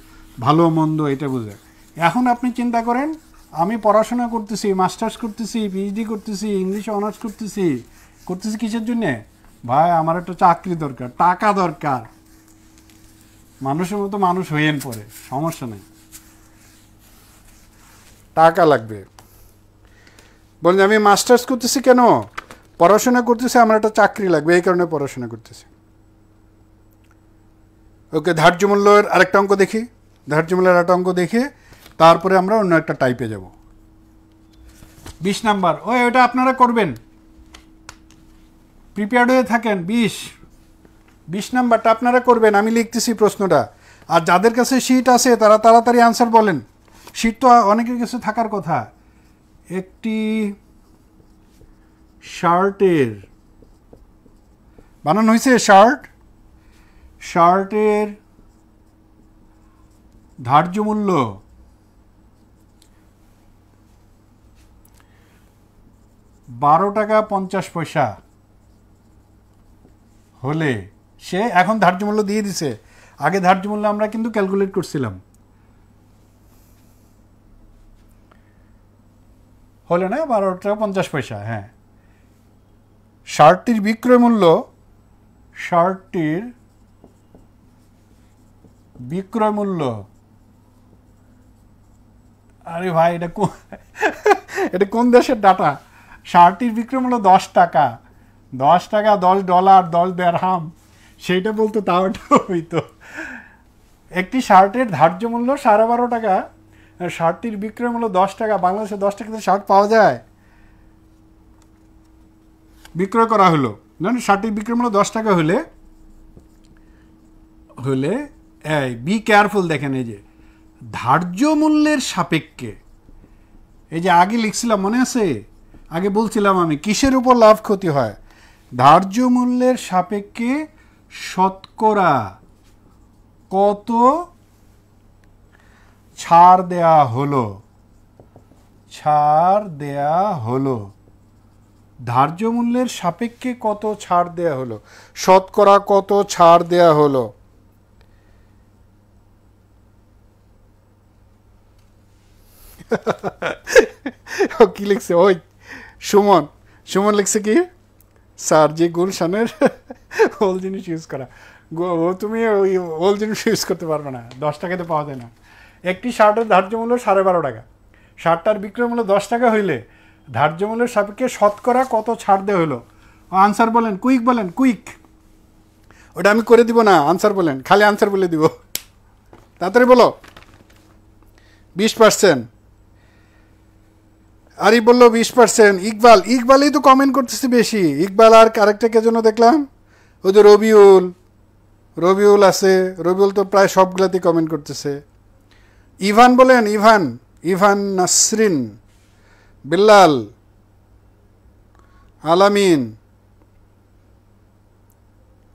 [SPEAKER 2] ভালো মন্দ এটা বোঝে। এখন আপনি চিন্তা করেন, আমি পড়াশোনা করতেছি, মাস্টার্স করতেছি, পিএইচডি করতেছি, ইংলিশে অনার্স করতেছি কিসের জন্যে? ভাই আমার একটা চাকরি দরকার, টাকা দরকার। মানুষের মতো মানুষ হইয়েন পরে, সমস্যা নেই, টাকা লাগবে। বলেন আমি মাস্টার্স করতেছি কেন? পড়াশোনা করতেছি, আমার একটা চাকরি লাগবে, এই কারণে পড়াশোনা করতেছি। ওকে, ধার্য মূল্যের আরেকটা অঙ্ক দেখি। ধার্য মূল্যের একটা অঙ্ক দেখে তারপরে আমরা অন্য একটা টাইপে যাব। 20 নাম্বার, ওটা আপনারা করবেন, প্রিপেয়ার্ড হয়ে থাকেন। 20 নাম্বারটা আপনারা করবেন, আমি লিখতেছি প্রশ্নটা। আর যাদের কাছে শিট আছে তারা তাড়াতাড়ি আনসার বলেন। শিট তো অনেকের কাছে থাকার কথা। একটি শার্টের বানানো হয়েছে, শার্টের ধার্য মূল্য $12.50 হলে, সে এখন ধার্য মূল্য দিয়ে দিছে। আগে ধার্য মূল্য আমরা কিন্তু ক্যালকুলেট করছিলাম, হলে না $12.50। হ্যাঁ, শার্টটির বিক্রয় মূল্য, আরে ভাই এটা কোন দেশের ডাটা? শার্টটির বিক্রয় মূল্য $10, $10, $10, দিরহাম, সেইটা বলতো তাও হইতো। একটি শার্টের ধার্য মূল্য $12.5, শার্টটির বিক্রয় মূল্য $10। বাংলাদেশে $10 শার্ট পাওয়া যায়? বিক্রয় করা হলো, জানেন শার্টটির বিক্রয় মূল্য $10 হলে এই বি কেয়ারফুল, দেখেন এই যে ধার্য মূল্যের সাপেক্ষে, এই যে আগে লিখছিলাম মনে আছে, আগে বলছিলাম আমি কিসের উপর লাভ ক্ষতি হয়। ধার্য মূল্যের সাপেক্ষে শতকরা কত ছাড় দেয়া হলো, ধার্য মূল্যের সাপেক্ষে কত ছাড় দেয়া হলো, শতকরা কত ছাড় দেয়া হলো। কি লিখছে? ওই সুমন লিখছে কি, স্যার যে গুলশানের ওল জিনিস ইউজ করা, তুমি ওই ওল জিনিস ইউজ করতে পারবে না, $10 পাওয়া যায় না। একটি শার্টের ধার্য মূল্য $12.5, শার্টটার বিক্রয় মূল্য $10 হইলে ধার্য মূল্যের সাপেক্ষে শতকরা কত ছাড় দেওয়া হলো? আনসার বলেন, কুইক। ওটা আমি করে দিব না, আনসার বলেন, খালি আনসার বলে দিব, তাড়াতাড়ি বলো। 20%। আরই বললো 20%। ইকবালই তো কমেন্ট করতেছে বেশি। ইকবাল আর আরেকটা কে জন্য দেখলাম, ওই যে রবিউল আছে, রবিউল তো প্রায় সবগুলাতেই কমেন্ট করতেছে। ইভান বলেন, ইভান নাসরিন, বিল্লাল, আলামিন,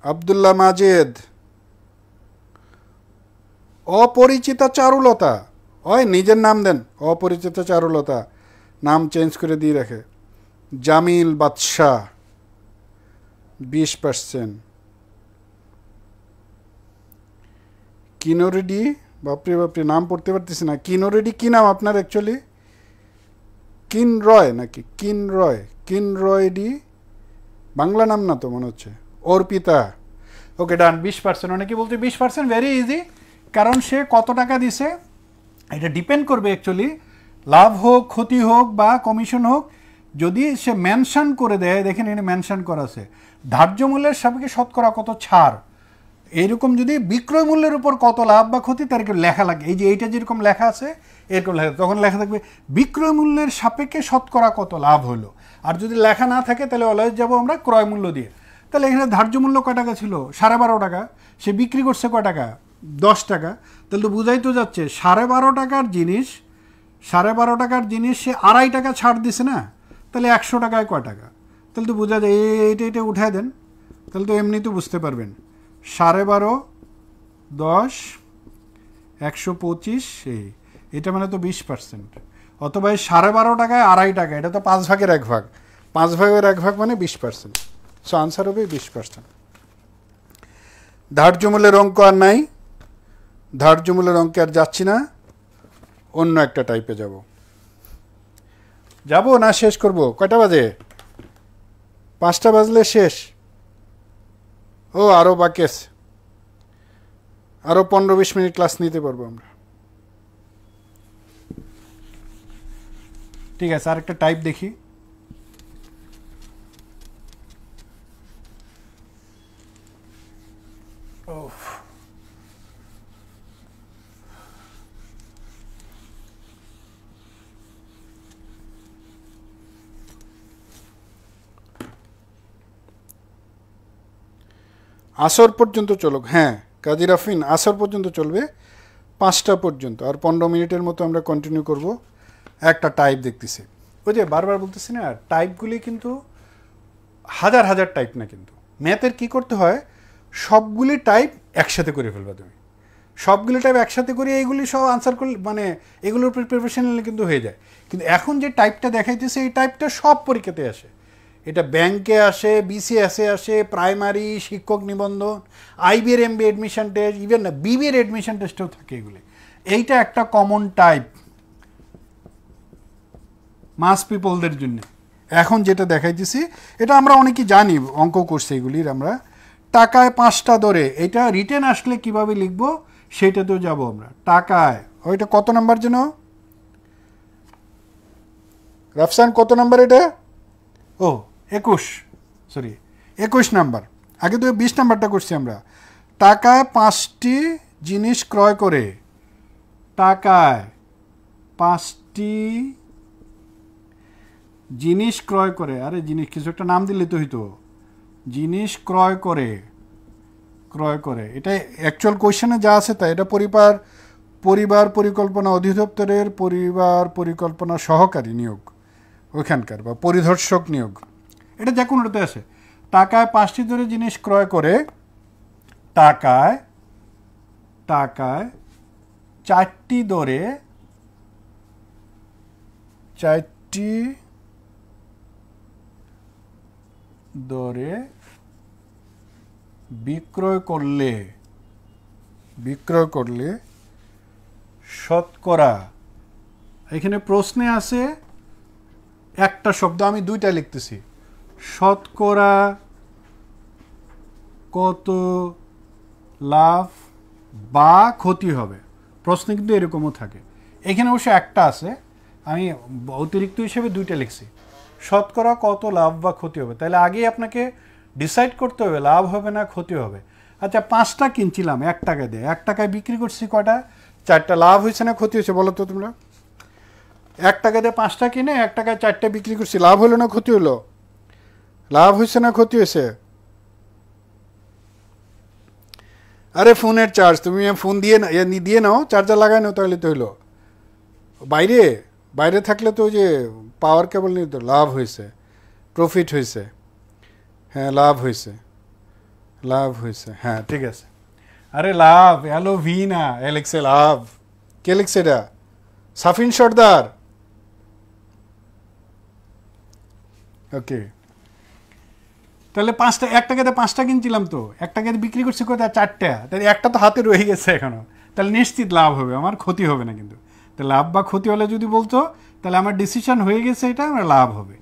[SPEAKER 2] আব্দুল্লাহ মাজেদ, অপরিচিতা চারুলতা, ওই নিজের নাম দেন, অপরিচিতা চারুলতা, নাম চেঞ্জ করে দিয়ে রাখে। জামিল বাদশাহ 20%। কিনোরেডি, বাপরে নাম পড়তে পারতেছি না। কিনোরেডি কি নাম আপনার অ্যাকচুয়ালি? কিনরয় নাকি কিনরয়ডি, বাংলা নাম না তো মনে হচ্ছে। অর্পিতা, ওকে ডান। 20%। অনেকে বলতে 20% ভেরি ইজি, কারণ সে কত টাকা দিছে এটা ডিপেন্ড করবে অ্যাকচুয়ালি, লাভ হোক, ক্ষতি হোক বা কমিশন হোক, যদি সে মেনশন করে দেয়, দেখেন এখানে মেনশন করা আছে ধার্য মূল্যের সাপেক্ষে শতকরা কত ছাড়, এইরকম যদি বিক্রয় মূল্যের উপর কত লাভ বা ক্ষতি তার লেখা লাগে, এই যে এইটা যেরকম লেখা আছে এরকম লেখা, তখন লেখা থাকবে বিক্রয় মূল্যের সাপেক্ষে শতকরা কত লাভ হলো। আর যদি লেখা না থাকে তাহলে অলওয়েজ যাবো আমরা ক্রয় মূল্য দিয়ে। তাহলে এখানে ধার্য মূল্য কয় টাকা ছিল? $12.5। সে বিক্রি করছে কয় টাকা? $10। তাহলে তো বুঝাই তো যাচ্ছে $12.5 জিনিস, $12.5 জিনিস সে $2.5 ছাড় দিছে না, তাহলে 100 টাকায় কয় টাকা? তাহলে তো বোঝা যায়, এইটা উঠায় দেন, তাহলে তো এমনি তো বুঝতে পারবেন। 12.5, 10, 125, এটা মানে তো 20%, অথবা এই 12.5 টাকায় $2.5, এটা তো 5 ভাগের 1 ভাগ, 5 ভাগের 1 ভাগ মানে 20%। সো আনসার হবে 20%। ধার্য মূল্যের অঙ্ক আর নাই, ধার্য মূল্যের অঙ্কে আর যাচ্ছি না, অন্য একটা টাইপে যাব না শেষ করব? কয়টা বাজে? 5টা বাজলে শেষ। ও আরও বাকি আছে, আরও 15-20 মিনিট ক্লাস নিতে পারবো আমরা। ঠিক আছে, আরেকটা টাইপ দেখি। আসর পর্যন্ত চলুক। হ্যাঁ কাজী রাফিন, আসর পর্যন্ত চলবে, 5টা পর্যন্ত। আর 15 মিনিটের মতো আমরা কন্টিনিউ করব। একটা টাইপ দেখতেছি, ওই যে বারবার বলতেছি না, টাইপগুলি কিন্তু হাজার হাজার টাইপ না, কিন্তু ম্যাথের কি করতে হয়, সবগুলি টাইপ একসাথে করে ফেলবা তুমি। সবগুলি টাইপ একসাথে করে এইগুলি সব আনসার করলে, মানে এগুলোর প্রিপারেশন নিলে কিন্তু হয়ে যায়। কিন্তু এখন যে টাইপটা দেখাইতেছে, এই টাইপটা সব পরীক্ষাতে আসে। এটা ব্যাংকে আসে, বিসিএসে আসে, প্রাইমারি, শিক্ষক নিবন্ধন, আইবিএর এমবি অ্যাডমিশন টেস্ট, ইভেন না বিবিএর অ্যাডমিশন টেস্টেও থাকে এগুলি। এইটা একটা কমন টাইপ মাস পিপলদের জন্য। এখন যেটা দেখাইতেছি এটা আমরা অনেকেই জানি, অঙ্ক করছে এগুলির আমরা। টাকায় 5টা দরে, এটা রিটেন আসলে কিভাবে লিখবো সেইটাতেও যাব আমরা। টাকায়, ওইটা কত নাম্বার যেন রাফসান, কত নাম্বার এটা? ও 21 নাম্বার। আগে তো 20 নাম্বারটা করছি আমরা। টাকায় 5টি জিনিস ক্রয় করে, টাকায় 5টি জিনিস ক্রয় করে, আরে জিনিস কিছু একটা নাম দিলে তো হইতো, জিনিস ক্রয় করে, এটা অ্যাকচুয়াল কোয়েশ্চেনে যা আছে তাই। এটা পরিবার পরিকল্পনা অধিদপ্তরের পরিবার পরিকল্পনা সহকারী নিয়োগ, ওইখানকার, বা পরিদর্শক নিয়োগ, এটা যে কোনোটাতে আছে। টাকায় 5টি দরে জিনিস ক্রয় করে, টাকায় 4টি দরে, 4টি দরে বিক্রয় করলে শতকরা, এখানে প্রশ্নে আছে একটা শব্দ, আমি 2টা লিখতেছি। শতকরা কত লাভ বা ক্ষতি হবে, প্রশ্নে কিন্তু এরকমও থাকে। এখানে অবশ্য একটা আছে, আমি অতিরিক্ত হিসেবে 2টা লিখছি। শতকরা কত লাভ বা ক্ষতি হবে, তাহলে আগেই আপনাকে ডিসাইড করতে হবে লাভ হবে না ক্ষতি হবে। আচ্ছা 5টা কিনছিলাম 1 টাকা দিয়ে, 1 টাকায় বিক্রি করছি কয়টা? 4টা। লাভ হয়েছে না ক্ষতি হয়েছে বলো তো তোমরা? 1 টাকা দিয়ে 5টা কিনে 1 টাকায় 4টা বিক্রি করছি, লাভ হলো না ক্ষতি হলো? লাভ হয়েছে না ক্ষতি হয়েছে? আরে ফোনের চার্জ, তুমি ফোন দিয়ে নাও, চার্জার লাগাই নাও, তাহলে তো হইলো। বাইরে থাকলে তো ওই যে পাওয়ার কেবল নিয়ে তো লাভ হয়েছে, প্রফিট হয়েছে। হ্যাঁ লাভ হয়েছে, হ্যাঁ ঠিক আছে। আরে লাভ LOV না, এলেক্সে লাভ। কে লিখছে এটা? সাফিন সর্দার। ওকে, তাহলে 5টা, 1 টাকাতে 5টা কিনছিলাম, তো 1 টাকাতে বিক্রি করছি কোথায়? 4টা। তাহলে একটা তো হাতে রয়ে গেছে এখনো, তাহলে নিশ্চিত লাভ হবে, আমার ক্ষতি হবে না। কিন্তু লাভ বা ক্ষতি হলে যদি বলতো, তাহলে আমার ডিসিশন হয়ে গেছে, এটা আমার লাভ হবে।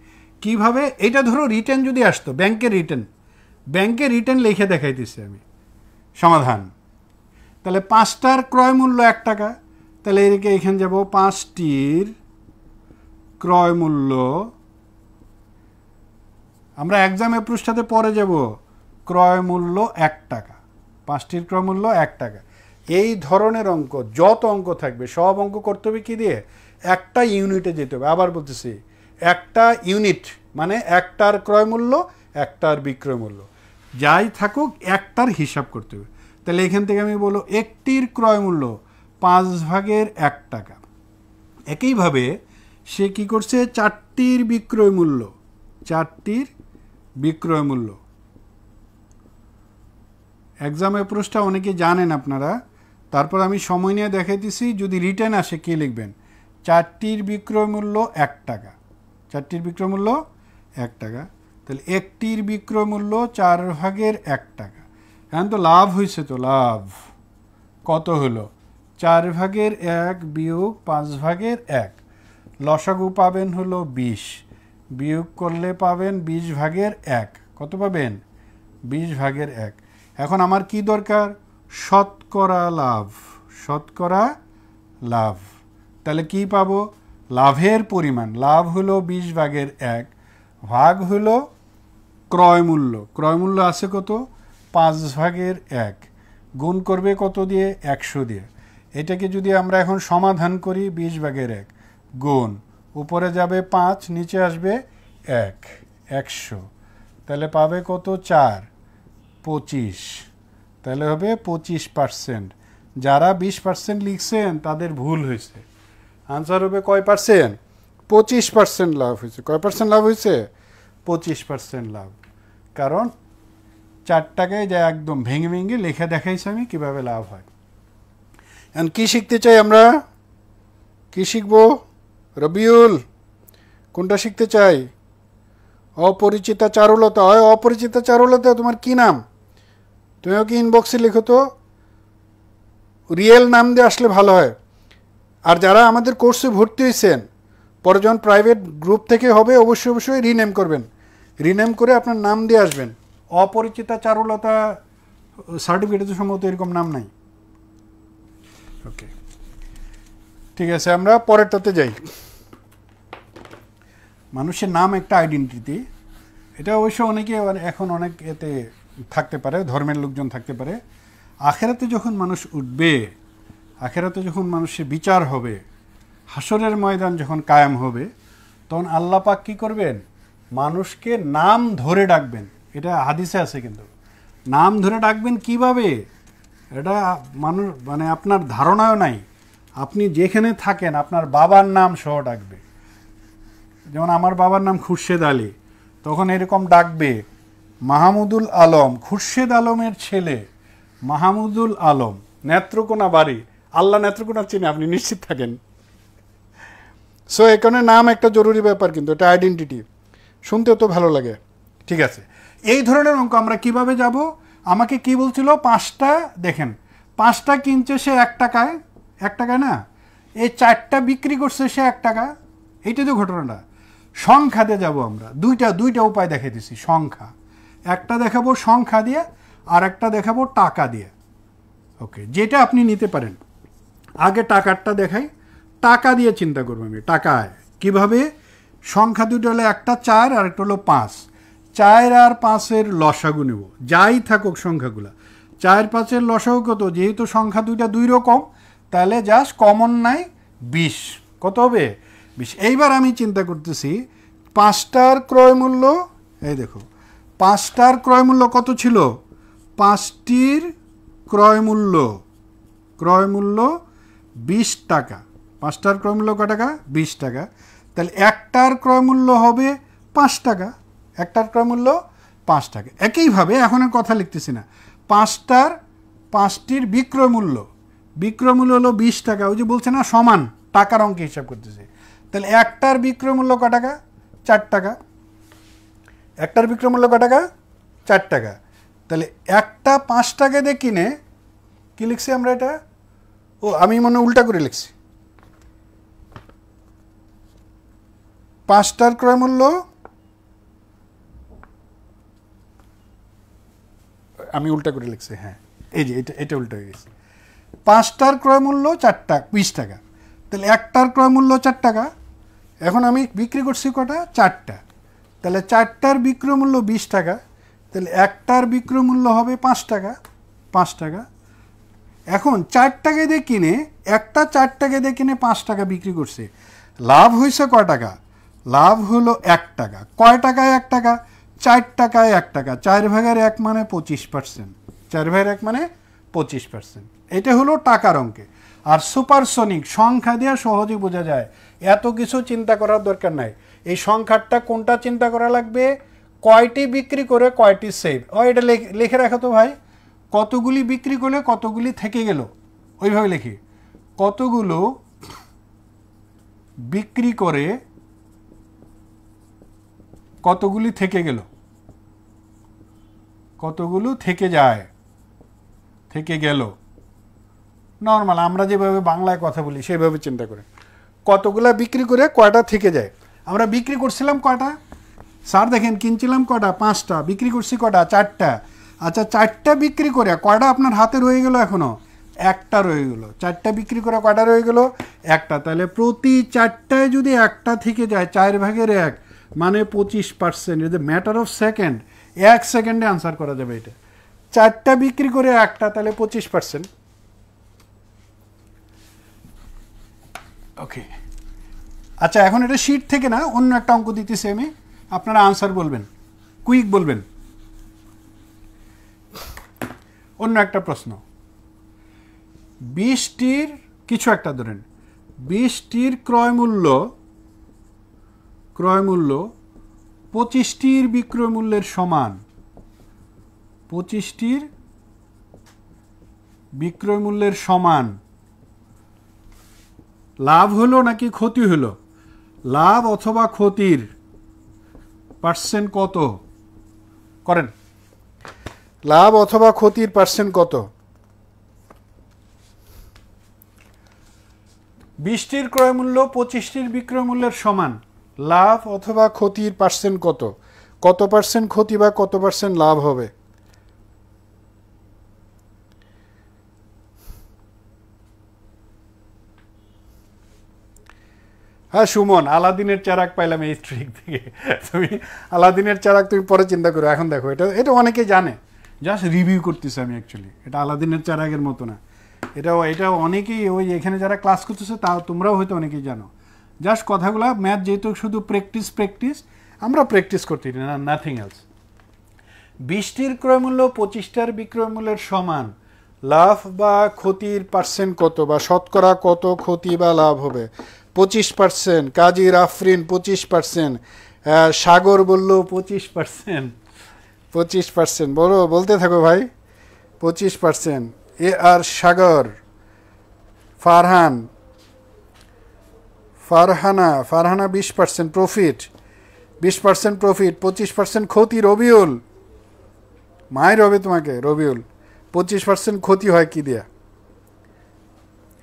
[SPEAKER 2] কিভাবে? এটা ধরো রিটার্ন যদি আসতো, ব্যাংকের রিটার্ন লিখে দেখাইতেছি আমি সমাধান। তাহলে 5টার ক্রয় মূল্য 1 টাকা, তাহলে এখানে যাব 5টির ক্রয় মূল্য, আমরা এক্সামে পৃষ্ঠাতে পরে যাব, ক্রয় মূল্য 1 টাকা, 5টির ক্রয় মূল্য 1 টাকা। এই ধরনের অঙ্ক যত অঙ্ক থাকবে সব অঙ্ক করতে হবে কি দিয়ে? একটা ইউনিটে যেতে হবে। আবার বলতেছি, একটা ইউনিট মানে একটার ক্রয় মূল্য, একটার বিক্রয় মূল্য, যাই থাকুক একটার হিসাব করতে হবে। তাহলে এখান থেকে আমি বলবো একটির ক্রয় মূল্য 5/1 টাকা। একইভাবে সে কি করছে? 4টির বিক্রয় মূল্য, এক্সামে প্রশ্নটা অনেকে জানেন আপনারা, তারপর আমি সময় নিয়ে দেখাইতেছি। যদি রিটার্ন আসে কি লিখবেন? 4টির বিক্রয় মূল্য 1 টাকা, 4টির বিক্রয় মূল্য 1 টাকা। তাহলে একটির বিক্রয় মূল্য 4/1 টাকা। এখন তো লাভ হয়েছে, তো লাভ কত হলো 4/1 বিয়োগ 5/1। লসাগু পাবেন হলো 20, বিয়োগ করলে পাবেন 20/1। কত পাবেন? 20/1। এখন আমার কি দরকার? শতকরা লাভ, শতকরা লাভ। তাহলে কি পাবো? লাভের পরিমাণ, লাভ হলো 20/1, ভাগ হলো ক্রয় মূল্য। ক্রয় মূল্য আছে কত? 5/1। গুণ করবে কত দিয়ে? 100 দিয়ে। এটাকে যদি আমরা এখন সমাধান করি, 20/1 গুণ, উপরে যাবে 5, নিচে আসবে 1, 100। তাহলে পাবে কত? 4, 25। তাহলে হবে 25%। যারা 20% লিখছেন তাদের ভুল হয়েছে। আনসার হবে কয় পার্সেন্ট? 25% লাভ হয়েছে। কয় পার্সেন্ট লাভ হয়েছে? 25% লাভ। কারণ 4 টাকায় যা একদম ভেঙে ভেঙে লেখা দেখাইছি আমি কীভাবে লাভ হয়। এখন কী শিখতে চাই আমরা? কি শিখব? রবিউল কোনটা শিখতে চাই? অপরিচিতা চারুলতা। হয় অপরিচিতা চারুলতা, তোমার কি নাম? তুমিও কি ইনবক্সে লিখো তো, রিয়েল নাম দিয়ে আসলে ভালো হয়। আর যারা আমাদের কোর্সে ভর্তি হয়েছেন, পরে যখন প্রাইভেট গ্রুপ থেকে হবে অবশ্যই অবশ্যই রিনেম করবেন। রিনেম করে আপনার নাম দিয়ে আসবেন। অপরিচিতা চারুলতা সার্টিফিকেটে সম্ভবত এরকম নাম নাই। ওকে, ঠিক আছে, আমরা পরেরটাতে যাই। মানুষের নাম একটা আইডেন্টিটি। এটা অবশ্য অনেকে এখন অনেক এতে থাকতে পারে, ধর্মের লোকজন থাকতে পারে। আখেরাতে যখন মানুষ উঠবে, আখেরাতে যখন মানুষের বিচার হবে, হাসরের ময়দান যখন কায়েম হবে, তখন আল্লাহ পাক কী করবেন? মানুষকে নাম ধরে ডাকবেন। এটা হাদিসে আছে, কিন্তু নাম ধরে ডাকবেন কিভাবে এটা মানুষ মানে আপনার ধারণাও নাই। আপনি যেখানে থাকেন আপনার বাবার নাম সহ ডাকবে। যেমন আমার বাবার নাম খুরশেদ আলী, তখন এরকম ডাকবে, মাহমুদুল আলম, খুরশেদ আলমের ছেলে মাহমুদুল আলম, নেত্রকোনা বাড়ি। আল্লাহ নেত্রকোনা চিনে, আপনি নিশ্চিত থাকেন। সো এখানে নাম একটা জরুরি ব্যাপার, কিন্তু এটা আইডেন্টিটি, শুনতেও তো ভালো লাগে। ঠিক আছে, এই ধরনের অঙ্ক আমরা কিভাবে যাব? আমাকে কি বলছিল? 5টা, দেখেন 5টা কিনছে সে 1 টাকায়, 1 টাকায় না, এই 4টা বিক্রি করছে সে 1 টাকা। এইটাই তো ঘটনাটা। সংখ্যাতে যাব আমরা। দুইটা উপায় দেখে দিছি সংখ্যা। একটা দেখাবো সংখ্যা দিয়ে, আর একটা দেখাবো টাকা দিয়ে। ওকে, যেটা আপনি নিতে পারেন। আগে টাকারটা দেখাই, টাকা দিয়ে চিন্তা করবো আমি। টাকায় কিভাবে? সংখ্যা দুটো হলো, একটা 4 আর একটা হলো 5। 4 আর 5-এর লসাগু নেব, যাই থাকুক সংখ্যাগুলো। 4, 5-এর লসাগু কত? যেহেতু সংখ্যা দুইটা 2 রকম, তাহলে জাস্ট কমন নাই 20। কত হবে? 20। এইবার আমি চিন্তা করতেছি 5টার ক্রয় মূল্য, এই দেখো 5টার ক্রয় মূল্য কত ছিল? 5টির ক্রয় মূল্য 20 টাকা। 5টার ক্রয় মূল্য কত টাকা? 20 টাকা। তাহলে একটার ক্রয় মূল্য হবে 5 টাকা। একটার ক্রয় মূল্য 5 টাকা। একইভাবে এখন আর কথা লিখতেছি না, 5টির বিক্রয় মূল্য হলো 20 টাকা। ওই যে বলছে না সমান, টাকার অঙ্কে হিসাব করতেছে। তাহলে একটার বিক্রয় মূল্য কত টাকা? 4 টাকা। একটার বিক্রয় মূল্য কত টাকা? 4 টাকা। তাহলে একটা 5 টাকা দিয়ে কিনে, কি লিখছি আমরা এটা? আমি মনে উল্টা করে লিখছি। 5টার ক্রয় মূল্য, আমি উল্টা করে লিখছি, হ্যাঁ এই যে এটা উল্টা হয়ে গেছে। 5টার ক্রয় মূল্য 20 টাকা। তাহলে একটার ক্রয় মূল্য 4 টাকা। এখন আমি বিক্রি করছি কটা? 4টা। তাহলে 4টার বিক্রয় মূল্য 20 টাকা। তাহলে একটার বিক্রয় মূল্য হবে 5 টাকা। 5 টাকা। এখন 4 টাকা দিয়ে কিনে, একটা 4 টাকা দিয়ে কিনে 5 টাকা বিক্রি করছে। লাভ হয়েছে কয় টাকা? লাভ হলো 1 টাকা। কয় টাকায় 1 টাকা? 4 টাকায় 1 টাকা। 4/1 মানে 25%। 4/1 মানে 25%। এটা হলো টাকার অঙ্কে। আর সুপারসনিক সংখ্যা দিয়ে সহজে বোঝা যায়, এত কিছু চিন্তা করার দরকার নাই। এই সংখ্যাটা কোনটা চিন্তা করা লাগবে? কয়টি বিক্রি করে কয়টি সেভ। এটা লিখে রাখো তো ভাই, কতগুলি বিক্রি করলে কতগুলি থেকে গেল, ওইভাবে লিখি। কতগুলো বিক্রি করে কতগুলি থেকে গেল, কতগুলো থেকে যায়। থেকে গেল, নর্মাল আমরা যেভাবে বাংলায় কথা বলি সেভাবে চিন্তা করে, কতগুলা বিক্রি করে কয়টা থেকে যায়। আমরা বিক্রি করছিলাম কয়টা স্যার দেখেন, কিনছিলাম কয়টা 5টা, বিক্রি করছি কয়টা 4টা। আচ্ছা 4টা বিক্রি করে কয়টা আপনার হাতে রয়ে গেল, এখনও একটা রয়ে গেল। 4টা বিক্রি করে কয়টা রয়ে গেল, একটা। তাহলে প্রতি 4টায় যদি একটা থেকে যায় 4/1 মানে 25%। এটা ম্যাটার অফ সেকেন্ড, 1 সেকেন্ডে আনসার করা যাবে এটা। 4টা বিক্রি করে একটা, তাহলে 25%। ওকে, আচ্ছা এখন এটা শিট থেকে না, অন্য একটা অঙ্ক দিতেছি আমি, আপনারা আনসার বলবেন, কুইক বলবেন। অন্য একটা প্রশ্ন, 20টির কিছু একটা ধরেন, 20টির ক্রয় মূল্য 25টির বিক্রয় মূল্যের সমান। 25টির বিক্রয় মূল্যের সমান, লাভ হলো নাকি ক্ষতি হলো? লাভ অথবা ক্ষতির পার্সেন্ট কত? করেন, লাভ অথবা ক্ষতির পার্সেন্ট কত? 20টির ক্রয় মূল্য 25টির বিক্রয় মূল্যের সমান, লাভ অথবা ক্ষতির পার্সেন্ট কত? কত পার্সেন্ট ক্ষতি বা কত পার্সেন্ট লাভ হবে? হ্যাঁ সুমন, আলাদিনের চারাক পাইলাম এই ট্রিক থেকে। তুমি আলাদিনের চারাক তুমি পরে চিন্তা করো, এখন দেখো এটা অনেকেই জানে, জাস্ট রিভিউ করতেছে আমি অ্যাকচুয়ালি। এটা আলাদিনের চারাকের মতো না, এটা অনেকেই ওই এখানে যারা ক্লাস করতেছে তা তোমরাও হয়তো অনেকেই জানো। জাস্ট কথাগুলো ম্যাথ যেহেতু শুধু প্র্যাকটিস আমরা প্র্যাকটিস করতে না, নাথিং এলস। 20টির ক্রয় মূল্য 25টার বিক্রয় মূল্যের সমান, লাভ বা ক্ষতির পার্সেন্ট কত বা শতকরা কত ক্ষতি বা লাভ হবে? 25%। কাজী আফরিন 25%, সাগর বলল 25%। 25% বলতে থাকো ভাই, 25%। এ আর সাগর, ফারহানা 20% প্রফিট, 20% প্রফিট, 25% ক্ষতি। রবিউল, মায়ের হবে তোমাকে, রবিউল 25% ক্ষতি হয় কি দিয়া?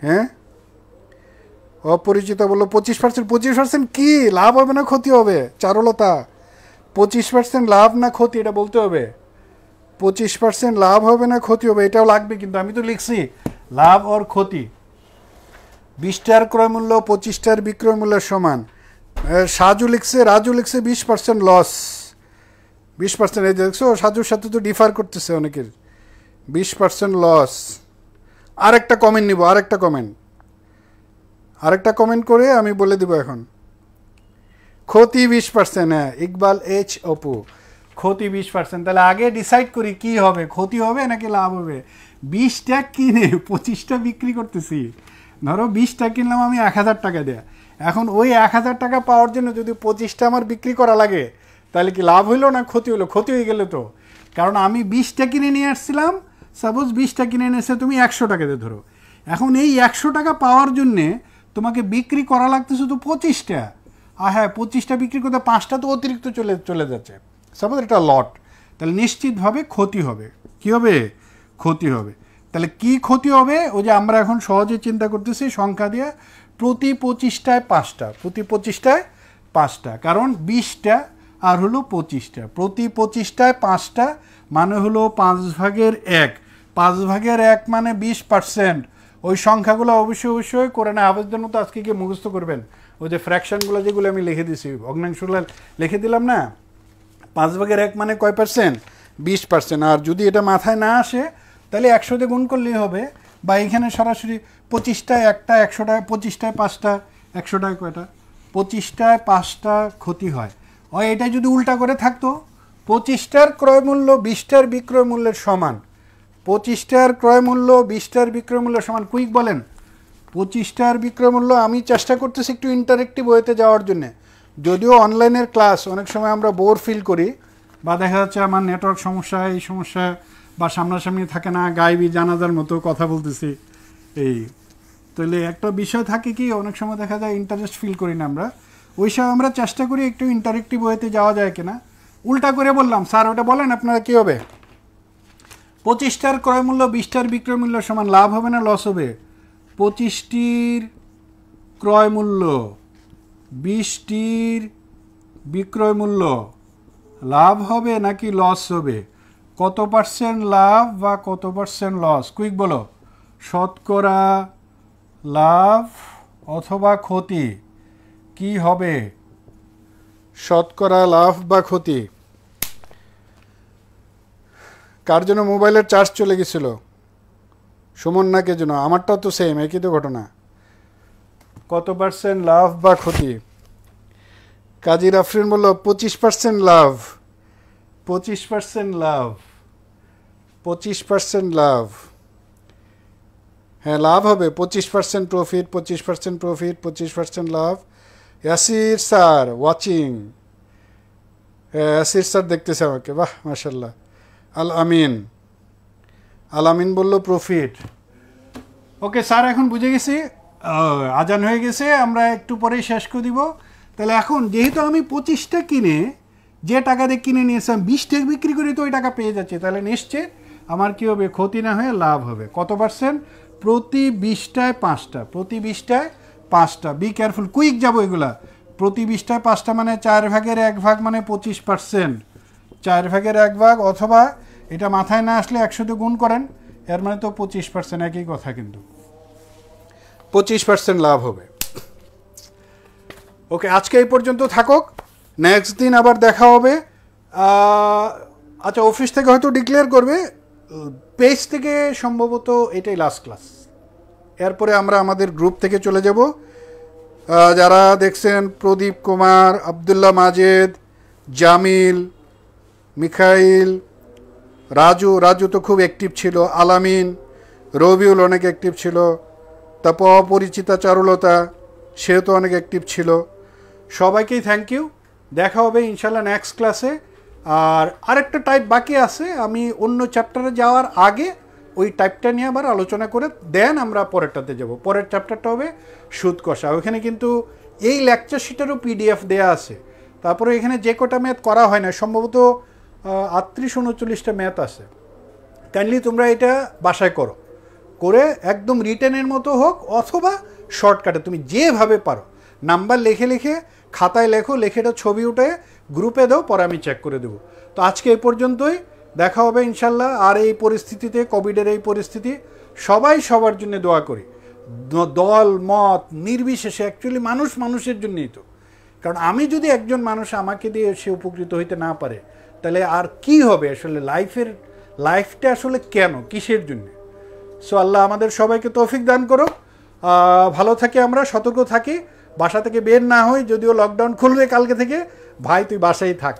[SPEAKER 2] হ্যাঁ, অপরিচিত বললো 25%। 25% কি লাভ হবে না ক্ষতি হবে? চারুলতা 25% লাভ না ক্ষতি এটা বলতে হবে। 25% লাভ হবে না ক্ষতি হবে, এটাও লাগবে, কিন্তু আমি তো লিখছি লাভ ওর ক্ষতি। 20টার ক্রয় মূল্য 25টার বিক্রয় মূল্যের সমান। রাজু লিখছে 20% লস। 20% এই দেখছো, সাজুর সাথে তো ডিফার করতেছে অনেকের। 20% লস। আরেকটা কমেন্ট নিব, আরেকটা কমেন্ট করে আমি বলে দিব এখন। ক্ষতি 20%। হ্যাঁ ইকবাল এইচ অপু, ক্ষতি 20%। তাহলে আগে ডিসাইড করি কি হবে, ক্ষতি হবে নাকি লাভ হবে। 20টা কিনে 25টা বিক্রি করতেছি, ধরো 20টা কিনলাম আমি 1000 টাকা দেয়া। এখন ওই 1000 টাকা পাওয়ার জন্য যদি 25টা আমার বিক্রি করা লাগে, তাহলে কি লাভ হইলো না ক্ষতি হলো? ক্ষতি হয়ে গেলে তো, কারণ আমি 20টা কিনে নিয়ে আসছিলাম, সাপোজ 20টা কিনে এনেছে তুমি 100 টাকাতে ধরো। এখন এই 100 টাকা পাওয়ার জন্যে তোমাকে বিক্রি করা লাগতেছে তো 25টা। আর হ্যাঁ 25টা বিক্রি করতে 5টা তো অতিরিক্ত চলে যাচ্ছে, সাপোজ এটা লট, তাহলে নিশ্চিতভাবে ক্ষতি হবে। কি হবে? ক্ষতি হবে। তাহলে কি ক্ষতি হবে? ওই যে আমরা এখন সহজে চিন্তা করতেছি সংখ্যা দিয়ে, প্রতি 25টায় 5টা, প্রতি 25টায় 5টা, কারণ 20টা আর হলো 25টা, প্রতি 25টায় 5টা মানে হলো 5/1। 5/1 মানে 20%। ওই সংখ্যাগুলো অবশ্যই করে না, আবেদনের মতো আজকে গিয়ে মুখস্থ করবেন। ওই যে ফ্র্যাকশনগুলো যেগুলো আমি লিখে দিছি, ভগ্নাংশগুলো লিখে দিলাম না, 5/1 মানে কয় পার্সেন্ট? 20%। আর যদি এটা মাথায় না আসে তাহলে 100 দিয়ে গুণ করলেই হবে, বা এখানে সরাসরি 25টায় একটা, 100টায় 25টায় 5টা, 100টায় কয়টা? 25টায় 5টা ক্ষতি হয়। এটা যদি উল্টা করে থাকতো, 25টার ক্রয় মূল্য 20টার বিক্রয় মূল্যের সমান। 25টার ক্রয় মূল্য 20টার বিক্রয় মূল্যের সমান। কুইক বলেন, 25টার বিক্রয় মূল্য। আমি চেষ্টা করতেছি একটু ইন্টারেক্টিভ ওয়েতে যাওয়ার জন্যে, যদিও অনলাইনের ক্লাস অনেক সময় আমরা বোর ফিল করি, বা দেখা যাচ্ছে আমার নেটওয়ার্ক সমস্যা, এই সমস্যা, বা সামনাসামনি থাকে না, গায়েবী জানাজার মতো কথা বলতেছি। এই তাহলে একটা বিষয় থাকে কি, অনেক সময় দেখা যায় ইন্টারেস্ট ফিল করি না আমরা, ওই সময় আমরা চেষ্টা করি একটু ইন্টারেক্টিভ ওয়েতে যাওয়া যায় কিনা। উল্টা করে বললাম, স্যার ওটা বলেন আপনারা কী হবে? 25টার ক্রয় মূল্য 20টার বিক্রয় মূল্য সমান, লাভ হবে না লস হবে? 25টির ক্রয় মূল্য 20টির বিক্রয় মূল্য, লাভ হবে নাকি লস হবে? কত পার্সেন্ট লাভ বা কত পার্সেন্ট লস? কুইক বলো। শতকরা লাভ অথবা ক্ষতি কি হবে? শতকরা লাভ বা ক্ষতি? কার জন্য মোবাইলের চার্জ চলে গেছিল? সুমন না কে জন্য? আমারটাও তো সেম, একই তো ঘটনা। কত পার্সেন্ট লাভ বা ক্ষতি? কাজী আফরিন বলল 25% লাভ। 25% লাভ, 25% লাভ। হ্যাঁ, লাভ হবে। 25% প্রফিট, 25% প্রফিট, 25% লাভ। Yasir sir watching. হ্যাঁ, ইয়াসির স্যার দেখতেছে আমাকে, বাহ মাশাল্লাহ। আল আমিন বলল প্রফিট। ওকে স্যার, এখন বুঝে গেছি, আজান হয়ে গেছে, আমরা একটু পরেই শেষ করে দিব। তাহলে এখন যেহেতু আমি 25টা কিনে যে টাকা দিয়ে কিনে নিয়েছিলাম 20টা বিক্রি করে তো ওই টাকা পেয়ে যাচ্ছি, তাহলে নিশ্চয় আমার কী হবে? ক্ষতি না হয়ে লাভ হবে। কত পার্সেন্ট? প্রতি 20টায় 5টা, প্রতি 20টায় 5টা। বি কেয়ারফুল, কুইক যাবো এগুলা। প্রতি 20টায় 5টা মানে 4 ভাগের 1 ভাগ মানে 25%। 4 ভাগের 1 ভাগ, অথবা এটা মাথায় না আসলে 100 দিয়ে গুণ করেন, এর মানে তো 25%, একই কথা। কিন্তু 25% লাভ হবে। ওকে, আজকে এই পর্যন্ত থাকুক, নেক্সট দিন আবার দেখা হবে। আচ্ছা, অফিস থেকে হয়তো ডিক্লেয়ার করবে, পেজ থেকে সম্ভবত এটাই লাস্ট ক্লাস। এরপরে আমরা আমাদের গ্রুপ থেকে চলে যাব। যারা দেখছেন, প্রদীপ কুমার, আবদুল্লাহ মাজেদ, জামিল, মিখাইল, রাজু তো খুব অ্যাক্টিভ ছিল, আলামিন, রবিউল অনেক অ্যাক্টিভ ছিল, তারপর অপরিচিতা চারুলতা, সেও তো অনেক অ্যাক্টিভ ছিল। সবাইকেই থ্যাংক ইউ। দেখা হবে ইনশাল্লাহ নেক্সট ক্লাসে। আর আরেকটা টাইপ বাকি আছে, আমি অন্য চ্যাপ্টারে যাওয়ার আগে ওই টাইপটা নিয়ে আবার আলোচনা করে দেন আমরা পরেরটাতে যাব। পরের চ্যাপ্টারটা হবে সুদ কষা। ওইখানে কিন্তু এই লেকচার শিটেরও PDF দেয়া আছে। তারপরে এখানে যে কটা ম্যাথ করা হয় না, সম্ভবত 38-39টা ম্যাথ আছে। কাইন্ডলি তোমরা এটা বাসায় করো, করে একদম রিটেনের মতো হোক অথবা শর্টকাটে তুমি যেভাবে পারো নাম্বার লিখে লিখে খাতায় লেখো, লিখে এটা ছবি উঠে গ্রুপে দাও, পরে আমি চেক করে দেবো। তো আজকে এই পর্যন্তই, দেখা হবে ইনশাল্লাহ। আর এই পরিস্থিতিতে, কোভিডের এই পরিস্থিতি, সবাই সবার জন্য দোয়া করি, দল মত নির্বিশেষে। অ্যাকচুয়ালি মানুষ মানুষের জন্যই তো। কারণ আমি যদি একজন মানুষ আমাকে দিয়ে সে উপকৃত হইতে না পারে, তাহলে আর কি হবে আসলে? লাইফটা আসলে কেন, কিসের জন্য? সো আল্লাহ আমাদের সবাইকে তৌফিক দান করো। ভালো থাকি, আমরা সতর্ক থাকি, বাসা থেকে বের না হই। যদিও লকডাউন খুলবে কালকে থেকে, ভাই তুই বাসায় থাক।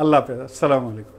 [SPEAKER 2] আল্লাহ হাফেজ, আসসালামু আলাইকুম।